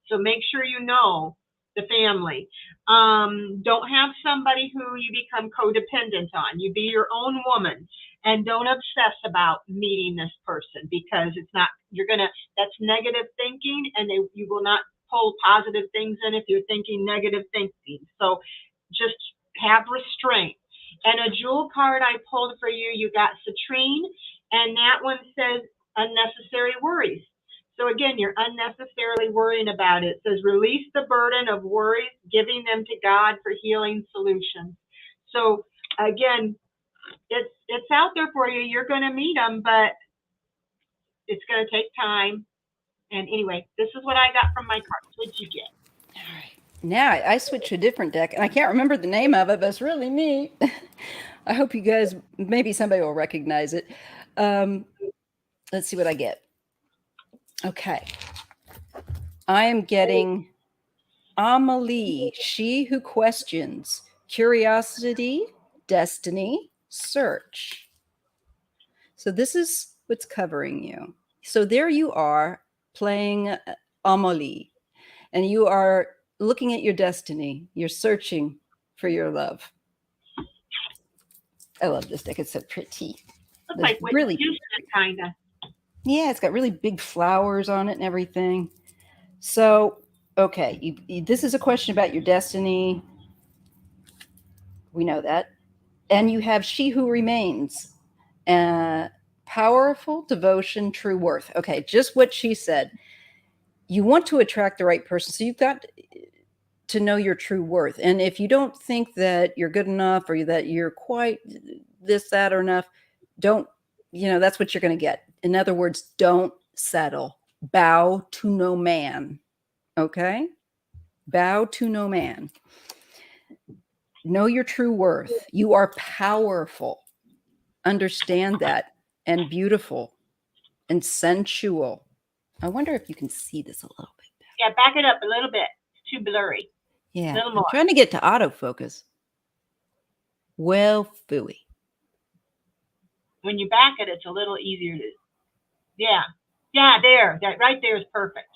So make sure you know the family. Don't have somebody who you become codependent on. You be your own woman, and don't obsess about meeting this person, because that's negative thinking, and you will not pull positive things in if you're thinking negative thinking. So just have restraint. And a jewel card I pulled for you, you got citrine, and that one says unnecessary worries. So again, you're unnecessarily worrying about it. It says release the burden of worries, giving them to God for healing solutions. So again, it's out there for you. You're going to meet them, but it's going to take time. And anyway, this is what I got from my cards. What did you get? All right. Now I switched to a different deck, and I can't remember the name of it, but it's really neat. I hope you guys, maybe somebody will recognize it. Let's see what I get. Okay. I am getting Amelie, she who questions, curiosity, destiny, search. So this is what's covering you. So there you are playing Amelie, and you are looking at your destiny. You're searching for your love. I love this deck. It's so pretty. Looks like Whitney Houston, kind of. Yeah, it's got really big flowers on it and everything. So, okay, this is a question about your destiny. We know that. And you have She Who Remains. Powerful devotion, true worth. Okay, just what she said. You want to attract the right person. So you've got to know your true worth. And if you don't think that you're good enough, or that you're quite this, that, or enough, don't, that's what you're going to get. In other words, don't settle. Bow to no man. Okay? Bow to no man. Know your true worth. You are powerful. understand that, and beautiful and sensual. I wonder if you can see this a little bit better. Yeah, back it up a little bit. It's too blurry. Yeah, Little I'm more. trying to get to autofocus. Well, phooey. When you back it, it's a little easier to. Yeah, yeah, there. That right there is perfect.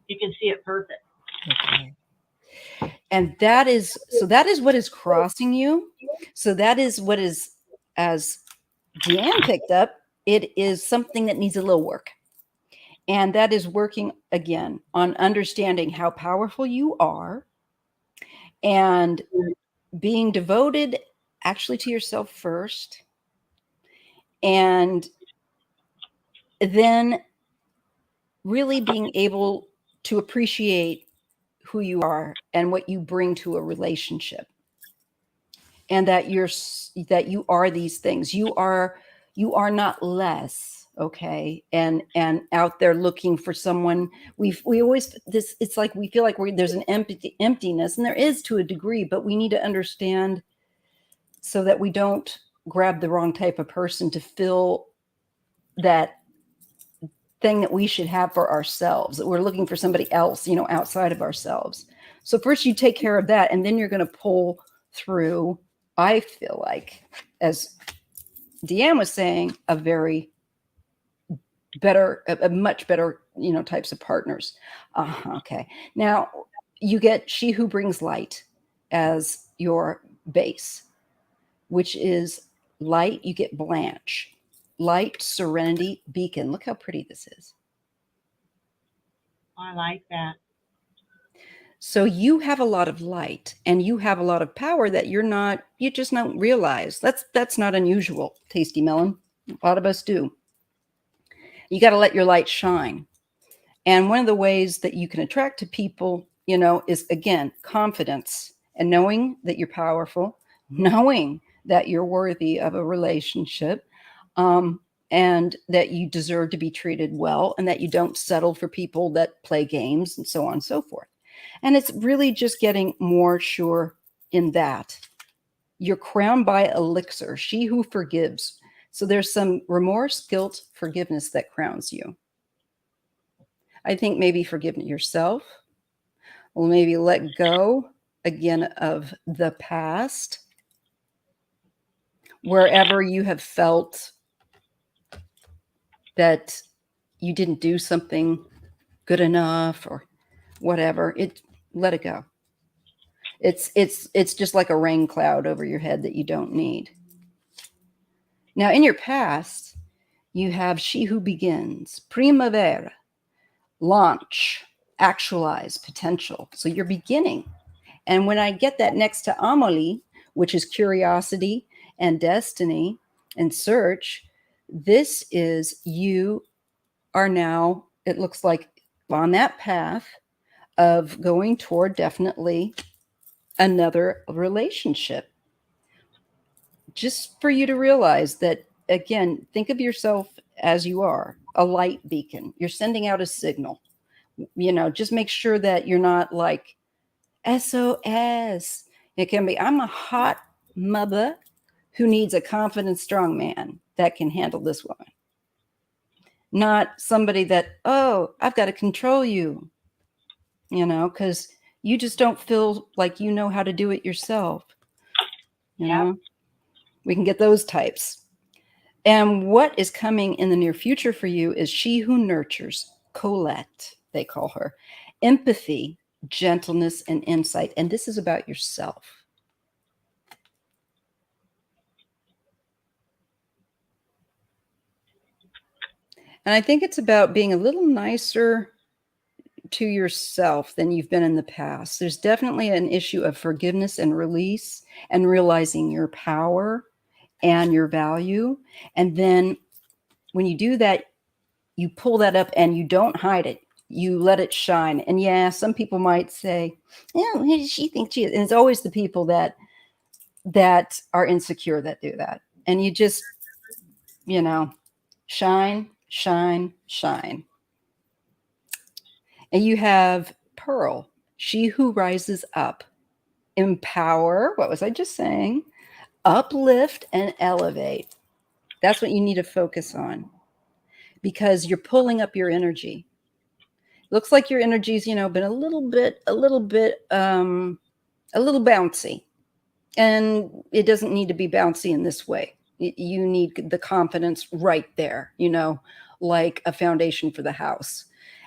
You can see it perfect. Okay. And that is what is crossing you. So that is what is, as DeAnn picked up, it is something that needs a little work. And that is working again on understanding how powerful you are and being devoted actually to yourself first. And then really being able to appreciate who you are and what you bring to a relationship. And that you are these things. You are not less, okay? And out there looking for someone. We always this. It's like we feel like there's an emptiness, and there is to a degree, but we need to understand so that we don't grab the wrong type of person to fill that thing that we should have for ourselves. That we're looking for somebody else, outside of ourselves. So first you take care of that, and then you're going to pull through. I feel like, as DeAnn was saying, a much better, types of partners. Okay. Now you get She Who Brings Light as your base, which is light. You get Blanche, light, serenity, beacon. Look how pretty this is. I like that. So you have a lot of light and you have a lot of power that you just don't realize. That's not unusual, Tasty Melon. A lot of us do. You got to let your light shine. And one of the ways that you can attract to people, is, again, confidence and knowing that you're powerful, knowing that you're worthy of a relationship, and that you deserve to be treated well, and that you don't settle for people that play games, and so on and so forth. And it's really just getting more sure in that. You're crowned by elixir, she who forgives. So there's some remorse, guilt, forgiveness that crowns you. I think maybe forgive yourself, or maybe let go again of the past, wherever you have felt that you didn't do something good enough or whatever. Let it go. It's just like a rain cloud over your head that you don't need. Now, in your past, you have She Who Begins, Primavera, launch, actualize, potential. So you're beginning. And when I get that next to Amelie, which is curiosity and destiny and search, this is you are now, it looks like, on that path of going toward definitely another relationship. Just for you to realize that, again, think of yourself as you are, a light beacon. You're sending out a signal. Just make sure that you're not like SOS. It can be, I'm a hot mother who needs a confident, strong man that can handle this woman. Not somebody that, oh, I've got to control you, because you just don't feel like you know how to do it yourself. You know, we can get those types. And what is coming in the near future for you is She Who Nurtures, Colette, they call her, empathy, gentleness, and insight. And this is about yourself. And I think it's about being a little nicer to yourself than you've been in the past. There's definitely an issue of forgiveness and release and realizing your power and your value. And then when you do that, you pull that up and you don't hide it. You let it shine. And yeah, some people might say, yeah, she thinks she is. And it's always the people that are insecure that do that. And you just, shine, shine, shine. And you have Pearl, She Who Rises Up, empower, what was I just saying? Uplift and elevate. That's what you need to focus on, because you're pulling up your energy. Looks like your energy's, been a little bouncy. And it doesn't need to be bouncy in this way. You need the confidence right there, like a foundation for the house.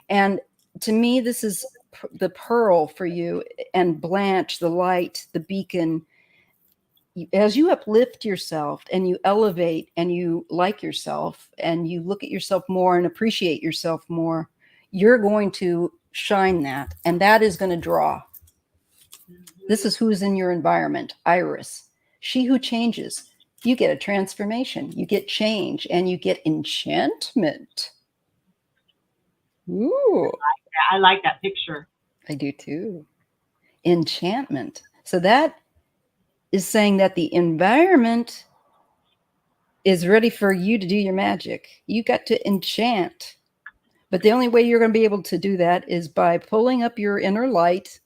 And to me, this is the pearl for you, and Blanche, the light, the beacon. As you uplift yourself and you elevate and you like yourself and you look at yourself more and appreciate yourself more, you're going to shine that, and that is going to draw. This is who's in your environment. Iris, she who changes. You get a transformation, you get change, and you get enchantment. Ooh. I like that picture. I do too. Enchantment. So that is saying that the environment is ready for you to do your magic. You got to enchant. But the only way you're going to be able to do that is by pulling up your inner light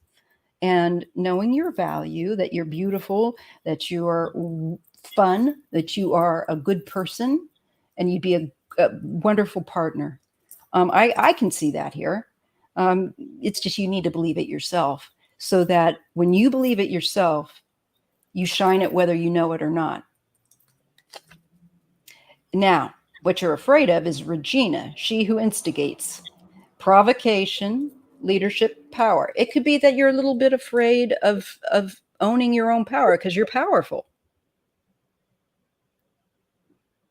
and knowing your value, that you're beautiful, that you are fun, that you are a good person, and you'd be a wonderful partner. I can see that here. It's just you need to believe it yourself, so that when you believe it yourself, you shine it whether you know it or not. Now, what you're afraid of is Regina, she who instigates. Provocation, leadership, power. It could be that you're a little bit afraid of owning your own power because you're powerful.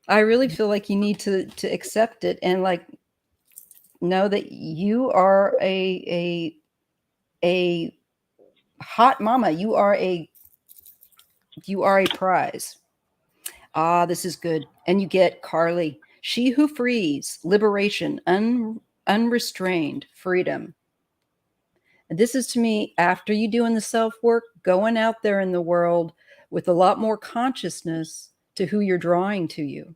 I really feel like you need to accept it and like know that you are a hot mama. You are a prize. Ah, this is good. And you get Carly, she who frees, liberation, unrestrained freedom. And this is, to me, after you doing the self-work, going out there in the world with a lot more consciousness to who you're drawing to you.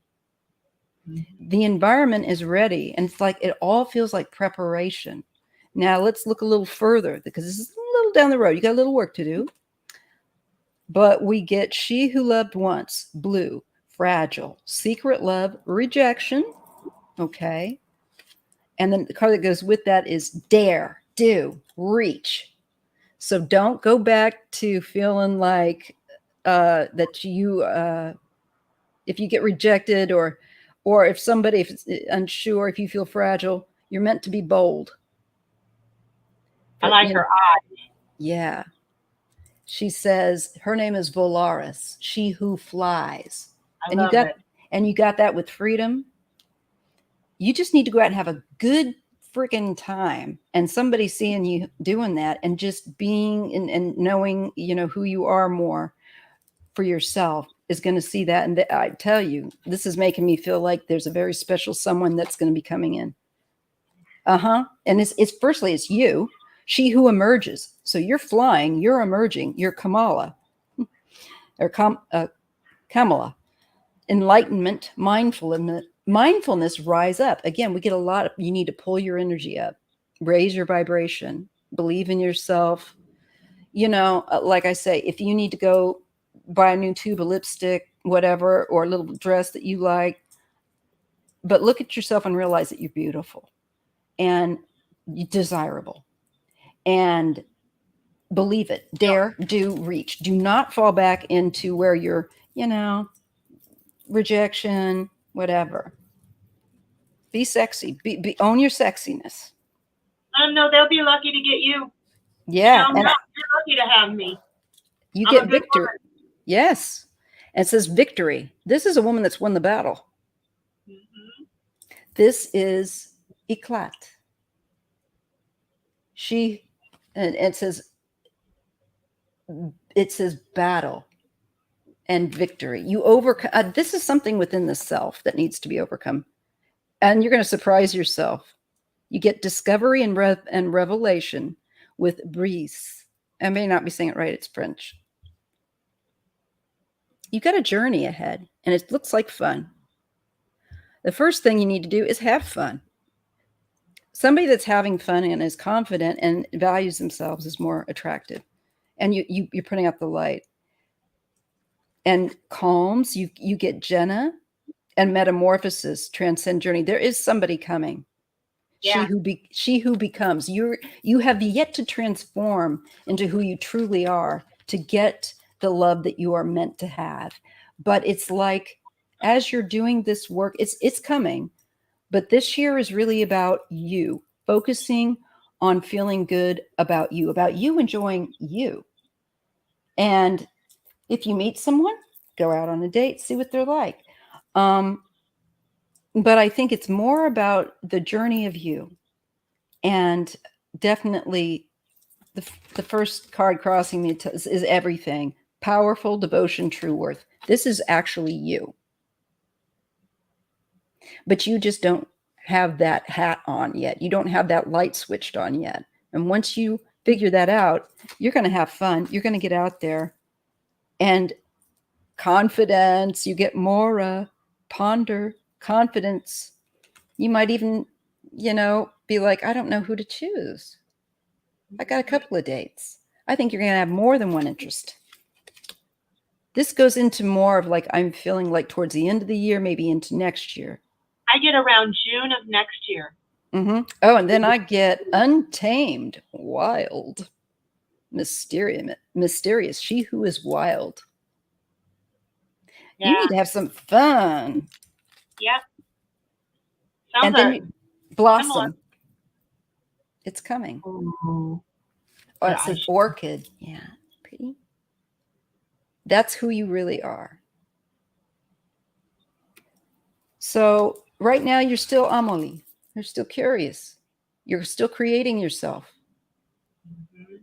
Mm-hmm. The environment is ready, and it's like it all feels like preparation. Now let's look a little further, because this is a little down the road. You got a little work to do. But we get she who loved once, blue, fragile, secret love, rejection. Okay. And then the card that goes with that is dare, do, reach. So don't go back to feeling like that you, if you get rejected or if somebody is unsure, if you feel fragile, you're meant to be bold. I like her eyes. Yeah. She says her name is Volaris, she who flies. I love it. And you got that with freedom. You just need to go out and have a good freaking time, and somebody seeing you doing that and just being and knowing, who you are more for yourself is going to see that. And I tell you, this is making me feel like there's a very special someone that's going to be coming in. And it's firstly, it's you, she who emerges. So you're flying, you're emerging, you're Kamala or Kamala. Enlightenment, mindfulness, rise up. Again, we get a lot of, you need to pull your energy up, raise your vibration, believe in yourself. Like I say, if you need to go buy a new tube of lipstick, whatever, or a little dress that you like, but look at yourself and realize that you're beautiful and desirable, and believe it. Dare, do, reach. Do not fall back into where you're, rejection, whatever. Be sexy. Own your sexiness. No, they'll be lucky to get you. Yeah. You're lucky to have me. You get victory. Yes. And it says victory. This is a woman that's won the battle. Mm-hmm. This is Eclat. And it says battle and victory. You overcome. This is something within the self that needs to be overcome. And you're going to surprise yourself. You get discovery and revelation with brise. I may not be saying it right. It's French. You got a journey ahead, and it looks like fun. The first thing you need to do is have fun. Somebody that's having fun and is confident and values themselves is more attractive. And you're putting out the light. And calms, you get Jenna, and metamorphosis, transcend journey. There is somebody coming. Yeah. She who becomes. You have yet to transform into who you truly are to get the love that you are meant to have. But it's like, as you're doing this work, it's coming. But this year is really about you, focusing on feeling good about you enjoying you. And if you meet someone, go out on a date, see what they're like. But I think it's more about the journey of you. And definitely the first card crossing me is everything. Powerful, devotion, true worth. This is actually you. But you just don't have that hat on yet. You don't have that light switched on yet. And once you figure that out, you're going to have fun. You're going to get out there. And confidence, you get more ponder, confidence. You might even, be like, I don't know who to choose. I got a couple of dates. I think you're going to have more than one interest. This goes into more of like, I'm feeling like towards the end of the year, maybe into next year. I get around June of next year. Mm-hmm. Oh, and then I get untamed, wild, mysterious. She who is wild. Yeah. You need to have some fun. Yep. And then blossom. Similar. It's coming. Oh, it says orchid. Yeah, pretty. That's who you really are. So right now you're still Amelie. You're still curious. You're still creating yourself. Mm-hmm.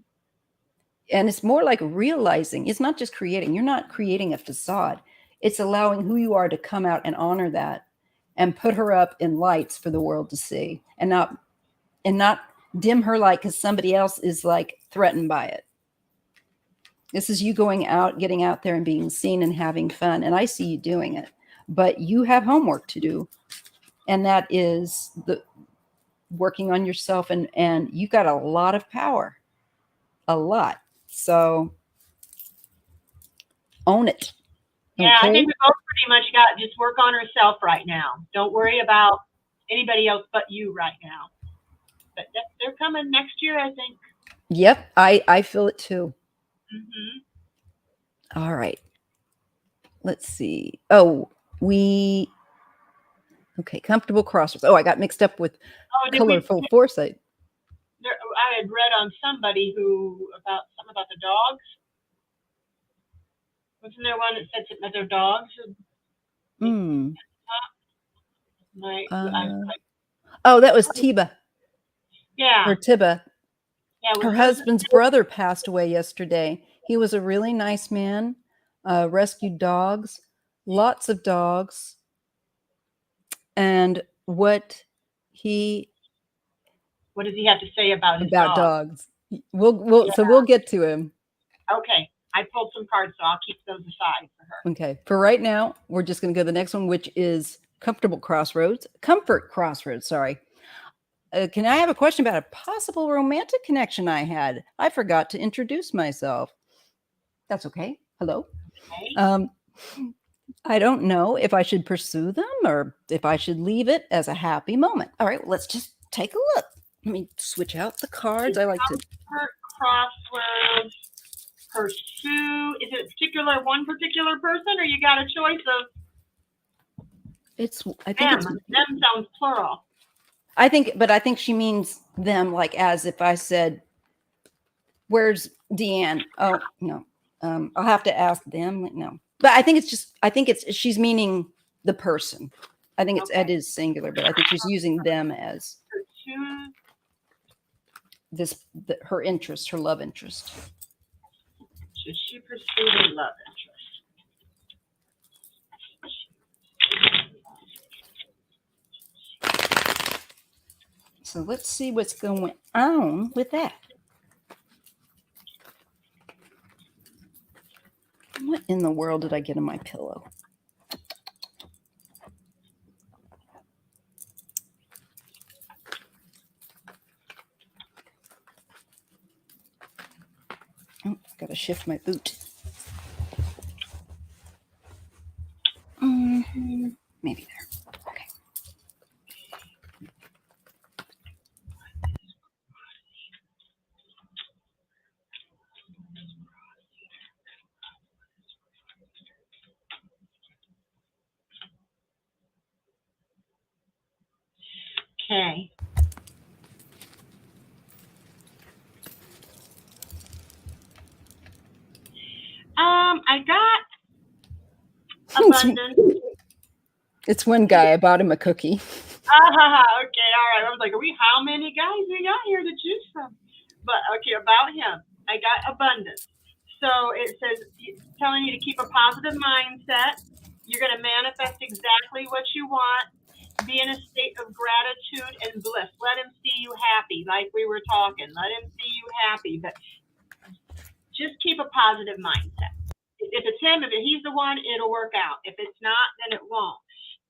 And it's more like realizing. It's not just creating. You're not creating a facade. It's allowing who you are to come out and honor that and put her up in lights for the world to see, and not dim her light because somebody else is like threatened by it. This is you going out, getting out there and being seen and having fun. And I see you doing it, but you have homework to do. And that is the working on yourself. And you got a lot of power, a lot. So own it. Yeah, okay? I think we both pretty much got just work on herself right now. Don't worry about anybody else but you right now. But they're coming next year, I think. Yep, I feel it too. Mm-hmm. All right. Let's see. Oh, okay, comfortable crossroads. Oh, I got mixed up with colorful foresight. I had read on somebody about something about the dogs. Wasn't there one that said something about their dogs? Oh, that was Tiba. Yeah. Or Tiba. Yeah, her husband's brother passed away yesterday. He was a really nice man, rescued dogs, lots of dogs. And what does he have to say about his dogs? So we'll get to him. Okay. I pulled some cards, so I'll keep those aside for her. Okay. For right now, we're just going to go to the next one, which is comfort crossroads. Sorry. Can I have a question about a possible romantic connection I had? I forgot to introduce myself. That's okay. Hello. Okay. I don't know if I should pursue them or if I should leave it as a happy moment. All right, well, let's just take a look. Let me switch out the cards. I like to. Crossroads. Pursue. Is it one particular person, or you got a choice of? I think them sounds plural. I think she means them, like as if I said, "Where's DEANN?" Oh no, I'll have to ask them. No, but I think she's meaning the person. I think it is singular, but I think she's using them as her interest, her love interest. Should she pursue her love interest? So let's see what's going on with that. What in the world did I get in my pillow? Oh, gotta shift my boot. Maybe Okay. I got abundance. It's one guy. I bought him a cookie. Okay, all right. I was like, how many guys we got here to choose from? But okay, about him, I got abundance. So it says, telling you to keep a positive mindset. You're going to manifest exactly what you want. Be in a state of gratitude and bliss. Let him see you happy, like we were talking. Let him see you happy, but just keep a positive mindset. If it's him, if he's the one, it'll work out. If it's not, then it won't.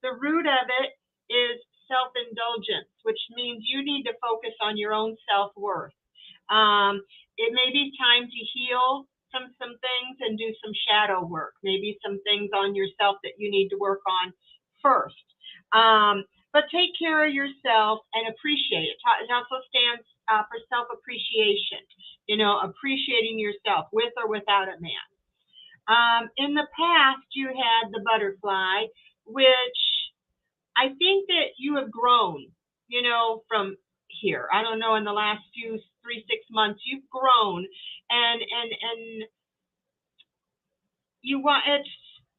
The root of it is self-indulgence, which means you need to focus on your own self-worth. It may be time to heal some things and do some shadow work, maybe some things on yourself that you need to work on first. But take care of yourself and appreciate it. It also stands for self-appreciation, appreciating yourself with or without a man. In the past, you had the butterfly, which I think that you have grown, from here. I don't know, in the last 3-6 months, you've grown and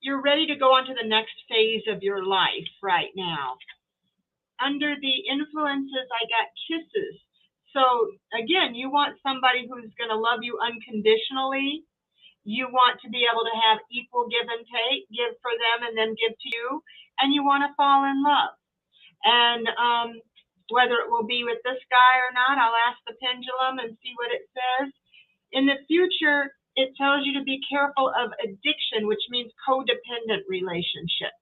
you're ready to go on to the next phase of your life right now. Under the influences, I got kisses. So again, you want somebody who's going to love you unconditionally. You want to be able to have equal give and take, give for them and then give to you, and you want to fall in love. And whether it will be with this guy or not, I'll ask the pendulum and see what it says. In the future, it tells you to be careful of addiction, which means codependent relationships.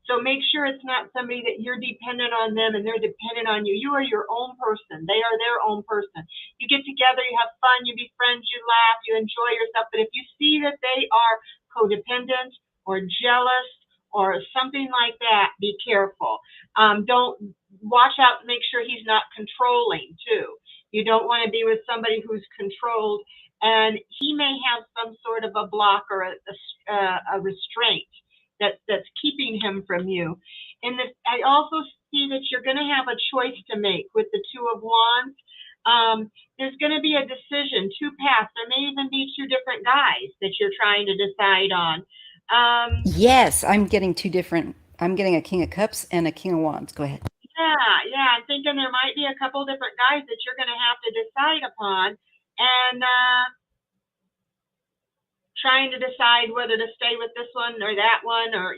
So make sure it's not somebody that you're dependent on them and they're dependent on you. You are your own person. They are their own person. You get together, you have fun, you be friends, you laugh, you enjoy yourself. But if you see that they are codependent or jealous or something like that, be careful. Don't watch out and make sure he's not controlling too. You don't want to be with somebody who's controlled, and he may have some sort of a block or a restraint that's keeping him from you. I also see that you're going to have a choice to make with the Two of Wands. There's going to be a decision, two paths. There may even be two different guys that you're trying to decide on. Yes, I'm getting two different. I'm getting a King of Cups and a King of Wands. Go ahead. Yeah. I'm thinking there might be a couple different guys that you're going to have to decide upon, and trying to decide whether to stay with this one or that one, or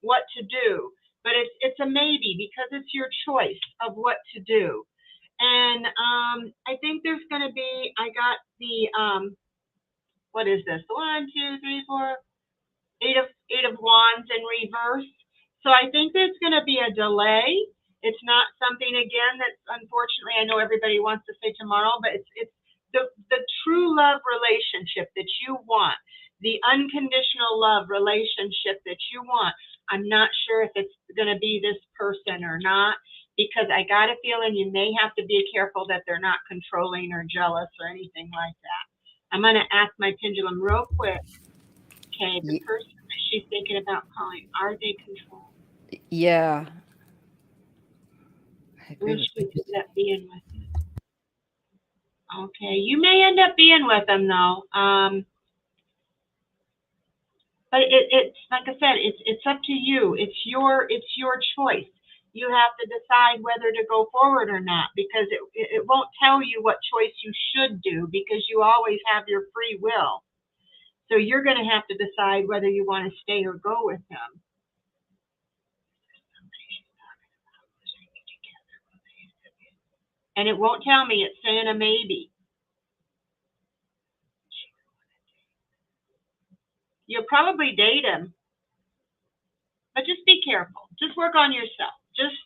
what to do. But it's a maybe, because it's your choice of what to do. And I think there's going to be, I got the what is this? 1, 2, 3, 4, 8 of Wands in reverse. So I think there's going to be a delay. It's not something, again, that unfortunately I know everybody wants to say tomorrow, but it's the true love relationship that you want, the unconditional love relationship that you want. I'm not sure if it's going to be this person or not, because I got a feeling you may have to be careful that they're not controlling or jealous or anything like that. I'm going to ask my pendulum real quick. Okay, the person that she's thinking about calling, are they controlled? Yeah. Will she end up being with them? Okay, you may end up being with them though. But it's like I said, it's up to you. It's your choice. You have to decide whether to go forward or not, because it won't tell you what choice you should do, because you always have your free will. So you're going to have to decide whether you want to stay or go with him. And it won't tell me, it's saying a maybe. You'll probably date him, but just be careful. Just work on yourself. Just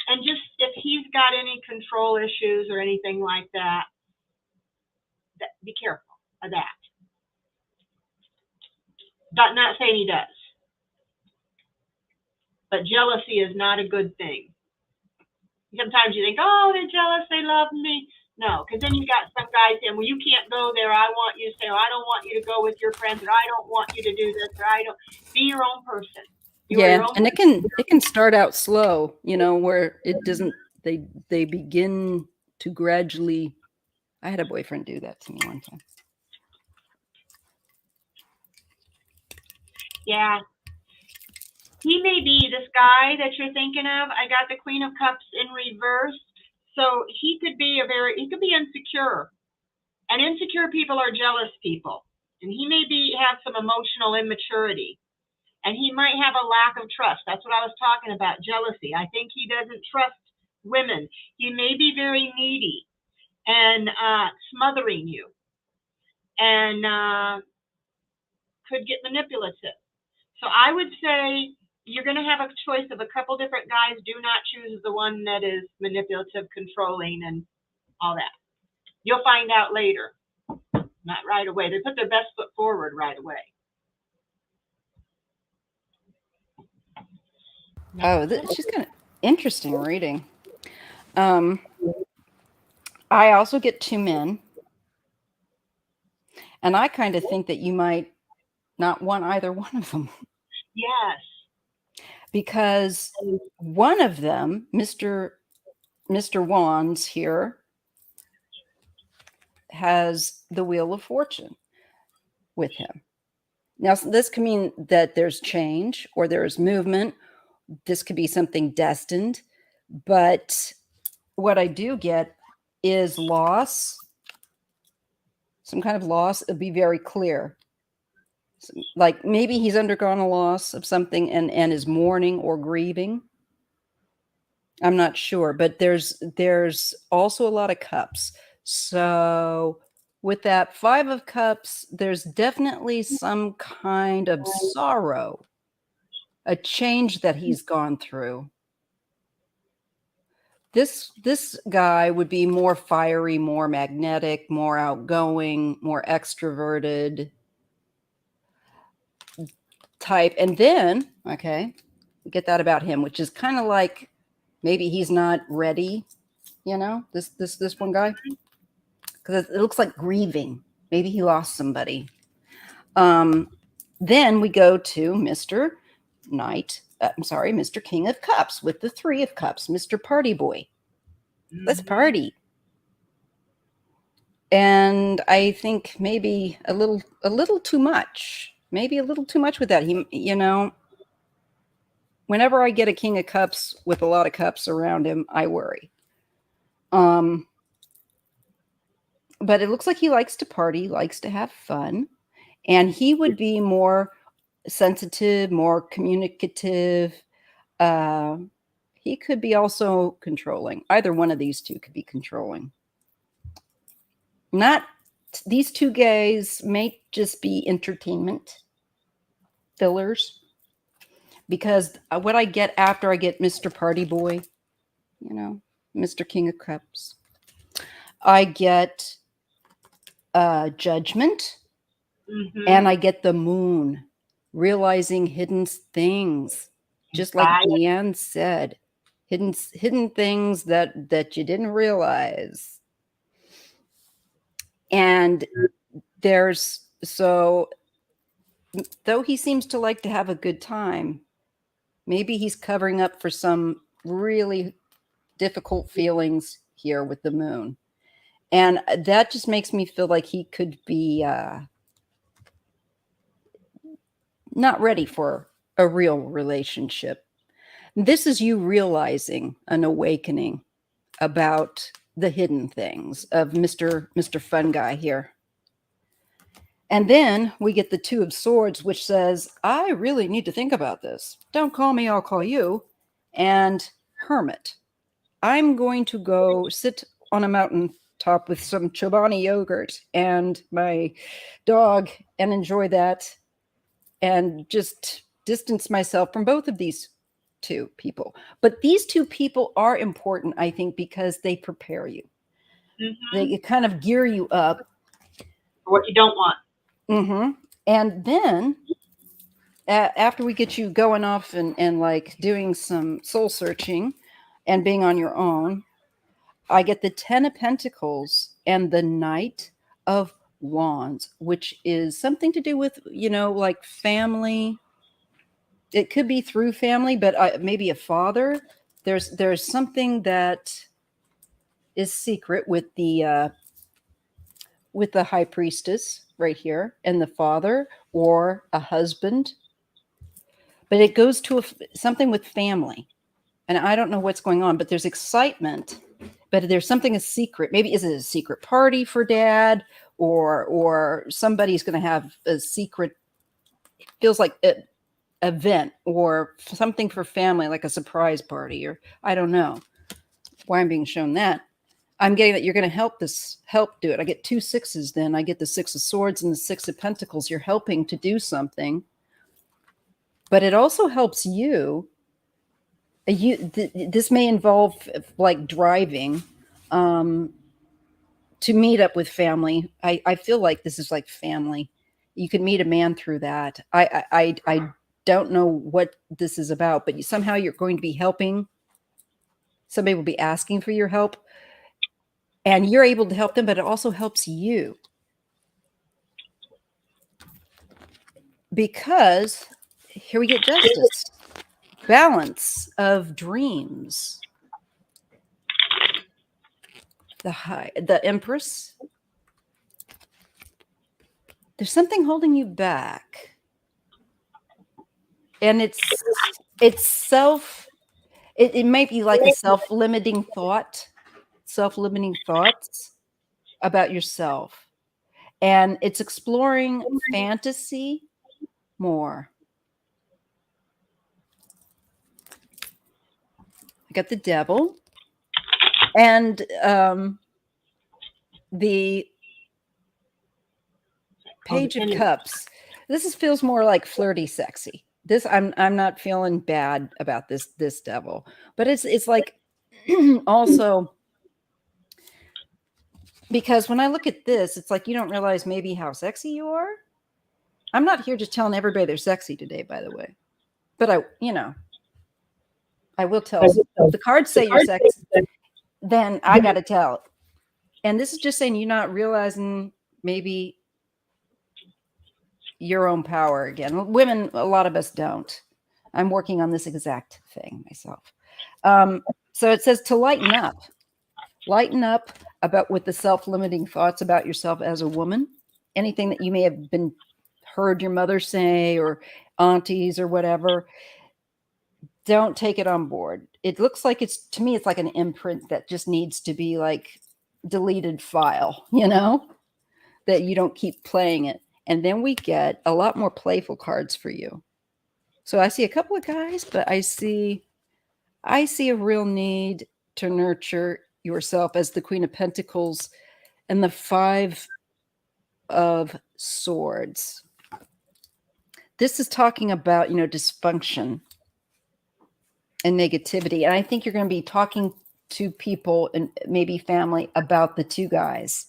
if he's got any control issues or anything like that, be careful of that. Not saying he does, but jealousy is not a good thing. Sometimes you think, oh, they're jealous, they love me. No, because then you got some guys saying, well, you can't go there. I want you to say, oh, I don't want you to go with your friends, or I don't want you to do this, or I don't. Be your own person. Yeah, and it can start out slow, where it doesn't they begin to gradually. I had a boyfriend do that to me one time. Yeah. He may be this guy that you're thinking of. I got the Queen of Cups in reverse. So he could be insecure. And insecure people are jealous people. And he may have some emotional immaturity. And he might have a lack of trust. That's what I was talking about, jealousy. I think he doesn't trust women. He may be very needy and smothering you, and could get manipulative. So I would say you're going to have a choice of a couple different guys. Do not choose the one that is manipulative, controlling, and all that. You'll find out later, not right away. They put their best foot forward right away. Oh, she's kind of interesting reading. I also get 2 men. And I kind of think that you might not want either one of them. Yes. Because one of them, Mr. Wands here, has the Wheel of Fortune with him. Now, this could mean that there's change or there's movement. This could be something destined. But what I do get is loss. Some kind of loss. It'll be very clear. Like maybe he's undergone a loss of something and is mourning or grieving. I'm not sure, but there's also a lot of cups. So with that 5 of Cups, there's definitely some kind of sorrow, a change that he's gone through. This guy would be more fiery, more magnetic, more outgoing, more extroverted type. And then, okay, get that about him, which is kind of like maybe he's not ready, this one guy, because it looks like grieving. Maybe he lost somebody. Then we go to Mr. Mr. King of Cups with the 3 of Cups, Mr. Party Boy. Let's party. And I think maybe a little too much. Maybe a little too much with that. Whenever I get a King of Cups with a lot of cups around him, I worry. But it looks like he likes to party, likes to have fun. And he would be more sensitive, more communicative. He could be also controlling. Either one of these two could be controlling. These 2 guys may just be entertainment fillers. Because what I get after I get Mr. Party Boy, Mr. King of Cups, I get Judgment, and I get the Moon, realizing hidden things, just like DEANN said, hidden things that you didn't realize. And though he seems to like to have a good time, maybe he's covering up for some really difficult feelings here with the Moon. And that just makes me feel like he could be not ready for a real relationship. This is you realizing an awakening about the hidden things of Mr. Fun Guy here. And then we get the 2 of Swords, which says, I really need to think about this. Don't call me, I'll call you. And Hermit. I'm going to go sit on a mountain top with some Chobani yogurt and my dog and enjoy that and just distance myself from both of these 2 people. But these 2 people are important, I think, because they prepare you. They kind of gear you up. For what you don't want. And then after we get you going off and like doing some soul searching and being on your own, I get the 10 of Pentacles and the Knight of Wands, which is something to do with, like family. It could be through family, but maybe a father there's something that is secret with the high priestess right here and the father or a husband, but it goes to something with family. And I don't know what's going on, but there's excitement, but there's something a secret. Maybe is it a secret party for dad, or somebody's going to have a secret, feels like an event or something for family, like a surprise party, or I don't know why I'm being shown that. I'm getting that you're going to help do it. I get 2 6s. Then I get the 6 of Swords and the 6 of Pentacles. You're helping to do something, but it also helps you. This may involve like driving to meet up with family. I feel like this is like family. You could meet a man through that. I don't know what this is about, but somehow you're going to be helping. Somebody will be asking for your help, and you're able to help them, but it also helps you. Because here we get Justice. Balance of dreams. The Empress. There's something holding you back. And it might be like a self-limiting thought, self-limiting thoughts about yourself. And it's exploring fantasy more. I got the Devil and the Page of Cups. This feels more like flirty, sexy. This I'm not feeling bad about this Devil, but it's like also, because when I look at this, it's like you don't realize maybe how sexy you are. I'm not here just telling everybody they're sexy today, by the way, but I will tell. If the cards say you're sexy, then I got to tell it. And this is just saying you're not realizing maybe your own power again. Women, a lot of us don't. I'm working on this exact thing myself. So it says to lighten up about with the self-limiting thoughts about yourself as a woman. Anything that you may have heard your mother say or aunties or whatever, don't take it on board. It looks like to me, it's like an imprint that just needs to be like deleted file, that you don't keep playing it. And then we get a lot more playful cards for you. So I see a couple of guys, but I see a real need to nurture yourself as the Queen of Pentacles and the 5 of Swords. This is talking about, dysfunction and negativity. And I think you're going to be talking to people and maybe family about the 2 guys,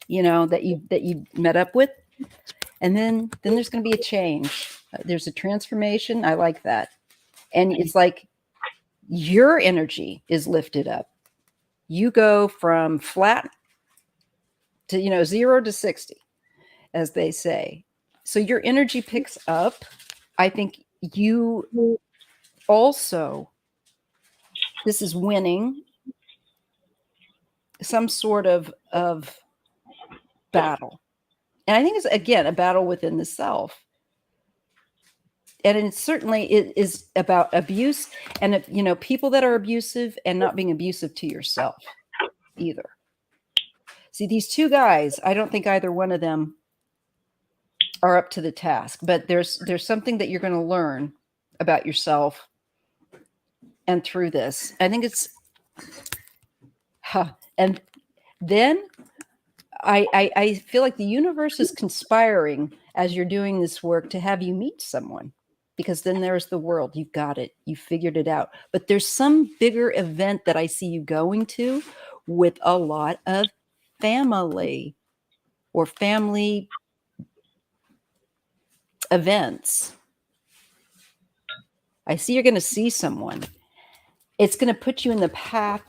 that you met up with. And then there's going to be a change. There's a transformation. I like that. And it's like your energy is lifted up. You go from flat to, 0 to 60, as they say. So your energy picks up. I think you also, this is winning some sort of battle. And I think it's, again, a battle within the self. And it certainly is about abuse and, people that are abusive and not being abusive to yourself either. See, these 2 guys, I don't think either one of them are up to the task, but there's something that you're going to learn about yourself. And through this, I think it's, and then I feel like the universe is conspiring as you're doing this work to have you meet someone, because then there's the world. You've got it. You figured it out. But there's some bigger event that I see you going to with a lot of family or family events. I see you're going to see someone. It's going to put you in the path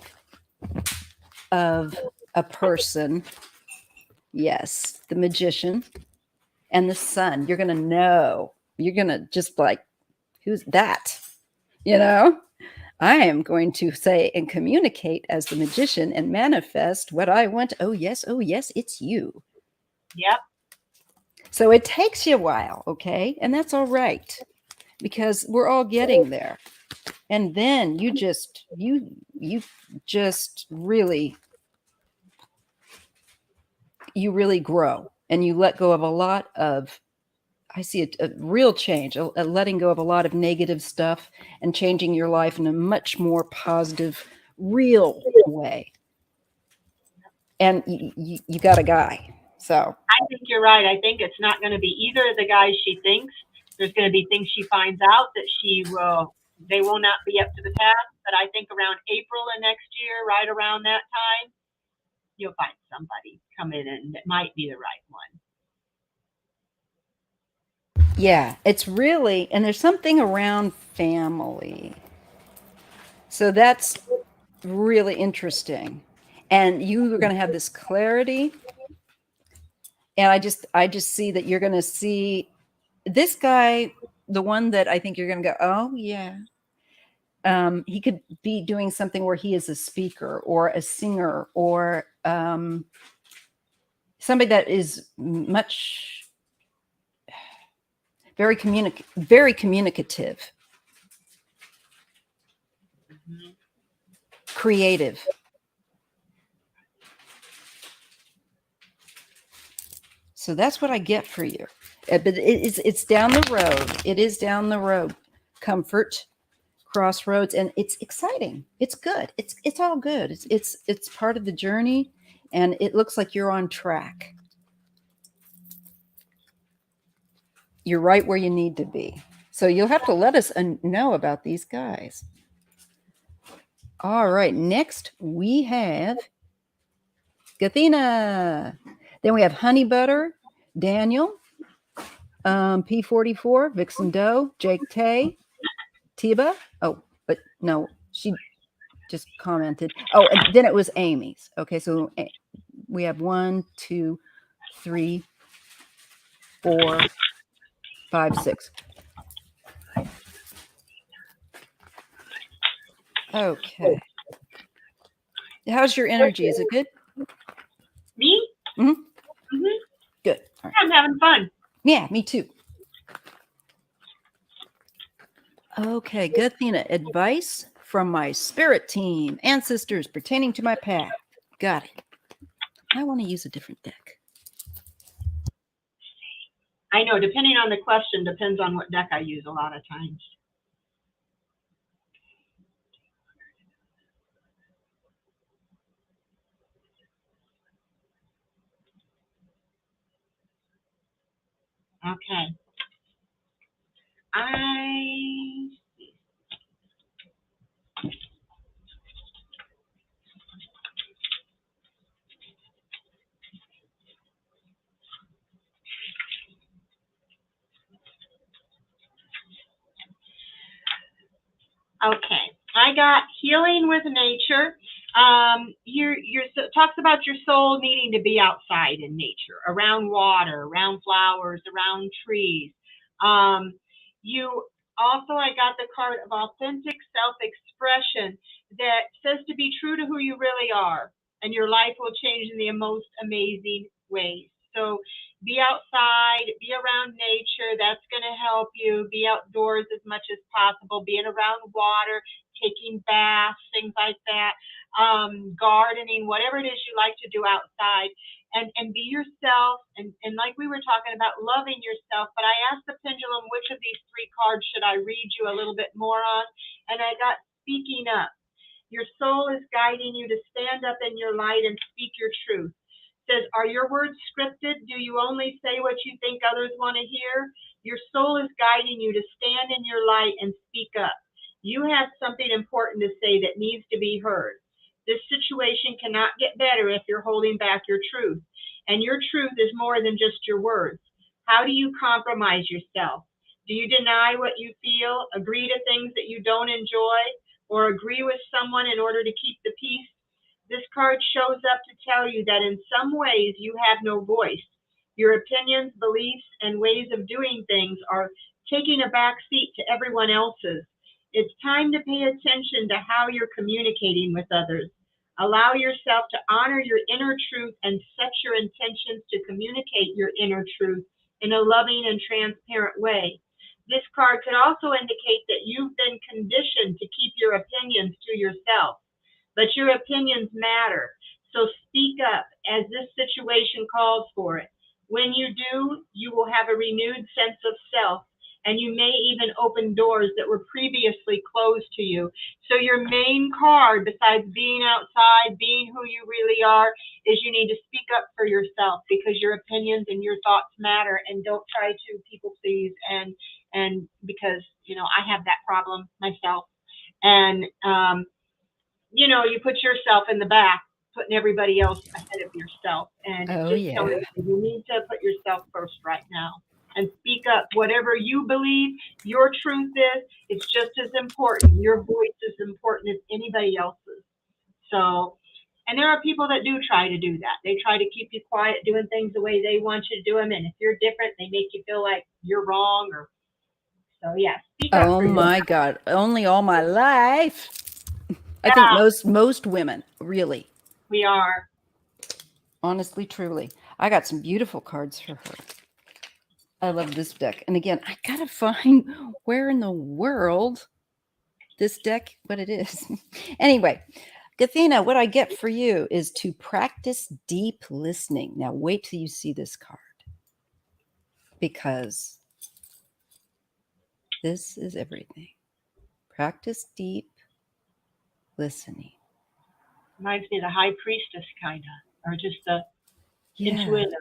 of a person. Yes, the Magician and the Sun. You're going to know. You're going to just like, who's that? I am going to say and communicate as the magician and manifest what I want. Oh, yes, it's you. Yep. So it takes you a while, okay? And that's all right, because we're all getting there. And then you just really grow, and you let go of a lot of, I see a real change, a letting go of a lot of negative stuff and changing your life in a much more positive, real way. And you got a guy. So I think you're right. I think it's not going to be either of the guys she thinks. There's going to be things she finds out that they will not be up to the task. But I think around April of next year, right around that time, you'll find somebody come in and that might be the right one. yeah, it's really, and there's something around family. So that's really interesting. And you are going to have this clarity. And I just see that you're going to see this guy, the one that I think you're going to go, oh, yeah. He could be doing something where he is a speaker or a singer or somebody that is very communicative, Mm-hmm. creative. So that's what I get for you. But it's down the road. It is down the road. Comfort, crossroads, and it's exciting. It's good. It's all good. It's part of the journey, and it looks like you're on track. You're right where you need to be. So you'll have to let us know about these guys. All right. Next, we have Gathina. Then we have Honey Butter, Daniel, P44, Vixen Doe, Jake Tay, Tiba. Oh, but no, she just commented. Oh, and then it was Amy's. Okay, so we have 1, 2, 3, 4, 5, 6. Okay. How's your energy? Is it good? Me? Mm-hmm. Mm-hmm. Good. All right. I'm having fun. Yeah, me too. Okay, Gathina, advice from my spirit team, ancestors pertaining to my path. Got it. I want to use a different deck. I know, depending on the question, depends on what deck I use a lot of times. Okay. Okay, I got healing with nature. Talks about your soul needing to be outside in nature, around water, around flowers, around trees. You also, I got the card of authentic self-expression that says to be true to who you really are, and your life will change in the most amazing ways. So be outside, be around nature. That's going to help you. Be outdoors as much as possible, being around water, taking baths, things like that, gardening, whatever it is you like to do outside. And be yourself. And like we were talking about, loving yourself. But I asked the pendulum, which of these 3 cards should I read you a little bit more on? And I got speaking up. Your soul is guiding you to stand up in your light and speak your truth. Says, are your words scripted? Do you only say what you think others want to hear? Your soul is guiding you to stand in your light and speak up. You have something important to say that needs to be heard. This situation cannot get better if you're holding back your truth. And your truth is more than just your words. How do you compromise yourself? Do you deny what you feel, agree to things that you don't enjoy, or agree with someone in order to keep the peace? This card shows up to tell you that in some ways you have no voice. Your opinions, beliefs, and ways of doing things are taking a back seat to everyone else's. It's time to pay attention to how you're communicating with others. Allow yourself to honor your inner truth and set your intentions to communicate your inner truth in a loving and transparent way. This card could also indicate that you've been conditioned to keep your opinions to yourself, but your opinions matter. So speak up as this situation calls for it. When you do, you will have a renewed sense of self, and you may even open doors that were previously closed to you. So your main card, besides being outside, being who you really are, is you need to speak up for yourself, because your opinions and your thoughts matter, and don't try to people please. And because, you know, I have that problem myself. And, you know, you put yourself in the back, putting everybody else ahead of yourself. And Oh, just yeah. tell you, you need to put yourself first right now and speak up. Whatever you believe your truth is, it's just as important. Your voice is important as anybody else's. So, and there are people that do try to do that. They try to keep you quiet, doing things the way they want you to do them. And if you're different, they make you feel like you're wrong. Or so, yeah, speak up Oh for yourself. my God. Only all my life. I think Yeah, most women, really, we are. honestly, truly. I got some beautiful cards for her. I love this deck. And again, I gotta find where in the world this deck, what it is. Anyway, Gathina, what I get for you is to practice deep listening. Now wait till you see this card, because this is everything. Practice deep listening. Reminds me of the high priestess, kind of, or just the Yeah. intuitive.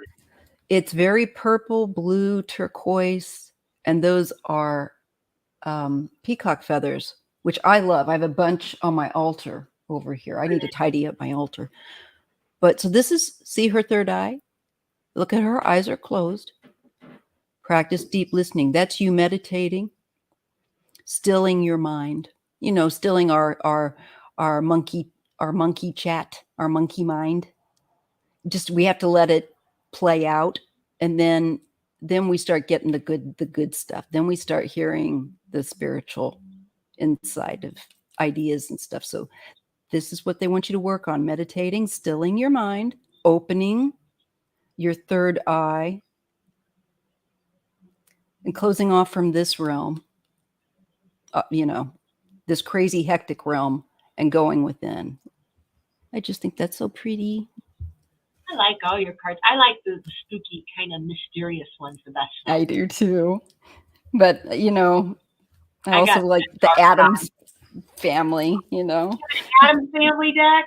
It's very purple, blue, turquoise, and those are peacock feathers, which I love. I have a bunch on my altar over here. I need to tidy up my altar. But so this is, see her third eye? Look at her eyes are closed. Practice deep listening. That's you meditating, stilling your mind. You know, stilling our monkey chat, our monkey mind. Just we have to let it play out, and then we start getting the good stuff. Then we start hearing the spiritual inside of ideas and stuff. So this is what they want you to work on: meditating, stilling your mind, opening your third eye, and closing off from this realm, you know, this crazy hectic realm, and going within. I just think that's so pretty. I like all your cards. I like the spooky, kind of mysterious ones the best. I do too. But, you know, I I also got like the Addams family, you know. Addams Family deck.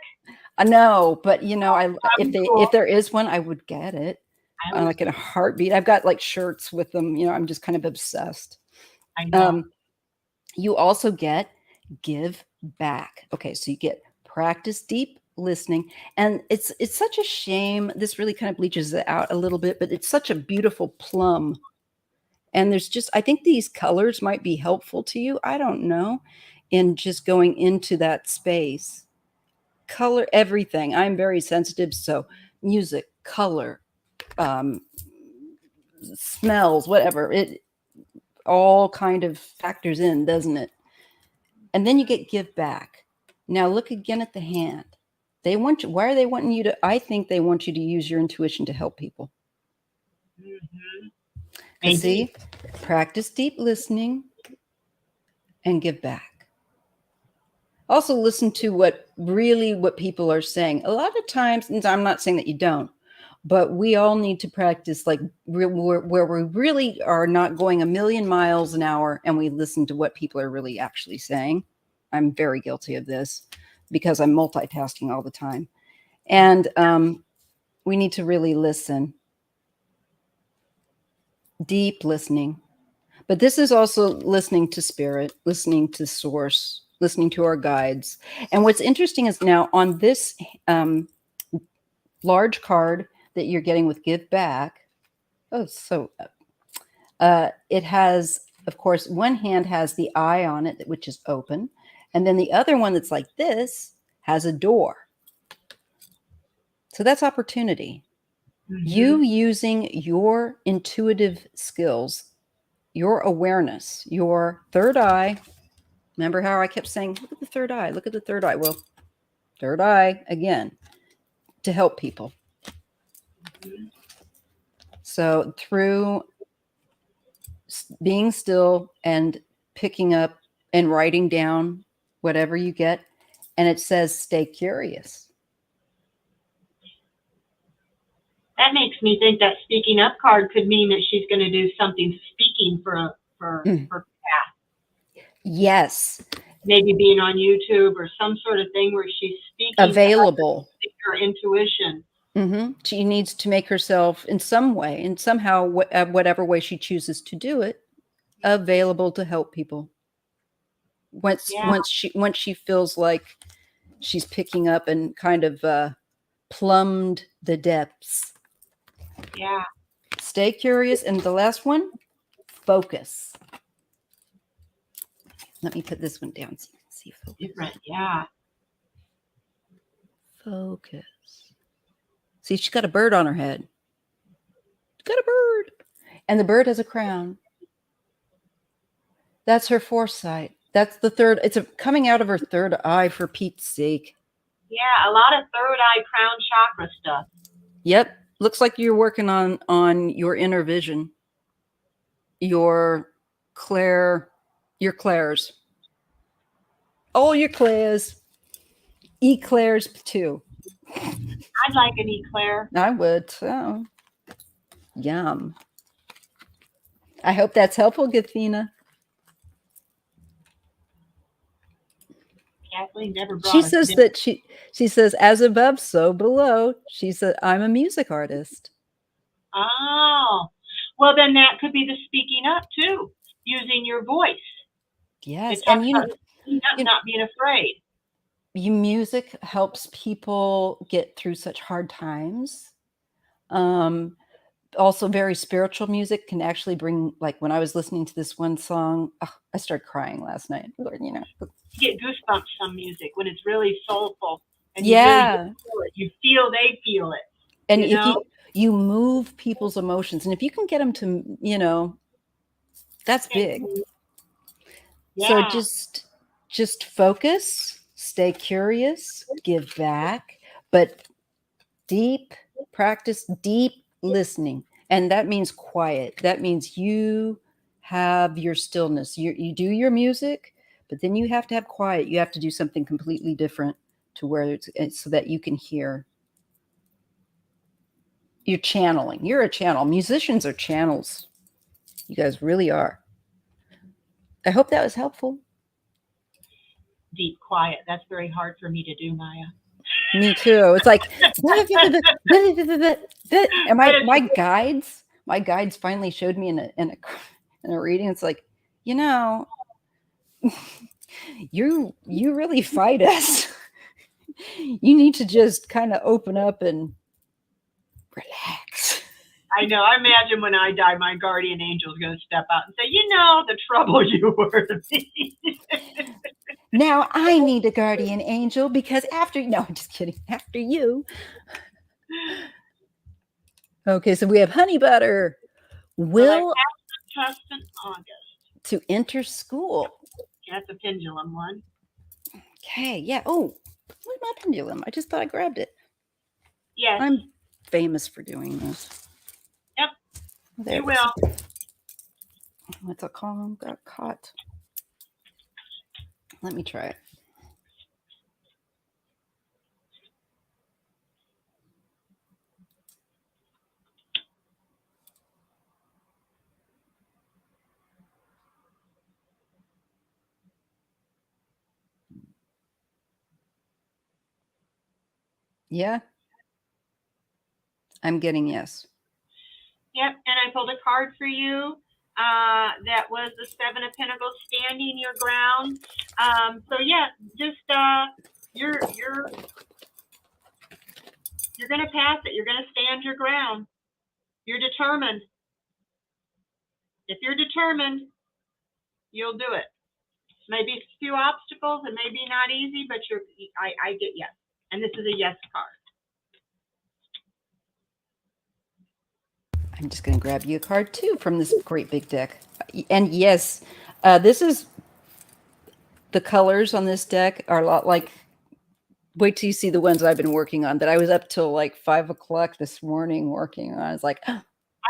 I know, but you know, cool. if there is one, I would get it. I Like in a heartbeat. I've got like shirts with them. You know, I'm just kind of obsessed. know. You also get give back. Okay, so you get practice deep listening, and it's such a shame. This really kind of bleaches it out a little bit, but it's such a beautiful plum. And there's just, I think these colors might be helpful to you. I don't know, in just going into that space. Color everything. I'm very sensitive, so music, color, smells, whatever, it all kind of factors in, doesn't it? And then you get give back. Now look again at the hand. They want you, why are they wanting you to, I think they want you to use your intuition to help people. Mm-hmm. See, practice deep listening and give back. Also listen to what people are saying. A lot of times, and I'm not saying that you don't, but we all need to practice like where we really are not going a million miles an hour, and we listen to what people are really actually saying. I'm very guilty of this because I'm multitasking all the time. And we need to really listen. Deep listening. But this is also listening to spirit, listening to source, listening to our guides. And what's interesting is now on this large card that you're getting with give back. Oh, so it has, of course, one hand has the eye on it, which is open. And then the other one that's like this has a door. So that's opportunity. Mm-hmm. You using your intuitive skills, your awareness, your third eye. Remember how I kept saying, look at the third eye, look at the third eye. Well, third eye again, to help people. So through being still and picking up and writing down whatever you get, and it says stay curious. That makes me think that speaking up card could mean that she's going to do something speaking for Yes. maybe being on YouTube or some sort of thing where she's speaking available. Her intuition. Mm-hmm. She needs to make herself in some way, in somehow, whatever way she chooses to do it, available to help people. Once she feels like she's picking up and kind of plumbed the depths. Yeah. Stay curious. And the last one, focus. Let me put this one down so you can see focus. Different, yeah. Focus. See, she's got a bird on her head. She's got a bird. And the bird has a crown. That's her foresight. That's the third. It's coming out of her third eye, for Pete's sake. Yeah, a lot of third eye crown chakra stuff. Yep. Looks like you're working on your inner vision. Your clairs. All your clairs. Eclairs too. I'd like an eclair. I would too. Yum. I hope that's helpful, Gathina. Kathleen never brought She says that she says, as above, so below. She said, I'm a music artist. Oh, well, then that could be the speaking up too, using your voice. Yes, and not being afraid. Music helps people get through such hard times. Also, very spiritual music can actually bring, like when I was listening to this one song, I started crying last night. Lord, you get goosebumps from music when it's really soulful. And yeah, you feel it. You feel they feel it. And if you move people's emotions, and if you can get them to, that's big. Yeah. So just focus, stay curious, give back, but practice deep listening. And that means quiet. That means you have your stillness. You do your music, but then you have to have quiet. You have to do something completely different to where it's so that you can hear. You're channeling. You're a channel. Musicians are channels. You guys really are. I hope that was helpful. Deep quiet. That's very hard for me to do, Maya. Me too. It's like, and my guides finally showed me in a reading. It's like, you really fight us. You need to just kind of open up and relax. I know. I imagine when I die, my guardian angel's going to step out and say, the trouble you were to me. Now I need a guardian angel because no, I'm just kidding. After you. Okay, so we have Honey Butter. Will test in August to enter school. That's a pendulum one. Okay, yeah. Oh, where's my pendulum? I just thought I grabbed it. Yes. I'm famous for doing this. Yep. There you will. What's it called? Got caught. Let me try it. Yeah. I'm getting yes. Yep, and I pulled a card for you. That was the Seven of Pentacles, standing your ground. So yeah, just you're gonna pass it. You're gonna stand your ground. You're determined. If you're determined, you'll do it. Maybe a few obstacles, it may be not easy, but I get yes. And this is a yes card. I'm just going to grab you a card too from this great big deck. And yes, this is the colors on this deck are a lot like, wait till you see the ones I've been working on that I was up till like 5 o'clock this morning working on. I was like, I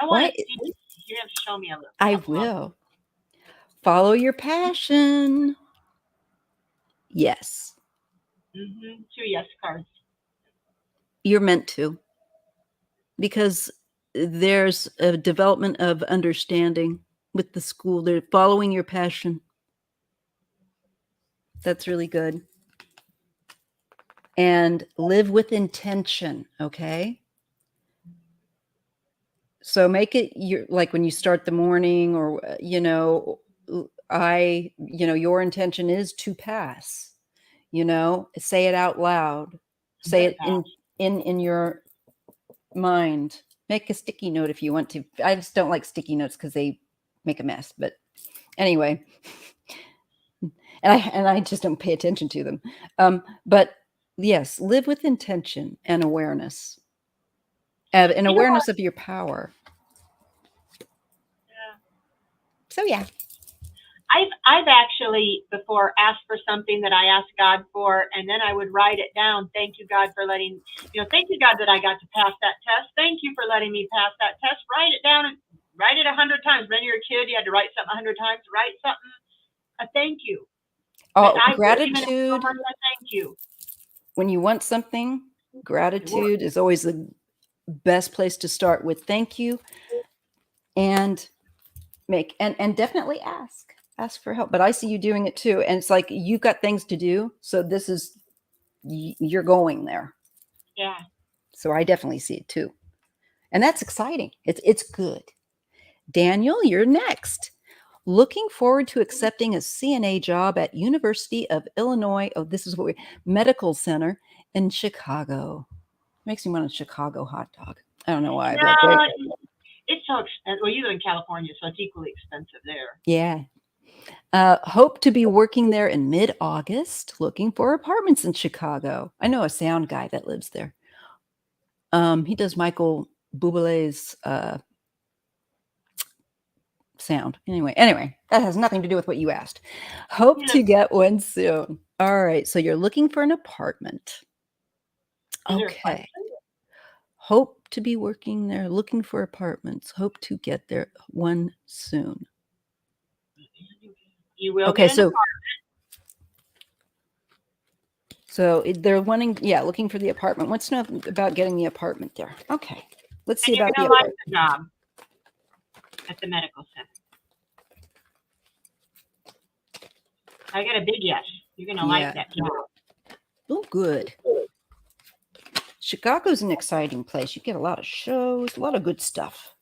want what? to see. You have to show me a little. I will. Follow your passion. Yes. 2 yes cards. You're meant to. Because there's a development of understanding with the school. They're following your passion. That's really good. And live with intention, okay? So make it your, like when you start the morning or, your intention is to pass, say it out loud, say it in your mind. Make a sticky note if you want to. I just don't like sticky notes because they make a mess, but anyway, and I just don't pay attention to them. But yes, live with intention and awareness. An awareness of your power. Yeah. So yeah. I've actually before asked for something that I asked God for, and then I would write it down. Thank you, God, for letting, thank you, God, that I got to pass that test. Thank you for letting me pass that test. Write it down and write it 100 times. When you're a kid, you had to write something 100 times. Write something, a thank you. Oh, gratitude. Thank you. When you want something, gratitude is always the best place to start with. Thank you. And make, and definitely ask for help. But I see you doing it too. And it's like, you've got things to do. So this is, you're going there. Yeah. So I definitely see it too. And that's exciting. It's good. Daniel, you're next. Looking forward to accepting a CNA job at University of Illinois. Oh, this is what medical center in Chicago. Makes me want a Chicago hot dog. I don't know why. No, but it's so expensive. Well, you live in California, so it's equally expensive there. Yeah. Hope to be working there in mid-August, looking for apartments in Chicago. I know a sound guy that lives there. He does Michael Bublé's sound. Anyway, that has nothing to do with what you asked. Hope to get one soon. All right, so you're looking for an apartment. Okay. Hope to be working there, looking for apartments. Hope to get there one soon. You will get an apartment. So they're wanting, looking for the apartment. What's to know about getting the apartment there? Okay, let's see about the apartment. The job at the medical center. I got a big yes. You're gonna like that job. Oh, good. Chicago's an exciting place. You get a lot of shows, a lot of good stuff.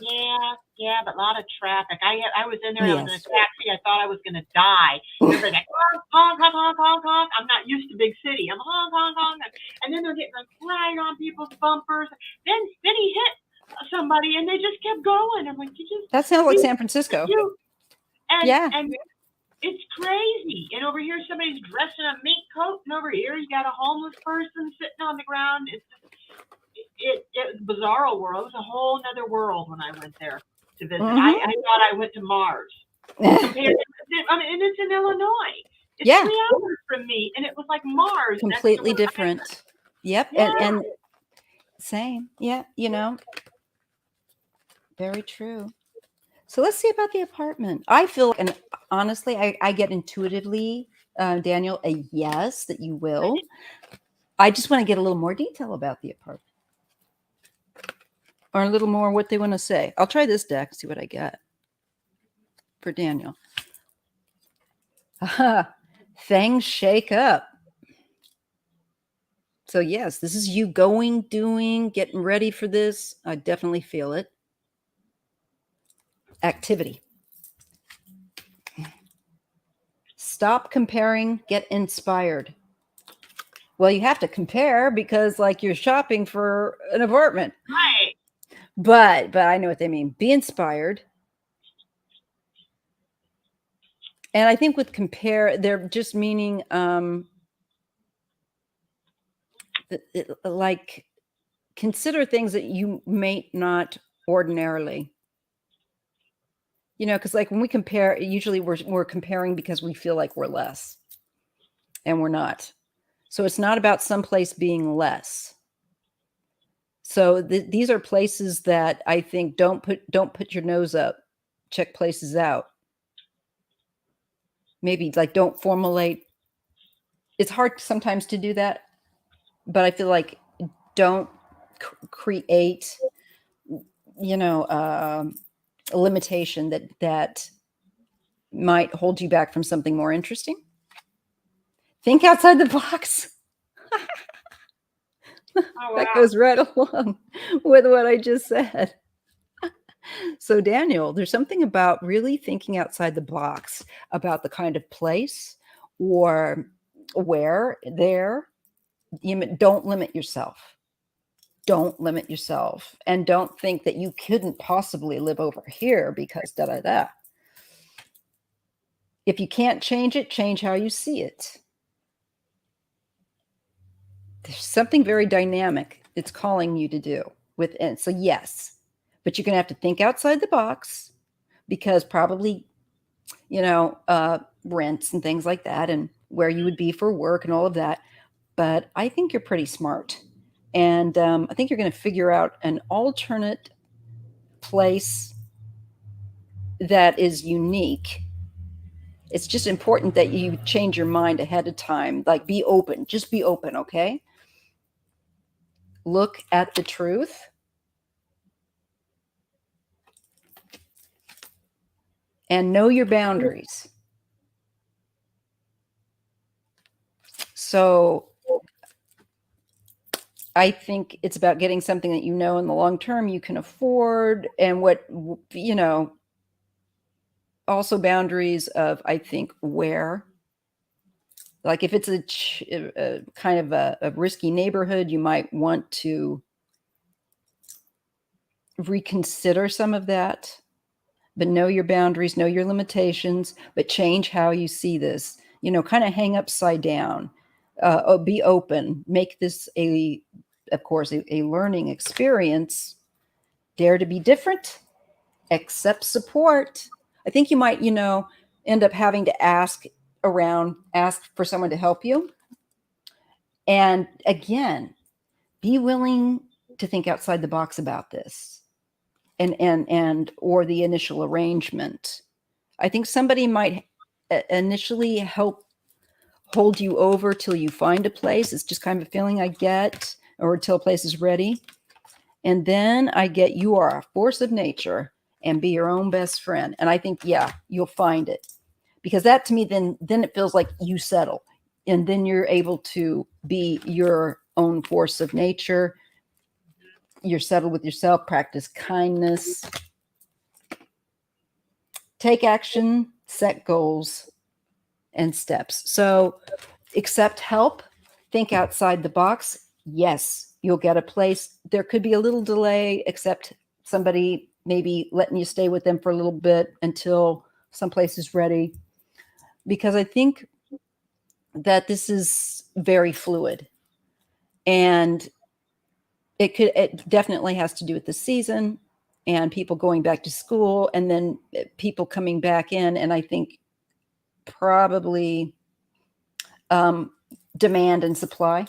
Yeah, but a lot of traffic. I was in there. I was in a taxi. I thought I was gonna die. Everybody like honk, honk, honk, honk, honk. I'm not used to big city. I'm honk, honk, honk, and then they're getting like right on people's bumpers. Then he hit somebody, and they just kept going. I'm like, that sounds like San Francisco. And it's crazy. And over here, somebody's dressed in a mink coat, and over here, you got a homeless person sitting on the ground. It's just, bizarro world. It was a whole other world when I went there to visit. I thought I went to Mars. And it's in Illinois. It's 3 hours from me, and it was like Mars. Completely different. Yep. Yeah. And same. Yeah. Very true. So let's see about the apartment. I feel, and honestly, I get intuitively, Daniel, a yes, that you will. I just want to get a little more detail about the apartment. Or a little more what they want to say. I'll try this deck, see what I get for Daniel. Things shake up. So yes, this is you going, doing, getting ready for this. I definitely feel it. Activity. Stop comparing, get inspired. Well, you have to compare because like you're shopping for an apartment. Right. But I know what they mean. Be inspired. And I think with compare, they're just meaning like consider things that you may not ordinarily You know, because like when we compare, usually we're comparing because we feel like we're less, and we're not. So it's not about some place being less. So these are places that I think don't put your nose up. Check places out. Maybe like don't formulate. It's hard sometimes to do that, but I feel like don't create, you know, a limitation that might hold you back from something more interesting. Think outside the box. Oh, wow. That goes right along with what I just said. So, Daniel, there's something about really thinking outside the box about the kind of place or where there. Don't limit yourself. Don't limit yourself. And don't think that you couldn't possibly live over here because da da da. If you can't change it, change how you see it. There's something very dynamic it's calling you to do within. So, yes, but you're going to have to think outside the box because probably, you know, rents and things like that and where you would be for work and all of that. But I think you're pretty smart. And I think you're going to figure out an alternate place that is unique. It's just important that you change your mind ahead of time. Like be open, just be open, okay? Look at the truth and know your boundaries. So I think it's about getting something that you know in the long term you can afford and what, you know, also boundaries of, I think, where. Like if it's a kind of a risky neighborhood, you might want to reconsider some of that, but know your boundaries, know your limitations, but change how you see this. You know, kind of hang upside down, be open, make this of course, a learning experience. Dare to be different, accept support. I think you might, you know, end up having to ask for someone to help you. And again, be willing to think outside the box about this and or the initial arrangement. I think somebody might initially help hold you over till you find a place. It's just kind of a feeling I get, or till a place is ready. And then I get you are a force of nature and be your own best friend. And I think, yeah, you'll find it. Because that to me, then it feels like you settle. And then you're able to be your own force of nature. You're settled with yourself, practice kindness, take action, set goals and steps. So accept help, think outside the box. Yes, you'll get a place. There could be a little delay, except somebody maybe letting you stay with them for a little bit until someplace is ready. Because I think that this is very fluid. And it definitely has to do with the season and people going back to school and then people coming back in. And I think probably demand and supply.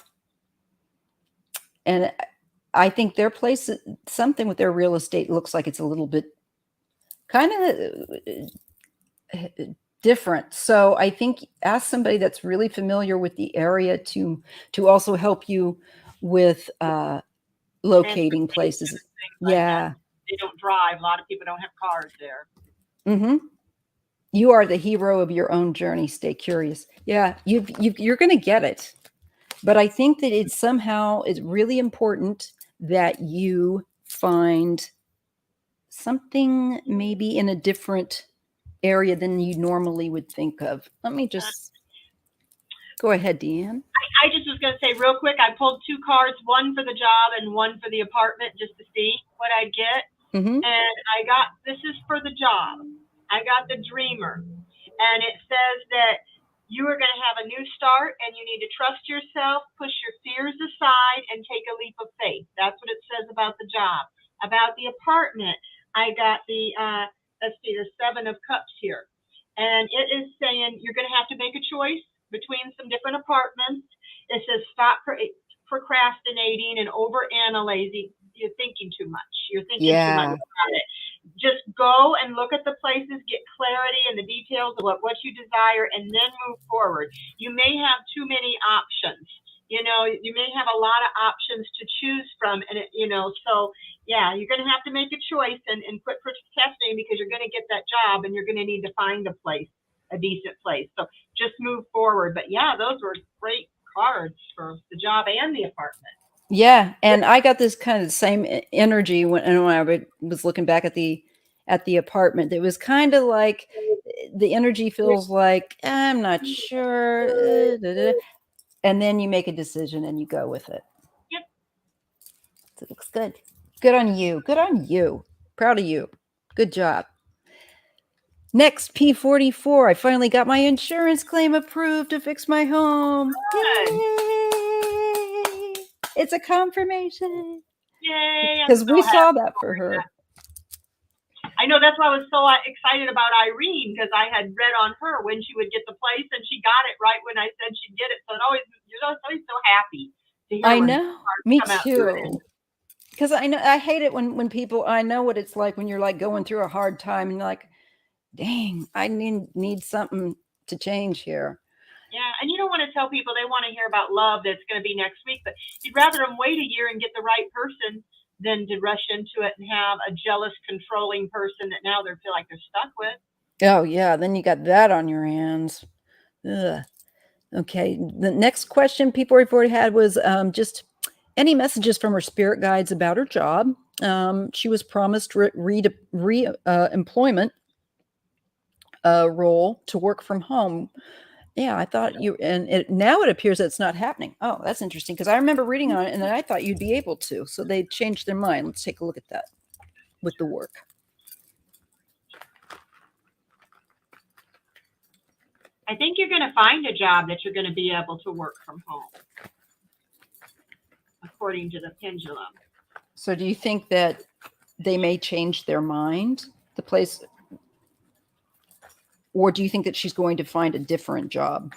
And I think their place, something with their real estate looks like it's a little bit kind of different. So I think ask somebody that's really familiar with the area to also help you with locating places. Like yeah. They don't drive. A lot of people don't have cars there. Mm-hmm. You are the hero of your own journey. Stay curious. Yeah, you're going to get it. But I think that it's really important that you find something maybe in a different area than you normally would think of. Let me just go ahead, DeAnn. I just was going to say real quick, I pulled 2 cards, one for the job and one for the apartment, just to see what I'd get. Mm-hmm. And this is for the job. I got the Dreamer. And it says that you are going to have a new start and you need to trust yourself, push your fears aside, and take a leap of faith. That's what it says about the job. About the apartment, I got the let's see, the Seven of Cups here. And it is saying you're going to have to make a choice between some different apartments. It says stop procrastinating and overanalyzing. You're thinking too much. You're thinking too much about it. Just go and look at the places, get clarity and the details of what you desire, and then move forward. You may have too many options. You know, you may have a lot of options to choose from, and so yeah, you're going to have to make a choice and quit procrastinating, because you're going to get that job and you're going to need to find a decent place. So just move forward. But yeah, those were great cards for the job and the apartment. Yeah, and I got this kind of the same energy when I was looking back at the apartment. It was kind of like the energy feels like I'm not sure, and then you make a decision and you go with it. Yep. It looks good. Good on you. Good on you. Proud of you. Good job. Next, P44. I finally got my insurance claim approved to fix my home. Yay! It's a confirmation. Yay! Because we saw that for her. I know, that's why I was so excited about Irene, because I had read on her when she would get the place, and she got it right when I said she'd get it. So you're always so happy to hear. I know. Me too. Because I hate it when people, I know what it's like when you're like going through a hard time and you're like, dang, I need something to change here. Yeah, and you don't want to tell people they want to hear about love that's going to be next week, but you'd rather them wait a year and get the right person than to rush into it and have a jealous, controlling person that now they feel like they're stuck with. Oh, yeah, then you got that on your hands. Ugh. Okay, the next question people reported had was just any messages from her spirit guides about her job. She was promised employment role to work from home. Yeah, I thought now it appears that it's not happening. Oh, that's interesting, because I remember reading on it and then I thought you'd be able to. So they changed their mind. Let's take a look at that with the work. I think you're going to find a job that you're going to be able to work from home, according to the pendulum. So do you think that they may change their mind, the place? Or do you think that she's going to find a different job?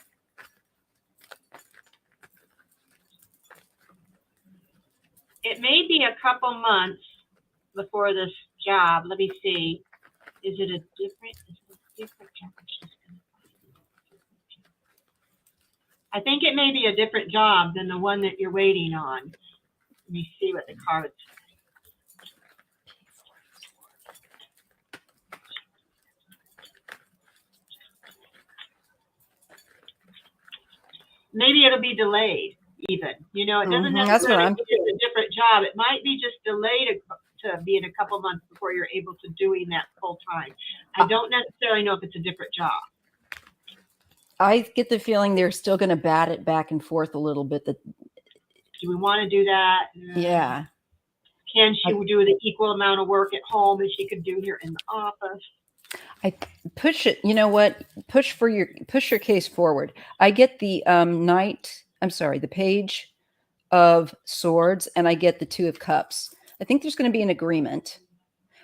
It may be a couple months before this job. Let me see. Is it a different job? I think it may be a different job than the one that you're waiting on. Let me see what the cards say. Maybe it'll be delayed even. You know, it doesn't necessarily mean it's a different job. It might be just delayed to be in a couple months before you're able to doing that full time. I don't necessarily know if it's a different job. I get the feeling they're still going to bat it back and forth a little bit. Do we want to do that? Yeah. Can she do the equal amount of work at home as she could do here in the office? I push it. You know what? Push your case forward. I get the the Page of Swords, and I get the Two of Cups. I think there's going to be an agreement,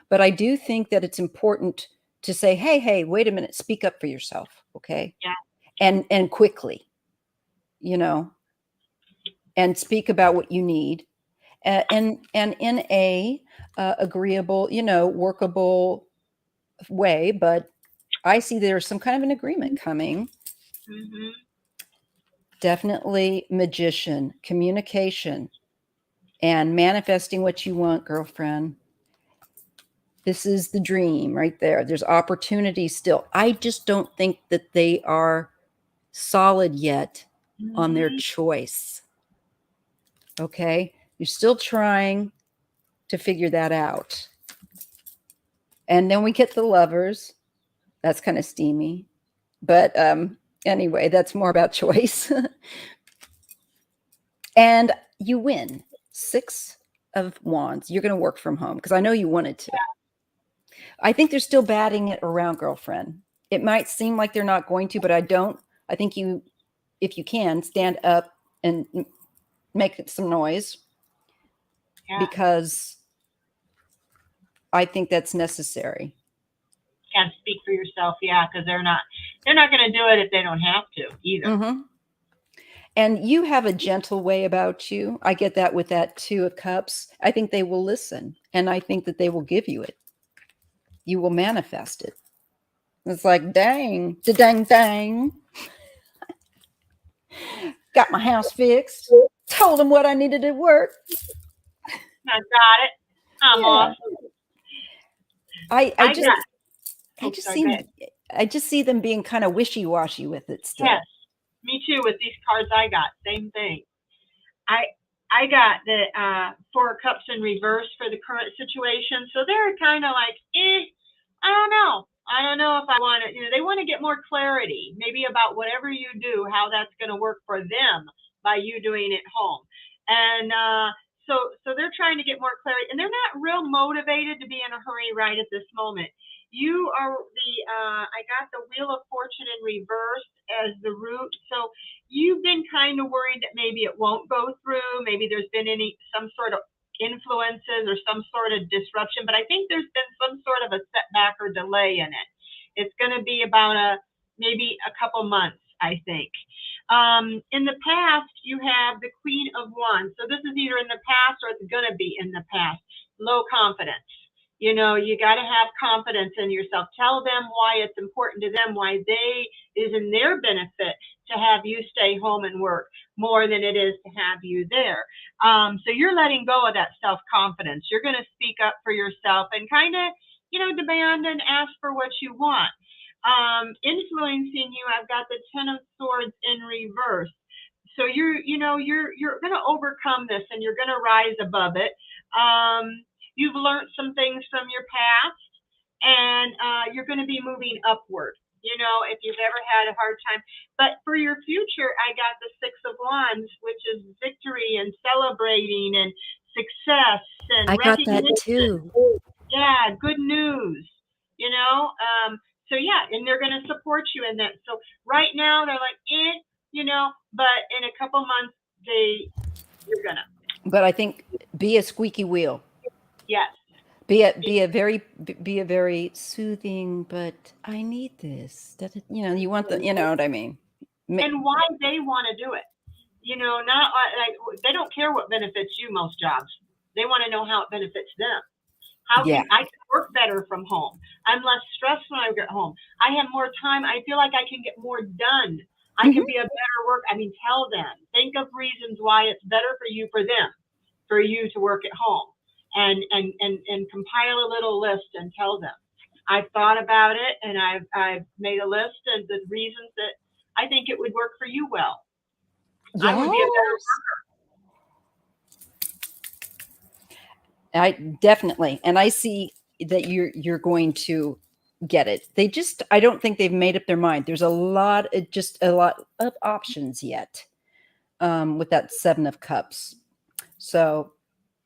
but I do think that it's important to say, hey, wait a minute, speak up for yourself, okay? Yeah. And quickly, and speak about what you need, and in a agreeable, workable way. But I see there's some kind of an agreement coming. Mm-hmm. Definitely magician, communication, and manifesting what you want, girlfriend. This is the dream right there. There's opportunity still. I just don't think that they are solid yet on their choice. Okay? You're still trying to figure that out. And then we get the Lovers. That's kind of steamy. But anyway, that's more about choice. And you win. 6 of Wands. You're going to work from home because I know you wanted to. I think they're still batting it around, girlfriend. It might seem like they're not going to, but I don't. I think you, if you can, stand up and make some noise. Yeah. Because I think that's necessary. Can't speak for yourself, yeah, because they're not going to do it if they don't have to either. Mm-hmm. And you have a gentle way about you. I get that with that 2 of Cups. I think they will listen, and I think that they will give you it. You will manifest it. It's like, dang, da-dang, dang. Got my house fixed. Told them what I needed to work. I got it. I'm off. I just see them being kind of wishy-washy with it still. Yes, me too. With these cards I got, same thing. I got the 4 of Cups in reverse for the current situation, so they're kind of like, I don't know. I don't know if I want to. They want to get more clarity, maybe about whatever you do, how that's going to work for them by you doing it home, and so they're trying to get more clarity, and they're not real motivated to be in a hurry right at this moment. You are I got the Wheel of Fortune in reverse as the root. So you've been kind of worried that maybe it won't go through. Maybe there's been some sort of influences or some sort of disruption, but I think there's been some sort of a setback or delay in it. It's going to be about maybe a couple months, I think. In the past, you have the Queen of Wands. So this is either in the past or it's going to be in the past. Low confidence. You got to have confidence in yourself. Tell them why it's important to them, why it is in their benefit to have you stay home and work more than it is to have you there. So you're letting go of that self-confidence. You're going to speak up for yourself and kind of, demand and ask for what you want. Influencing you, I've got the 10 of Swords in reverse. So you're going to overcome this and you're going to rise above it. You've learned some things from your past, and you're going to be moving upward, if you've ever had a hard time. But for your future, I got the 6 of Wands, which is victory and celebrating and success and I got recognition. that too. Yeah, good news, so yeah, and they're going to support you in that. So right now, they're like, but in a couple months, you're going to. But I think be a squeaky wheel. Yes. Be a very soothing, but I need this. You want you know what I mean. And why they want to do it. Not like they don't care what benefits you, most jobs. They want to know how it benefits them. How can I work better from home? I'm less stressed when I get home. I have more time. I feel like I can get more done. I can be a better work. Tell them. Think of reasons why it's better for them, for you to work at home. And compile a little list and tell them. I've thought about it and I've made a list of the reasons that I think it would work for you well. Yes. I would be a better worker. I definitely, and I see that you're going to get it. I don't think they've made up their mind. There's a lot of options yet with that 7 of Cups. So.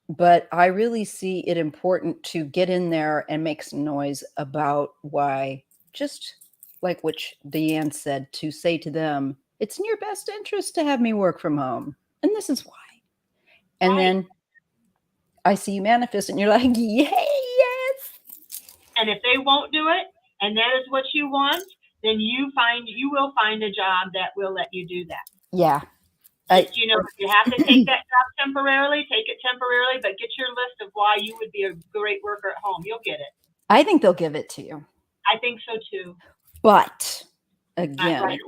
But I really see it important to get in there and make some noise about why, just like which DEANN said, to say to them, it's in your best interest to have me work from home. And this is why. And then I see you manifest and you're like, yay, yes. And if they won't do it, and that is what you want, then you will find a job that will let you do that. Yeah. If you have to take that job temporarily, take it temporarily, but get your list of why you would be a great worker at home. You'll get it. I think they'll give it to you. I think so too. But again,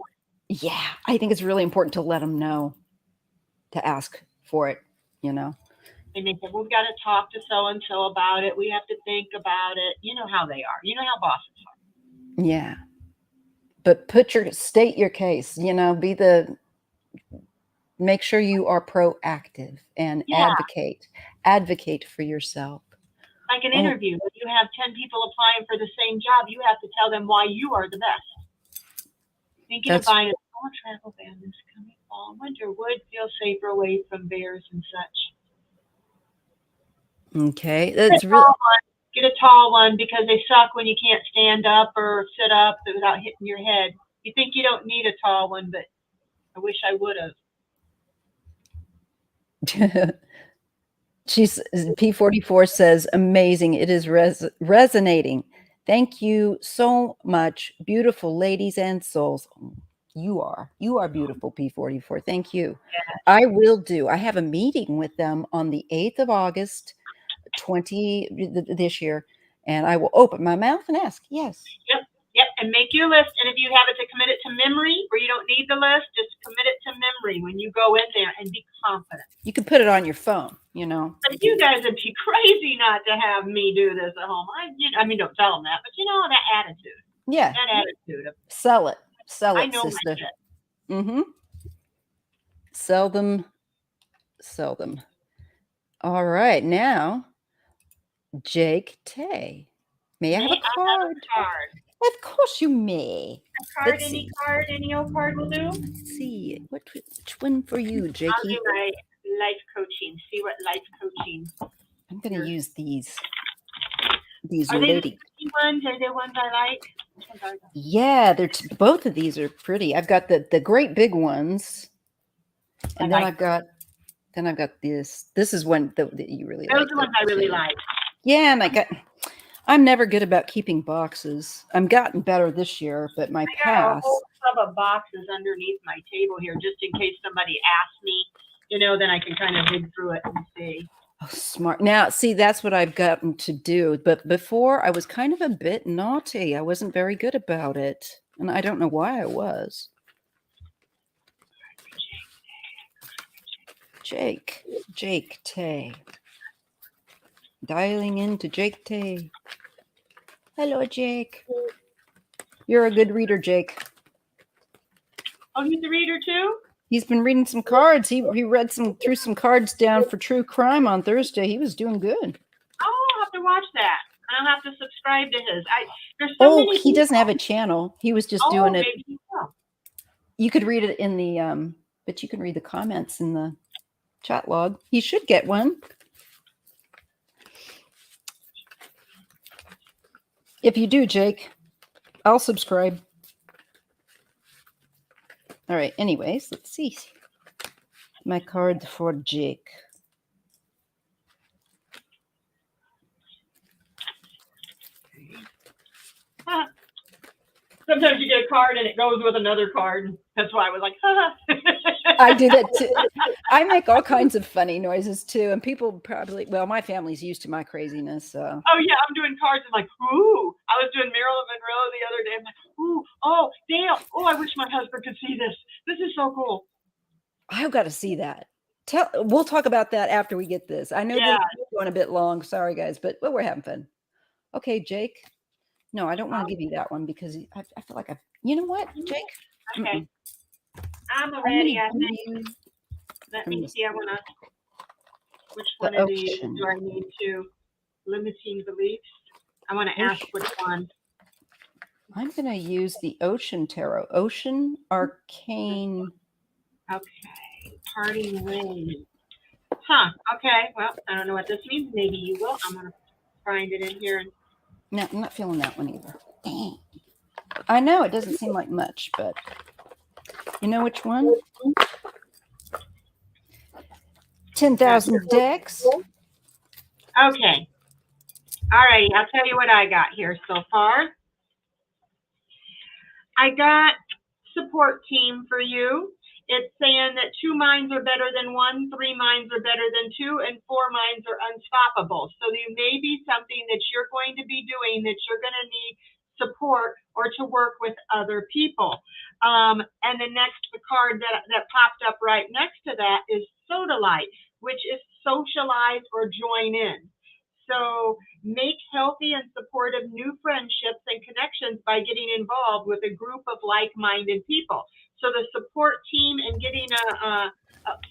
I think it's really important to let them know, to ask for it, And they say, we've got to talk to so-and-so about it. We have to think about it. You know how they are. You know how bosses are. Yeah. But state your case, make sure you are proactive and advocate for yourself. Like an interview, if you have 10 people applying for the same job, you have to tell them why you are the best. Thinking of buying a small travel van this coming fall, winter would feel safer away from bears and such. Okay, that's really. Get a tall one because they suck when you can't stand up or sit up without hitting your head. You think you don't need a tall one, but I wish I would have. P44 says, amazing. It is resonating. Thank you so much, beautiful ladies and souls. You are beautiful, P44. Thank you. Yes. I will do. I have a meeting with them on the 8th of August, this year, and I will open my mouth and ask. Yes. Yep. Yep. And make your list. And if you have it to commit it to memory, where you don't need the list, just commit it to memory when you go in there and be confident. You can put it on your phone, you know. But you guys would be crazy not to have me do this at home. I mean, don't tell them that, but you know, that attitude. Yeah. That attitude of Sell it. Sell I it, know my sister. shit. Mm-hmm. Sell them. Sell them. All right. Now, Jake Tay. May I have a card? Of course you may. A card, any card, any old card will do. Let's see. Which one for you, Jakey? I'll do my life coaching. See what life coaching. I'm going to use these. Are lady they the ones? Are they ones I like? Yeah, they're both of these are pretty. I've got the great big ones, and then I've got this. This is one that you really like. Those are the ones I really like. Yeah, and I'm never good about keeping boxes. I'm gotten better this year, but my I got past. a whole tub of boxes underneath my table here, just in case somebody asks me. You know, then I can kind of dig through it and see. Oh, smart. Now, see, that's what I've gotten to do. But before, I was kind of a bit naughty. I wasn't very good about it, and I don't know why I was. Jake Tay. Dialing into Jake Tay. Hello, Jake. You're a good reader, Jake. Oh, he's a reader too? He's been reading some cards. He threw some cards down for true crime on Thursday. He was doing good. Oh, I'll have to watch that. I'll have to subscribe to his. There's so many he doesn't have a channel. He was just doing it. Maybe he will. You could read it in the but you can read the comments in the chat log. He should get one. If you do, Jake, I'll subscribe. All right. Anyways, let's see. My card for Jake. Sometimes you get a card and it goes with another card. That's why I was like, I do that too. I make all kinds of funny noises too. And people probably, well, my family's used to my craziness. So. Oh, yeah. I'm doing cards. I'm like, ooh. I was doing Marilyn Monroe the other day. I'm like, ooh, oh, damn. Oh, I wish my husband could see this. This is so cool. I've got to see that. We'll talk about that after we get this. I know this is going a bit long. Sorry, guys, but we're having fun. Okay, Jake. No, I don't want to give you that one because I feel like you know what, Jake? Okay. I'm ready, I think. Let me see. Which one of these do I need to? Limiting beliefs. I want to ask which one. I'm going to use the Ocean Tarot. Ocean Arcane. Okay. Parting ways. Huh. Okay. Well, I don't know what this means. Maybe you will. I'm going to find it in here. No, I'm not feeling that one either. Dang. I know it doesn't seem like much, but you know which one? 10,000 decks. Okay. All righty. I'll tell you what I got here so far. I got support team for you. It's saying that 2 minds are better than 1, 3 minds are better than 2, and 4 minds are unstoppable. So there may be something that you're going to be doing that you're going to need support or to work with other people. And the next card that popped up right next to that is Soda Light, which is socialize or join in. So make healthy and supportive new friendships and connections by getting involved with a group of like-minded people. So the support team and getting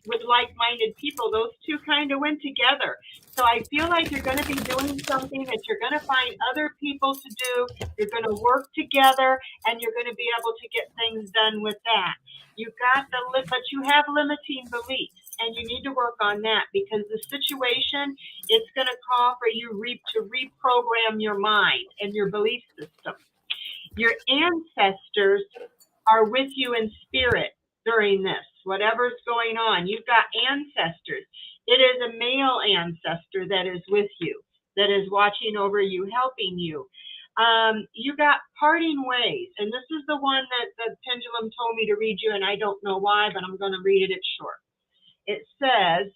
with like-minded people, those two kind of went together. So I feel like you're going to be doing something that you're going to find other people to do. You're going to work together, and you're going to be able to get things done with that. But you have limiting beliefs. And you need to work on that because the situation, it's going to call for you to reprogram your mind and your belief system. Your ancestors are with you in spirit during this, whatever's going on. You've got ancestors. It is a male ancestor that is with you, that is watching over you, helping you. You got parting ways. And this is the one that the pendulum told me to read you, and I don't know why, but I'm going to read it. It's short. It says,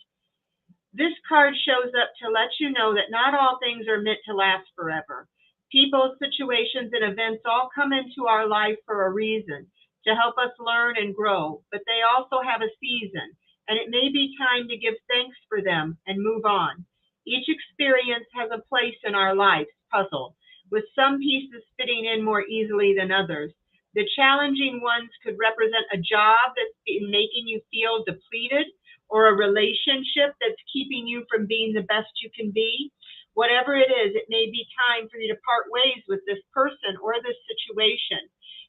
this card shows up to let you know that not all things are meant to last forever. People, situations, and events all come into our life for a reason, to help us learn and grow, but they also have a season, and it may be time to give thanks for them and move on. Each experience has a place in our life's puzzle, with some pieces fitting in more easily than others. The challenging ones could represent a job that's been making you feel depleted, or a relationship that's keeping you from being the best you can be. Whatever it is, it may be time for you to part ways with this person or this situation.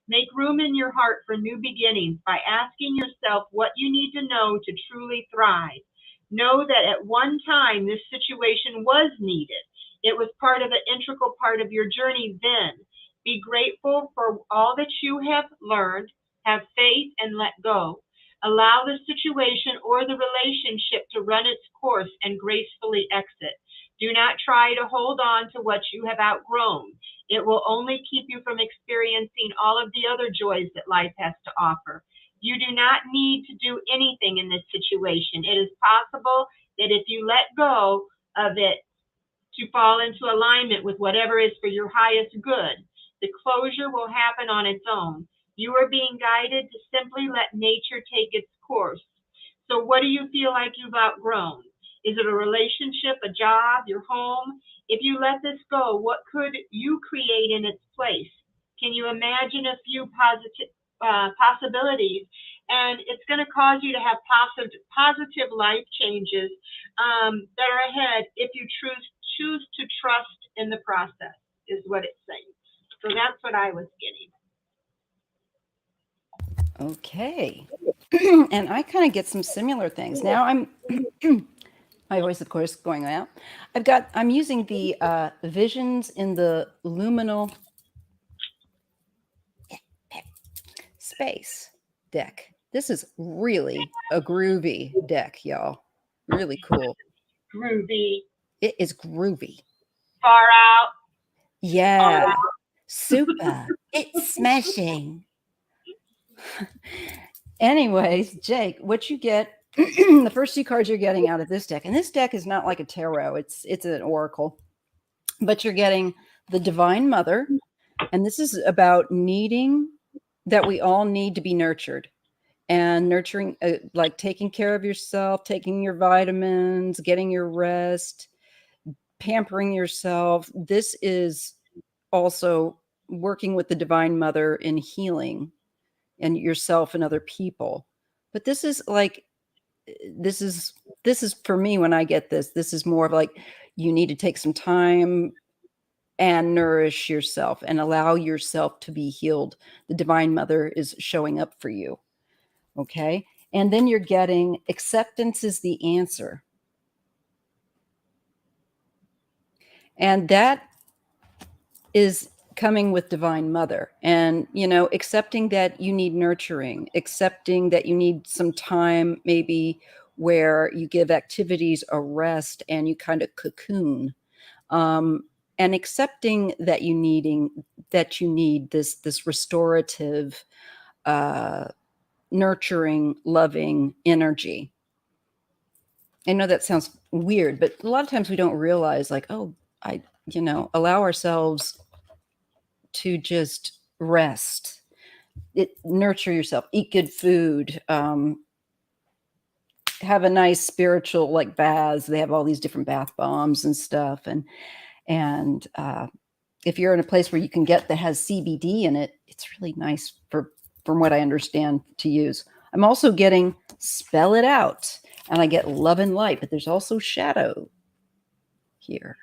Make room in your heart for new beginnings by asking yourself what you need to know to truly thrive. Know that at one time this situation was needed. It was part of an integral part of your journey then. Be grateful for all that you have learned, have faith, and let go. Allow the situation or the relationship to run its course and gracefully exit. Do not try to hold on to what you have outgrown. It will only keep you from experiencing all of the other joys that life has to offer. You do not need to do anything in this situation. It is possible that if you let go of it to fall into alignment with whatever is for your highest good, the closure will happen on its own. You are being guided to simply let nature take its course. So what do you feel like you've outgrown? Is it a relationship, a job, your home? If you let this go, what could you create in its place? Can you imagine a few possibilities? And it's going to cause you to have positive life changes that are ahead if you choose to trust in the process, is what it's saying. So that's what I was getting. Okay. And I kind of get some similar things. Now I'm my voice, of course, going out. I'm using the Visions in the Luminal Space deck. This is really a groovy deck, y'all. Really cool. Groovy. It is groovy. Far out. Yeah. Super. It's smashing. Anyways, Jake, what you get, the first two cards you're getting out of this deck, and this deck is not like a tarot, it's an oracle, but you're getting the Divine Mother, and this is about needing that we all need to be nurtured, and nurturing, like taking care of yourself, taking your vitamins, getting your rest, pampering yourself. This is also working with the Divine Mother in healing and yourself and other people. But this is like, this is for me, when I get this is more of like, you need to take some time and nourish yourself and allow yourself to be healed. The Divine Mother is showing up for you. Okay. And then you're getting acceptance is the answer. And that is coming with Divine Mother, and, accepting that you need nurturing, accepting that you need some time, maybe where you give activities a rest and you kind of cocoon, and accepting that you need this restorative, nurturing, loving energy. I know that sounds weird, but a lot of times we don't realize, like, oh, allow ourselves to just rest, nurture yourself, eat good food, have a nice spiritual, like, baths. They have all these different bath bombs and stuff. And if you're in a place where you can get that has CBD in it, it's really nice from what I understand, to use. I'm also getting Spell It Out, and I get Love and Light, but there's also Shadow here.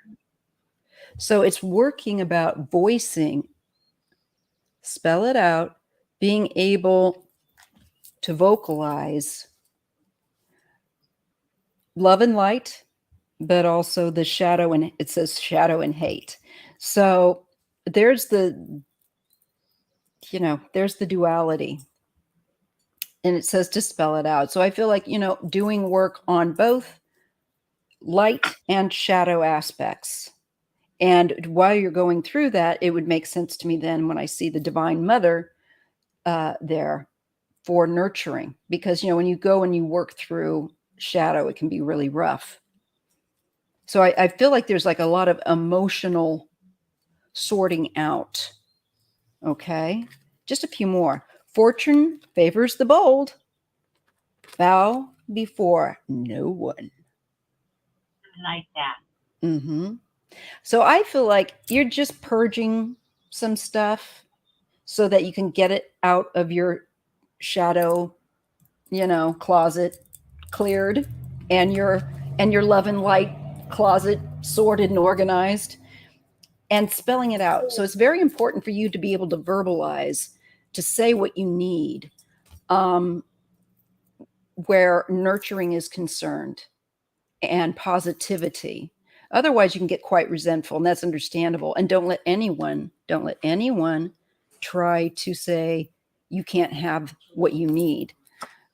So it's working about voicing, spell it out, being able to vocalize love and light, but also the shadow, and it says shadow and hate. So there's the duality, and it says to spell it out. So I feel like, doing work on both light and shadow aspects, And while you're going through that, it would make sense to me then when I see the Divine Mother there for nurturing, because, you know, when you go and you work through shadow, it can be really rough. So I feel like there's like a lot of emotional sorting out. Okay. Just a few more. Fortune favors the bold. Bow before no one. I like that. Mm-hmm. So I feel like you're just purging some stuff so that you can get it out of your shadow, you know, closet cleared, and your love and light closet sorted and organized, and spelling it out. So it's very important for you to be able to verbalize, to say what you need, where nurturing is concerned and positivity. Otherwise, you can get quite resentful, and that's understandable. And don't let anyone try to say you can't have what you need,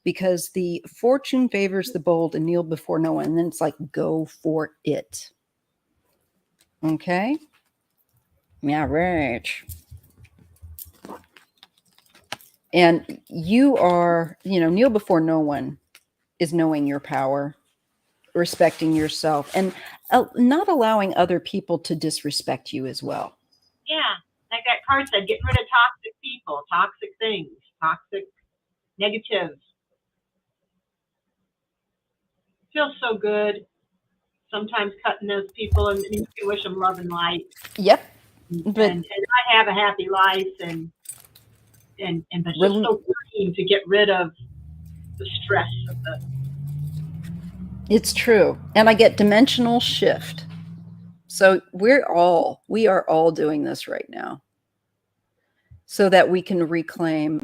because the fortune favors the bold and kneel before no one. And then it's like, go for it. Okay? Yeah, right. And you are, you know, kneel before no one is knowing your power, respecting yourself, and not allowing other people to disrespect you as well. Yeah, like that card said, getting rid of toxic people, toxic things, toxic negatives. Feels so good. Sometimes cutting those people and you wish them love and light. Yep. And, But and I have a happy life, and but it's just so freeing to get rid of the stress of the. It's true. And I get dimensional shift. So we are all doing this right now, so that we can reclaim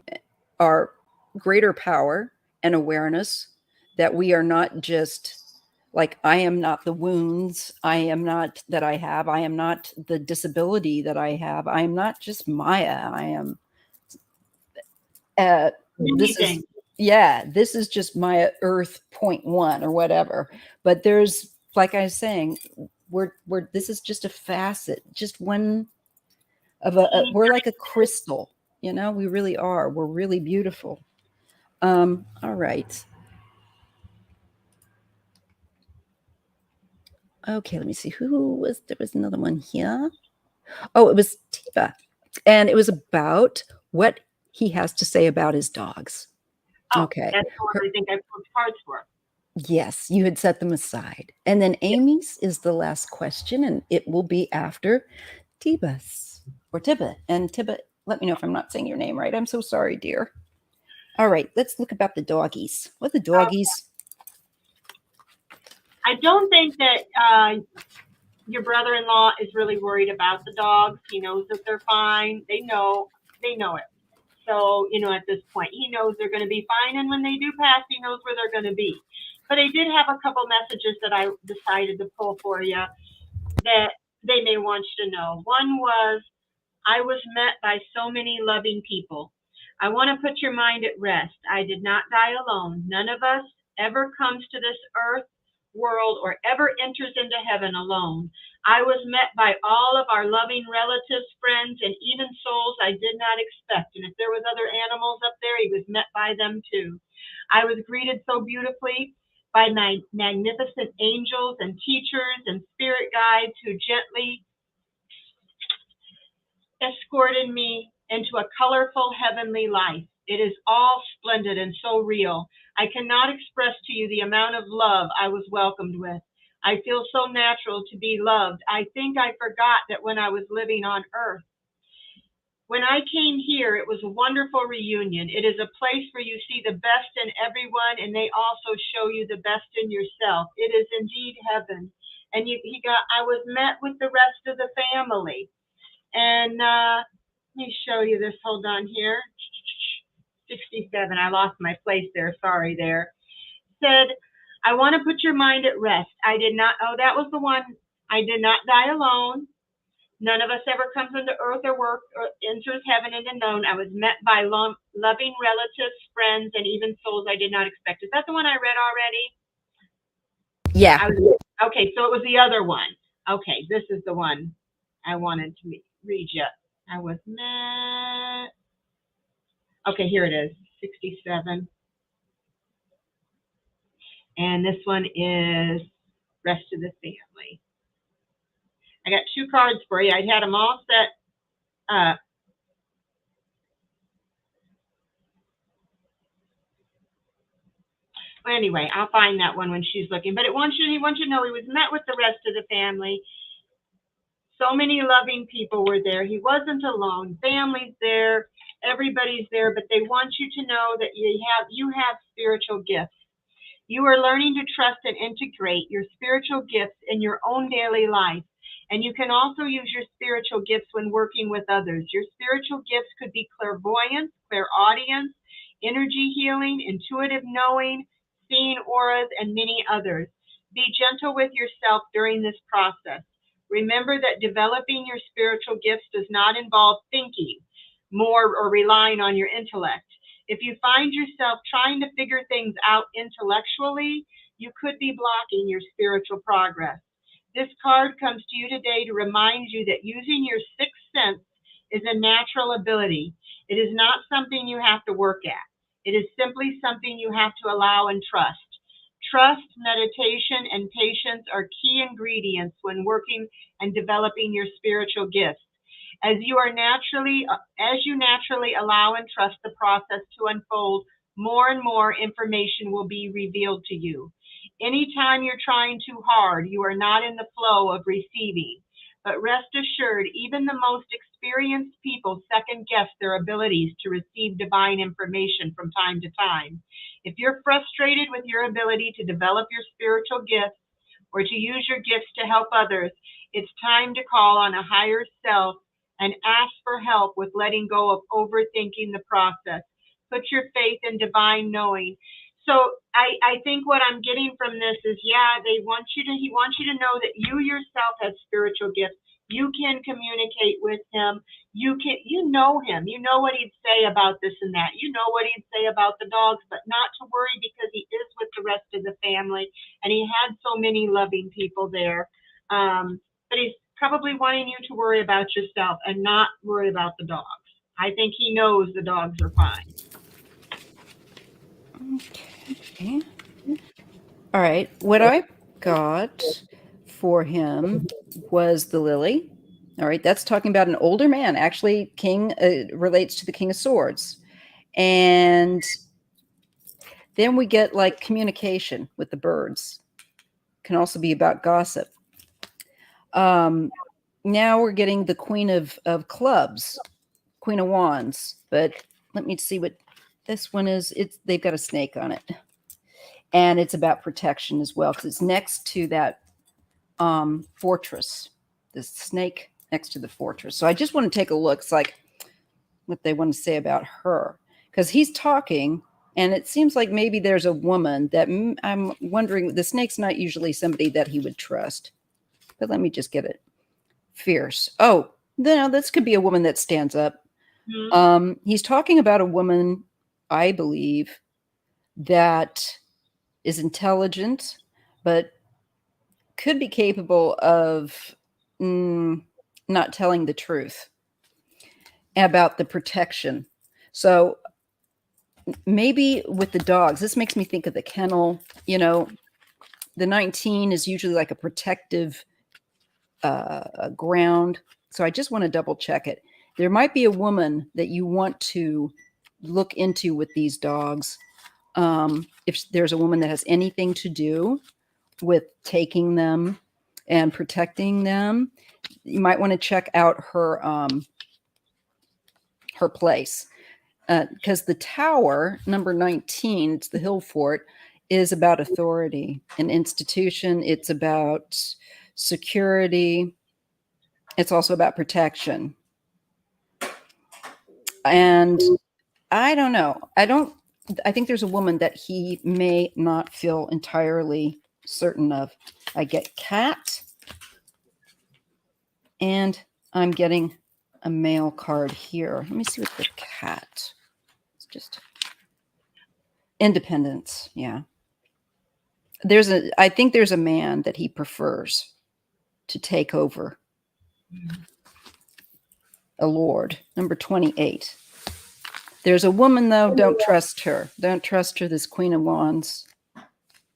our greater power and awareness, that we are not just like, I am not the wounds, I am not that I have, I am not the disability that I have, I am not just Maya, I am this is just Maya Earth 0.1 or whatever. But there's, like I was saying, we're this is just a facet, just one of we're like a crystal, you know, we really are. We're really beautiful. All right. Okay, let me see there was another one here. Oh, it was Tiba. And it was about what he has to say about his dogs. Oh, okay. That's the one I think I pulled cards for. Yes, you had set them aside. And then Amy's is the last question, and it will be after Tiba's or Tiba. And Tiba, let me know if I'm not saying your name right. I'm so sorry, dear. All right, let's look about the doggies. What are the doggies? I don't think that your brother-in-law is really worried about the dogs. He knows that they're fine. They know it. So, you know, at this point, he knows they're going to be fine. And when they do pass, he knows where they're going to be. But I did have a couple messages that I decided to pull for you that they may want you to know. One was, I was met by so many loving people. I want to put your mind at rest. I did not die alone. None of us ever comes to this earth world or ever enters into heaven alone. I was met by all of our loving relatives, friends, and even souls I did not expect. And if there was other animals up there, he was met by them too. I was greeted so beautifully by my magnificent angels and teachers and spirit guides who gently escorted me into a colorful heavenly life. It is all splendid and so real. I cannot express to you the amount of love I was welcomed with. I feel so natural to be loved. I think I forgot that when I was living on earth. When I came here, it was a wonderful reunion. It is a place where you see the best in everyone, and they also show you the best in yourself. It is indeed heaven. And I was met with the rest of the family. And let me show you this. Hold on here. 67. I lost my place there. Sorry there. Said, I want to put your mind at rest. That was the one. I did not die alone. None of us ever comes into earth or work or enters heaven and unknown. I was met by loving relatives, friends, and even souls I did not expect. Is that the one I read already? Yeah. Okay, so it was the other one. Okay, this is the one. I wanted to read you. I was not. Okay, here it is, 67. And this one is rest of the family. I got 2 cards for you. I'd had them all set up. Well, anyway, I'll find that one when she's looking. But he wants you to know he was met with the rest of the family. So many loving people were there. He wasn't alone. Family's there. Everybody's there. But they want you to know that you have spiritual gifts. You are learning to trust and integrate your spiritual gifts in your own daily life. And you can also use your spiritual gifts when working with others. Your spiritual gifts could be clairvoyance, clairaudience, energy healing, intuitive knowing, seeing auras, and many others. Be gentle with yourself during this process. Remember that developing your spiritual gifts does not involve thinking more or relying on your intellect. If you find yourself trying to figure things out intellectually, you could be blocking your spiritual progress. This card comes to you today to remind you that using your sixth sense is a natural ability. It is not something you have to work at. It is simply something you have to allow and trust. Trust, meditation, and patience are key ingredients when working and developing your spiritual gifts. As you naturally allow and trust the process to unfold, more and more information will be revealed to you. Anytime you're trying too hard, you are not in the flow of receiving. But rest assured, even the most experienced people second guess their abilities to receive divine information from time to time. If you're frustrated with your ability to develop your spiritual gifts or to use your gifts to help others, it's time to call on a higher self and ask for help with letting go of overthinking the process. Put your faith in divine knowing. So I think what I'm getting from this is, yeah, he wants you to know that you yourself have spiritual gifts. You can communicate with him. You know him. You know what he'd say about this and that. You know what he'd say about the dogs, but not to worry because he is with the rest of the family and he had so many loving people there. But he's probably wanting you to worry about yourself and not worry about the dogs. I think he knows the dogs are fine. Okay. All right. What I got for him was the lily. All right. That's talking about an older man. Actually, king relates to the King of Swords. And then we get like communication with the birds. Can also be about gossip. Now we're getting the Queen of Clubs, Queen of Wands. But let me see what this one is. They've got a snake on it. And it's about protection as well, because it's next to that fortress, the snake next to the fortress. So I just want to take a look. It's like what they want to say about her, because he's talking, and it seems like maybe there's a woman that I'm wondering. The snake's not usually somebody that he would trust, but let me just get it. Fierce. Oh, no, this could be a woman that stands up. Mm-hmm. He's talking about a woman, I believe, that is intelligent, but could be capable of not telling the truth about the protection. So maybe with the dogs, this makes me think of the kennel. You know, the 19 is usually like a protective ground. So I just want to double check it. There might be a woman that you want to look into with these dogs. If there's a woman that has anything to do with taking them and protecting them, you might want to check out her her place, because the tower number 19, it's the hill fort, is about authority, an institution. It's about security. It's also about protection. And I don't know. I think there's a woman that he may not feel entirely certain of. I get cat, and I'm getting a male card here. Let me see what the cat. It's just independence. Yeah. I think there's a man that he prefers to take over. allured. Number 28. There's a woman, though. Don't trust her. Don't trust her, this Queen of Wands.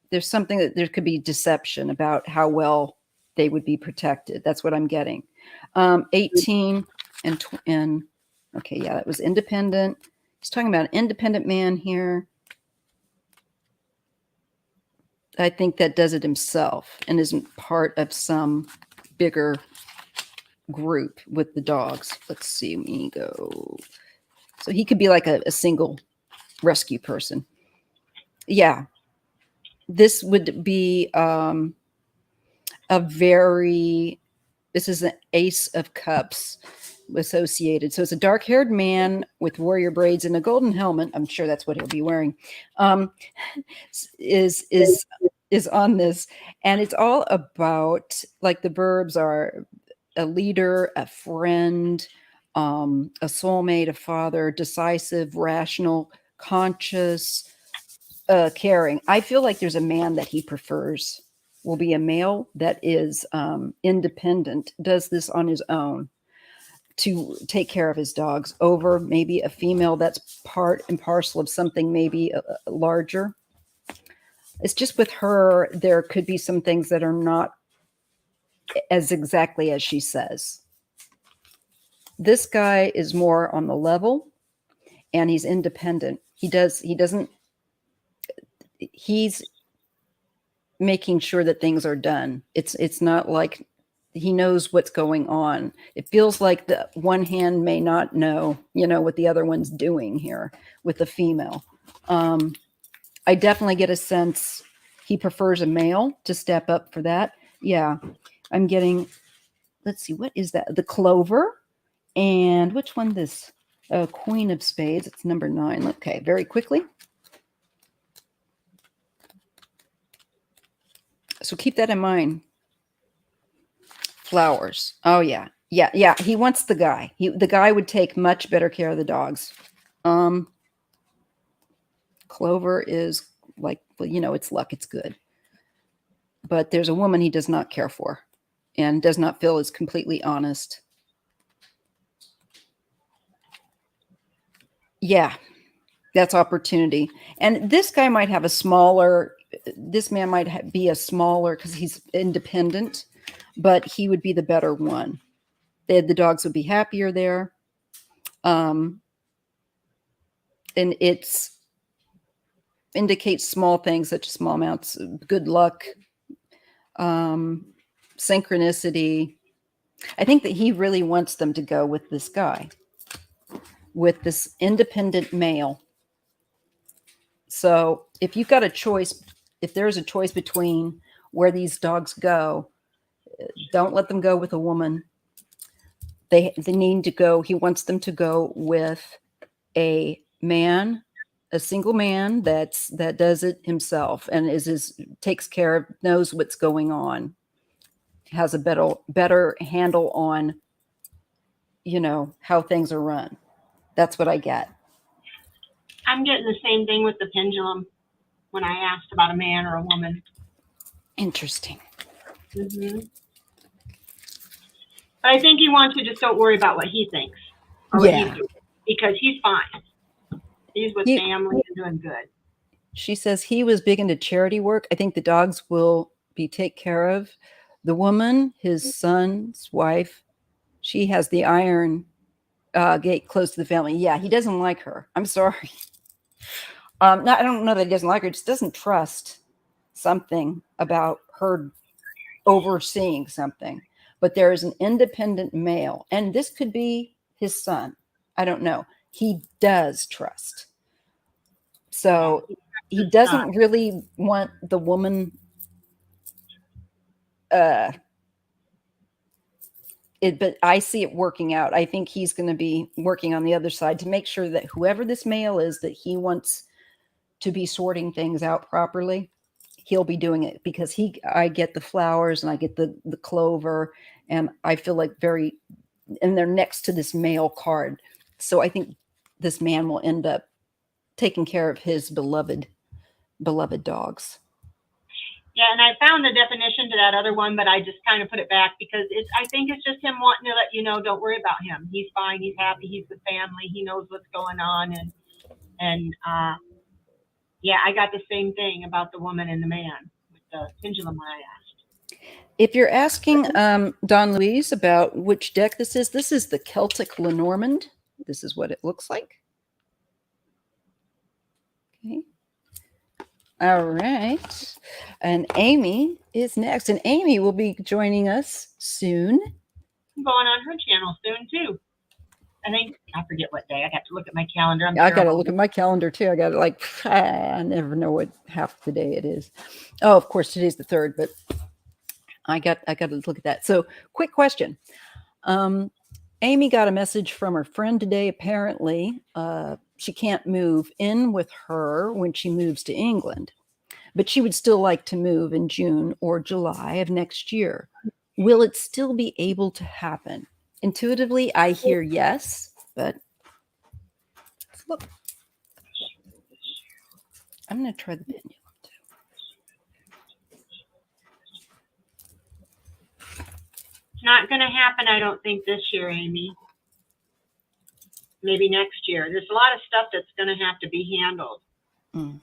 There's something that there could be deception about how well they would be protected. That's what I'm getting. 18 and okay, yeah, that was independent. He's talking about an independent man here. I think that does it himself and isn't part of some bigger group with the dogs. Let's see, me go. So he could be like a single rescue person. Yeah. This would be this is an Ace of Cups associated. So it's a dark-haired man with warrior braids and a golden helmet. I'm sure that's what he'll be wearing. Is on this, and it's all about, like, the verbs are a leader, a friend, a soulmate, a father, decisive, rational, conscious, caring. I feel like there's a man that he prefers will be a male that is independent, does this on his own to take care of his dogs, over maybe a female that's part and parcel of something maybe larger. It's just with her, there could be some things that are not as exactly as she says. This guy is more on the level, and he's independent. He's making sure that things are done. It's not like he knows what's going on. It feels like the one hand may not know, what the other one's doing here with the female. I definitely get a sense he prefers a male to step up for that. Yeah, I'm getting, let's see, what is that? The Clover. And which one this? Queen of Spades. It's number 9. Okay, very quickly. So keep that in mind. Flowers. Oh, yeah. Yeah. He wants the guy. The guy would take much better care of the dogs. Clover is like, well, it's luck. It's good. But there's a woman he does not care for and does not feel is completely honest. Yeah, that's opportunity. And this guy might have this man might be a smaller, because he's independent, but he would be the better one. The dogs would be happier there. And it's indicates small things, such as small amounts of good luck, synchronicity. I think that he really wants them to go with this guy, with this independent male. So if you've got a choice, if there's a choice between where these dogs go, don't let them go with a woman. They need to go. He wants them to go with a man, a single man that does it himself and takes care of, knows what's going on, has a better handle on, how things are run. That's what I get. I'm getting the same thing with the pendulum when I asked about a man or a woman. Interesting. Mm-hmm. But I think he wants you to just don't worry about what he thinks or what he's doing, because he's fine. He's with family and doing good. She says he was big into charity work. I think the dogs will be taken care of. The woman, his son's wife, she has the iron gate close to the family. Yeah, he doesn't like her. I'm sorry. I don't know that he doesn't like her. He just doesn't trust something about her overseeing something. But there is an independent male, and this could be his son. I don't know. He does trust. So he doesn't really want the woman. But I see it working out. I think he's going to be working on the other side to make sure that whoever this male is that he wants to be sorting things out properly, he'll be doing it, because I get the flowers and I get the clover, and I feel like and they're next to this male card. So I think this man will end up taking care of his beloved dogs. Yeah, and I found the definition to that other one, but I just kind of put it back because I think it's just him wanting to let you know, don't worry about him. He's fine. He's happy. He's with family. He knows what's going on. And yeah, I got the same thing about the woman and the man with the pendulum when I asked. If you're asking Don Louise about which deck this is the Celtic Lenormand. This is what it looks like. Okay. All right. And Amy is next. And Amy will be joining us soon. I'm going on her channel soon, too. I forget what day. I'd have to look at my calendar. I got to look at my calendar, too. I got to I never know what half the day it is. Oh, of course, today's the 3rd, but I got to look at that. So quick question. Amy got a message from her friend today. Apparently, she can't move in with her when she moves to England, but she would still like to move in June or July of next year. Will it still be able to happen? Intuitively, I hear yes, but let's look. I'm going to try the pendulum too. It's not going to happen, I don't think, this year, Amy. Maybe next year. There's a lot of stuff that's going to have to be handled. Mm.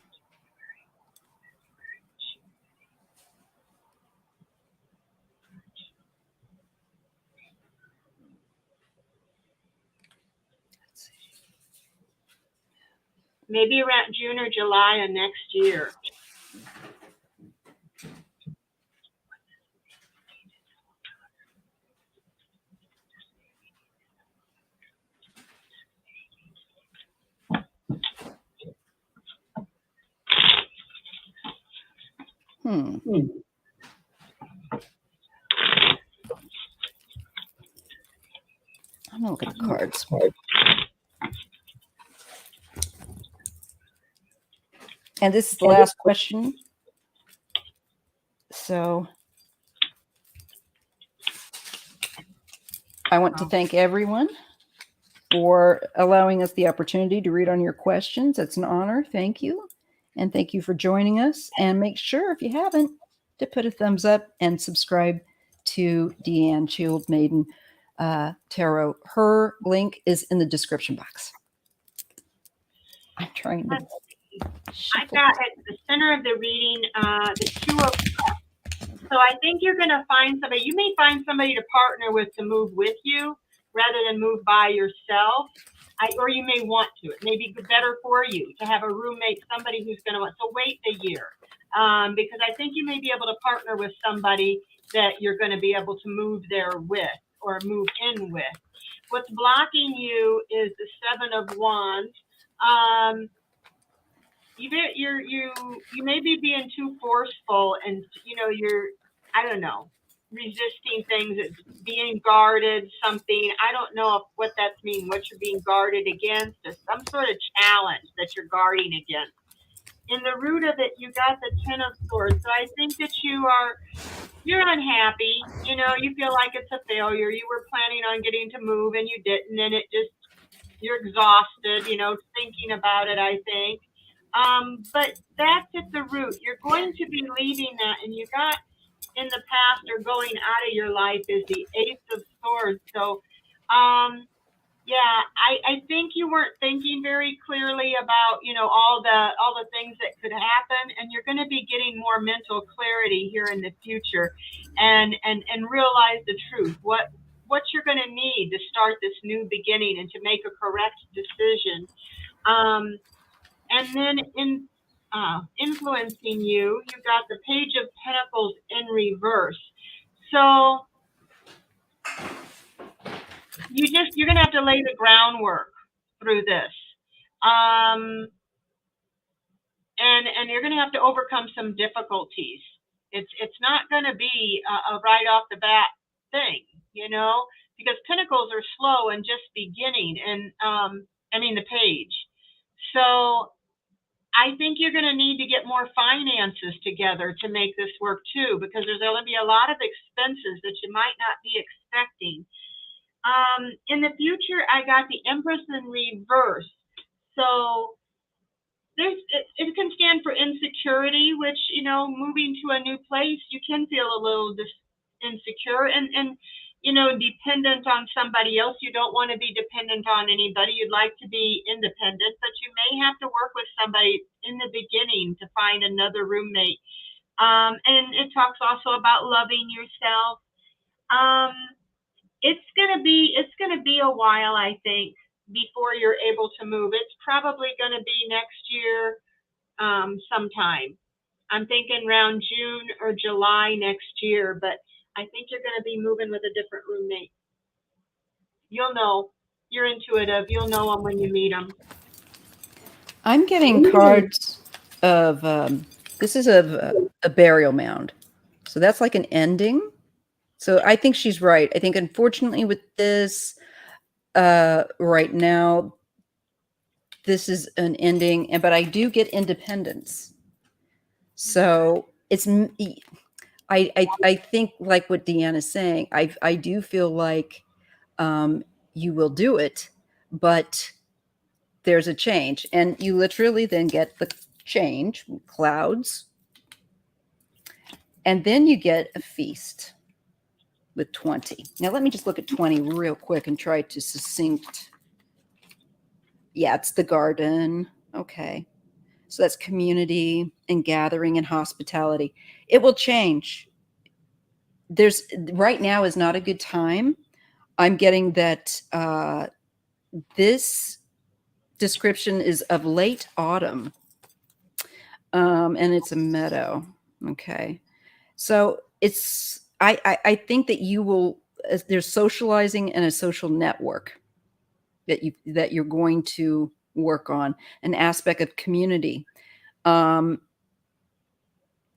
Maybe around June or July of next year. I'm going to look at the cards. And this is the last question. So I want to thank everyone for allowing us the opportunity to read on your questions. It's an honor. Thank you. And thank you for joining us. And make sure, if you haven't, to put a thumbs up and subscribe to DEANN Shield Maiden Tarot. Her link is in the description box. I'm trying to... I've got at the center of the reading the 2 of Cups. So I think you're going to find somebody. You may find somebody to partner with to move with you rather than move by yourself. Or you may want to. It may be better for you to have a roommate, somebody who's going to want. So wait a year because I think you may be able to partner with somebody that you're going to be able to move there with or move in with. What's blocking you is the 7 of Wands. You may be being too forceful and, I don't know, resisting things, being guarded, something. I don't know what that means, what you're being guarded against, or some sort of challenge that you're guarding against. In the root of it, you got the 10 of Swords. So I think that you're unhappy. You feel like it's a failure. You were planning on getting to move and you didn't, and you're exhausted, thinking about it, I think. But that's at the root. You're going to be leaving that, and you got in the past or going out of your life is the Ace of Swords. So, I think you weren't thinking very clearly about, all the things that could happen, and you're going to be getting more mental clarity here in the future, and realize the truth. What you're going to need to start this new beginning and to make a correct decision. And then influencing you got the Page of Pentacles in reverse. So you're going to have to lay the groundwork through this. And you're going to have to overcome some difficulties. It's not going to be a right off the bat thing, because Pentacles are slow and just beginning, and the Page. So I think you're going to need to get more finances together to make this work too, because there's going to be a lot of expenses that you might not be expecting. In the future, I got the Empress in reverse. So it can stand for insecurity, which, you know, moving to a new place, you can feel a little insecure and, you know, dependent on somebody else. You don't want to be dependent on anybody. You'd like to be independent, but you may have to work with somebody in the beginning to find another roommate. And it talks also about loving yourself. It's gonna be a while, I think, before you're able to move. It's probably gonna be next year, sometime. I'm thinking around June or July next year, but I think you're gonna be moving with a different roommate. You'll know. You're intuitive. You'll know them when you meet them. I'm getting cards of this is a burial mound, so that's like an ending. So I think she's right. I think unfortunately with this right now, this is an ending, but I do get independence. So it's I think like what DeAnn is saying. I do feel like you will do it, but there's a change, and you literally then get the change, clouds, and then you get a feast with 20. Now let me just look at 20 real quick and try to succinct. Yeah, it's the garden. Okay. So that's community and gathering and hospitality. It will change. There's right now is not a good time. I'm getting that this description is of late autumn. And it's a meadow. Okay. So it's I think that you will there's socializing and a social network that you're going to work on, an aspect of community. I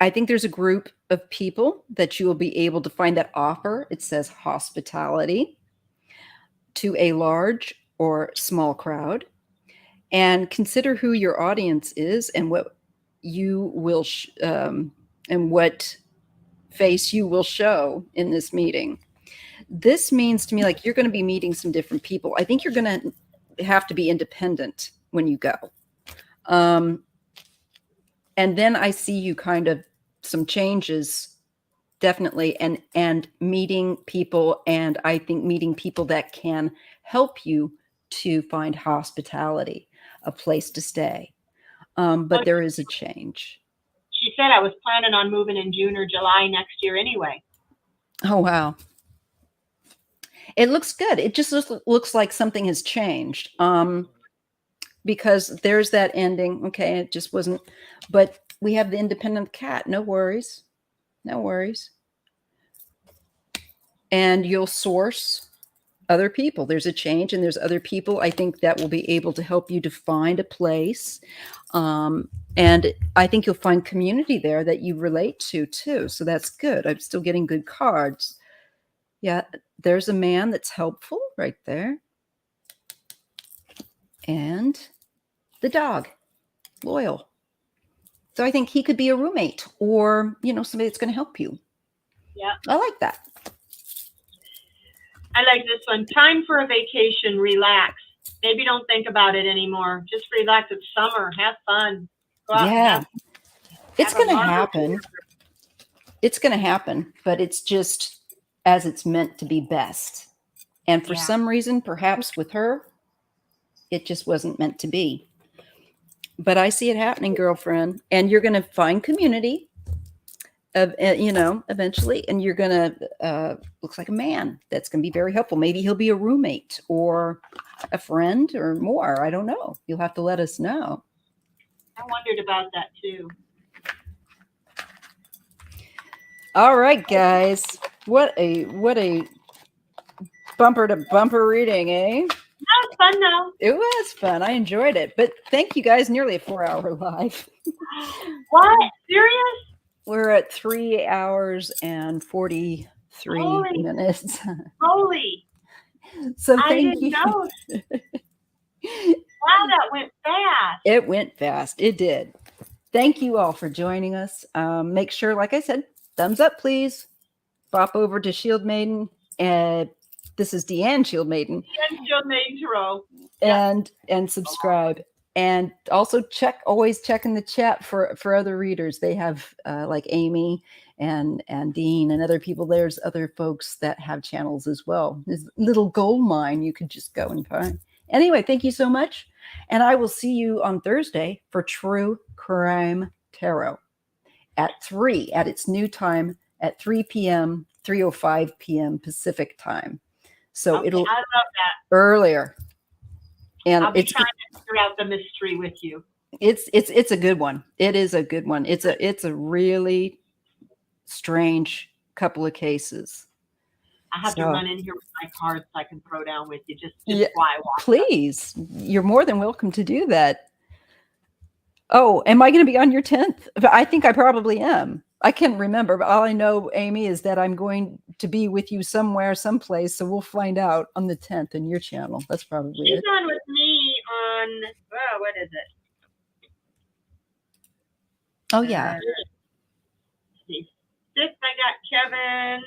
think there's a group of people that you will be able to find that offer. It says hospitality to a large or small crowd, and consider who your audience is and what you will and what face you will show in this meeting. This means to me like you're going to be meeting some different people. I think you're going to have to be independent when you go. And then I see you kind of some changes, definitely, and meeting people, and I think meeting people that can help you to find hospitality, a place to stay. But there is a change. She said I was planning on moving in June or July next year anyway. Oh, wow. It looks good. It just looks like something has changed. Because there's that ending. Okay, it just wasn't, but we have the independent cat. No worries. No worries. And you'll source other people. There's a change, and there's other people I think that will be able to help you to find a place. And I think you'll find community there that you relate to too. So that's good. I'm still getting good cards. Yeah, there's a man that's helpful right there. And the dog, loyal. So I think he could be a roommate or, you know, somebody that's going to help you. Yeah. I like that. I like this one. Time for a vacation. Relax. Maybe don't think about it anymore. Just relax. It's summer. Have fun. Go out. Yeah. It's going to fun. happen. It's going to happen, but it's just as it's meant to be best. And for some reason, perhaps with her, it just wasn't meant to be. But I see it happening, girlfriend. And you're going to find community, you know, eventually. And you're going to, looks like a man that's going to be very helpful. Maybe he'll be a roommate or a friend or more. I don't know. You'll have to let us know. I wondered about that too. All right, guys. What a bumper to bumper reading, eh? That was fun though. It was fun. I enjoyed it. But thank you guys. Nearly a 4-hour live. What? Serious? We're at 3 hours and 43 minutes. Holy. So I thank didn't you. know. Wow, that went fast. It went fast. It did. Thank you all for joining us. Make sure, like I said, thumbs up, please. Bop over to Shield Maiden. This is DeAnn Shield Maiden. DeAnn Shield Maiden Tarot. And subscribe. And also always check in the chat for other readers. They have like Amy and Dean and other people. There's other folks that have channels as well. There's a little gold mine you could just go and find. Anyway, thank you so much. And I will see you on Thursday for True Crime Tarot at 3 at its new time at 3 p.m., 3:05 p.m. Pacific time. So Okay, it'll I love that. earlier. And I'll be trying to figure out the mystery with you. It's a good one. It is a good one. It's a really strange couple of cases. I have to run in here with my cards so I can throw down with you. Just Yeah, fly walk. please. You're more than welcome to do that. Oh, am I going to be on your 10th? I think I probably am. I can't remember, but all I know, Amy, is that I'm going to be with you somewhere, someplace. So we'll find out on the 10th in your channel. That's probably She's it. on with me on, what is it? Oh, yeah. 6th, I got Kevin.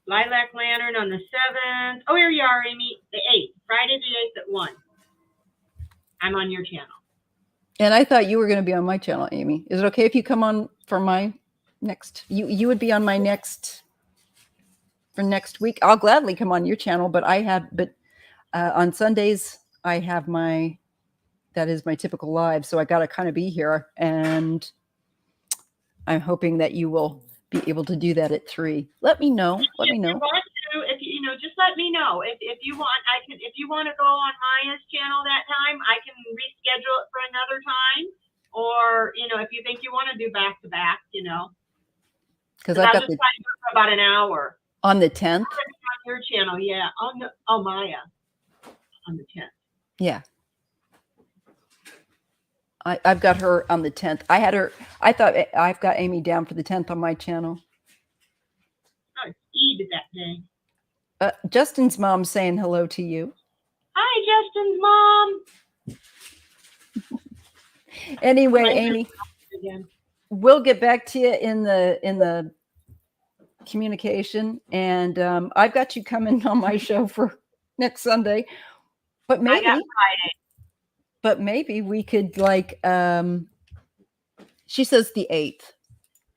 Lilac Lantern on the 7th. Oh, here you are, Amy. The 8th. Friday the 8th at 1. I'm on your channel. And I thought you were going to be on my channel, Amy. Is it okay if you come on for my next? You would be on my next for next week. I'll gladly come on your channel, but on Sundays I have that is my typical live, so I got to kind of be here, and I'm hoping that you will be able to do that at 3. Let me know. Let me know. If you want to, just let me know. If you want, I can. If you want to go on Maya's channel that time, I can reschedule it for another time. Or if you think you want to do back to back, because I've got just for about an hour on the 10th. On your channel, yeah. On Maya, on the 10th. Yeah. I've got her on the 10th. I thought I've got Amy down for the 10th on my channel. Oh, it's Eid that day. Justin's mom saying hello to you. Hi, Justin's mom. Anyway, Amy, we'll get back to you in the communication, and I've got you coming on my show for next Sunday, but maybe I got Friday. But maybe we could she says the 8th.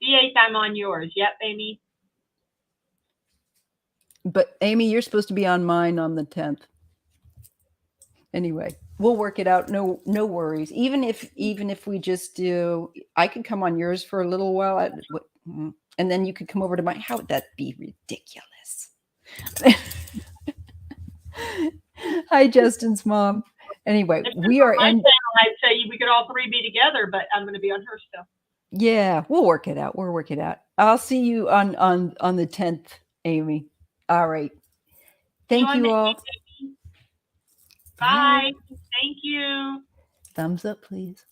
The 8th, I'm on yours. Yep, Amy. But Amy, you're supposed to be on mine on the 10th. Anyway, we'll work it out. No worries. Even if we just do, I could come on yours for a little while, and then you could come over to mine. How would that be ridiculous? Hi, Justin's mom. Anyway, we are on my channel. I'd say we could all 3 be together, but I'm going to be on her stuff. Yeah, we'll work it out. We'll work it out. I'll see you on the 10th, Amy. All right. Thank you all. Bye. Thank you. Thumbs up, please.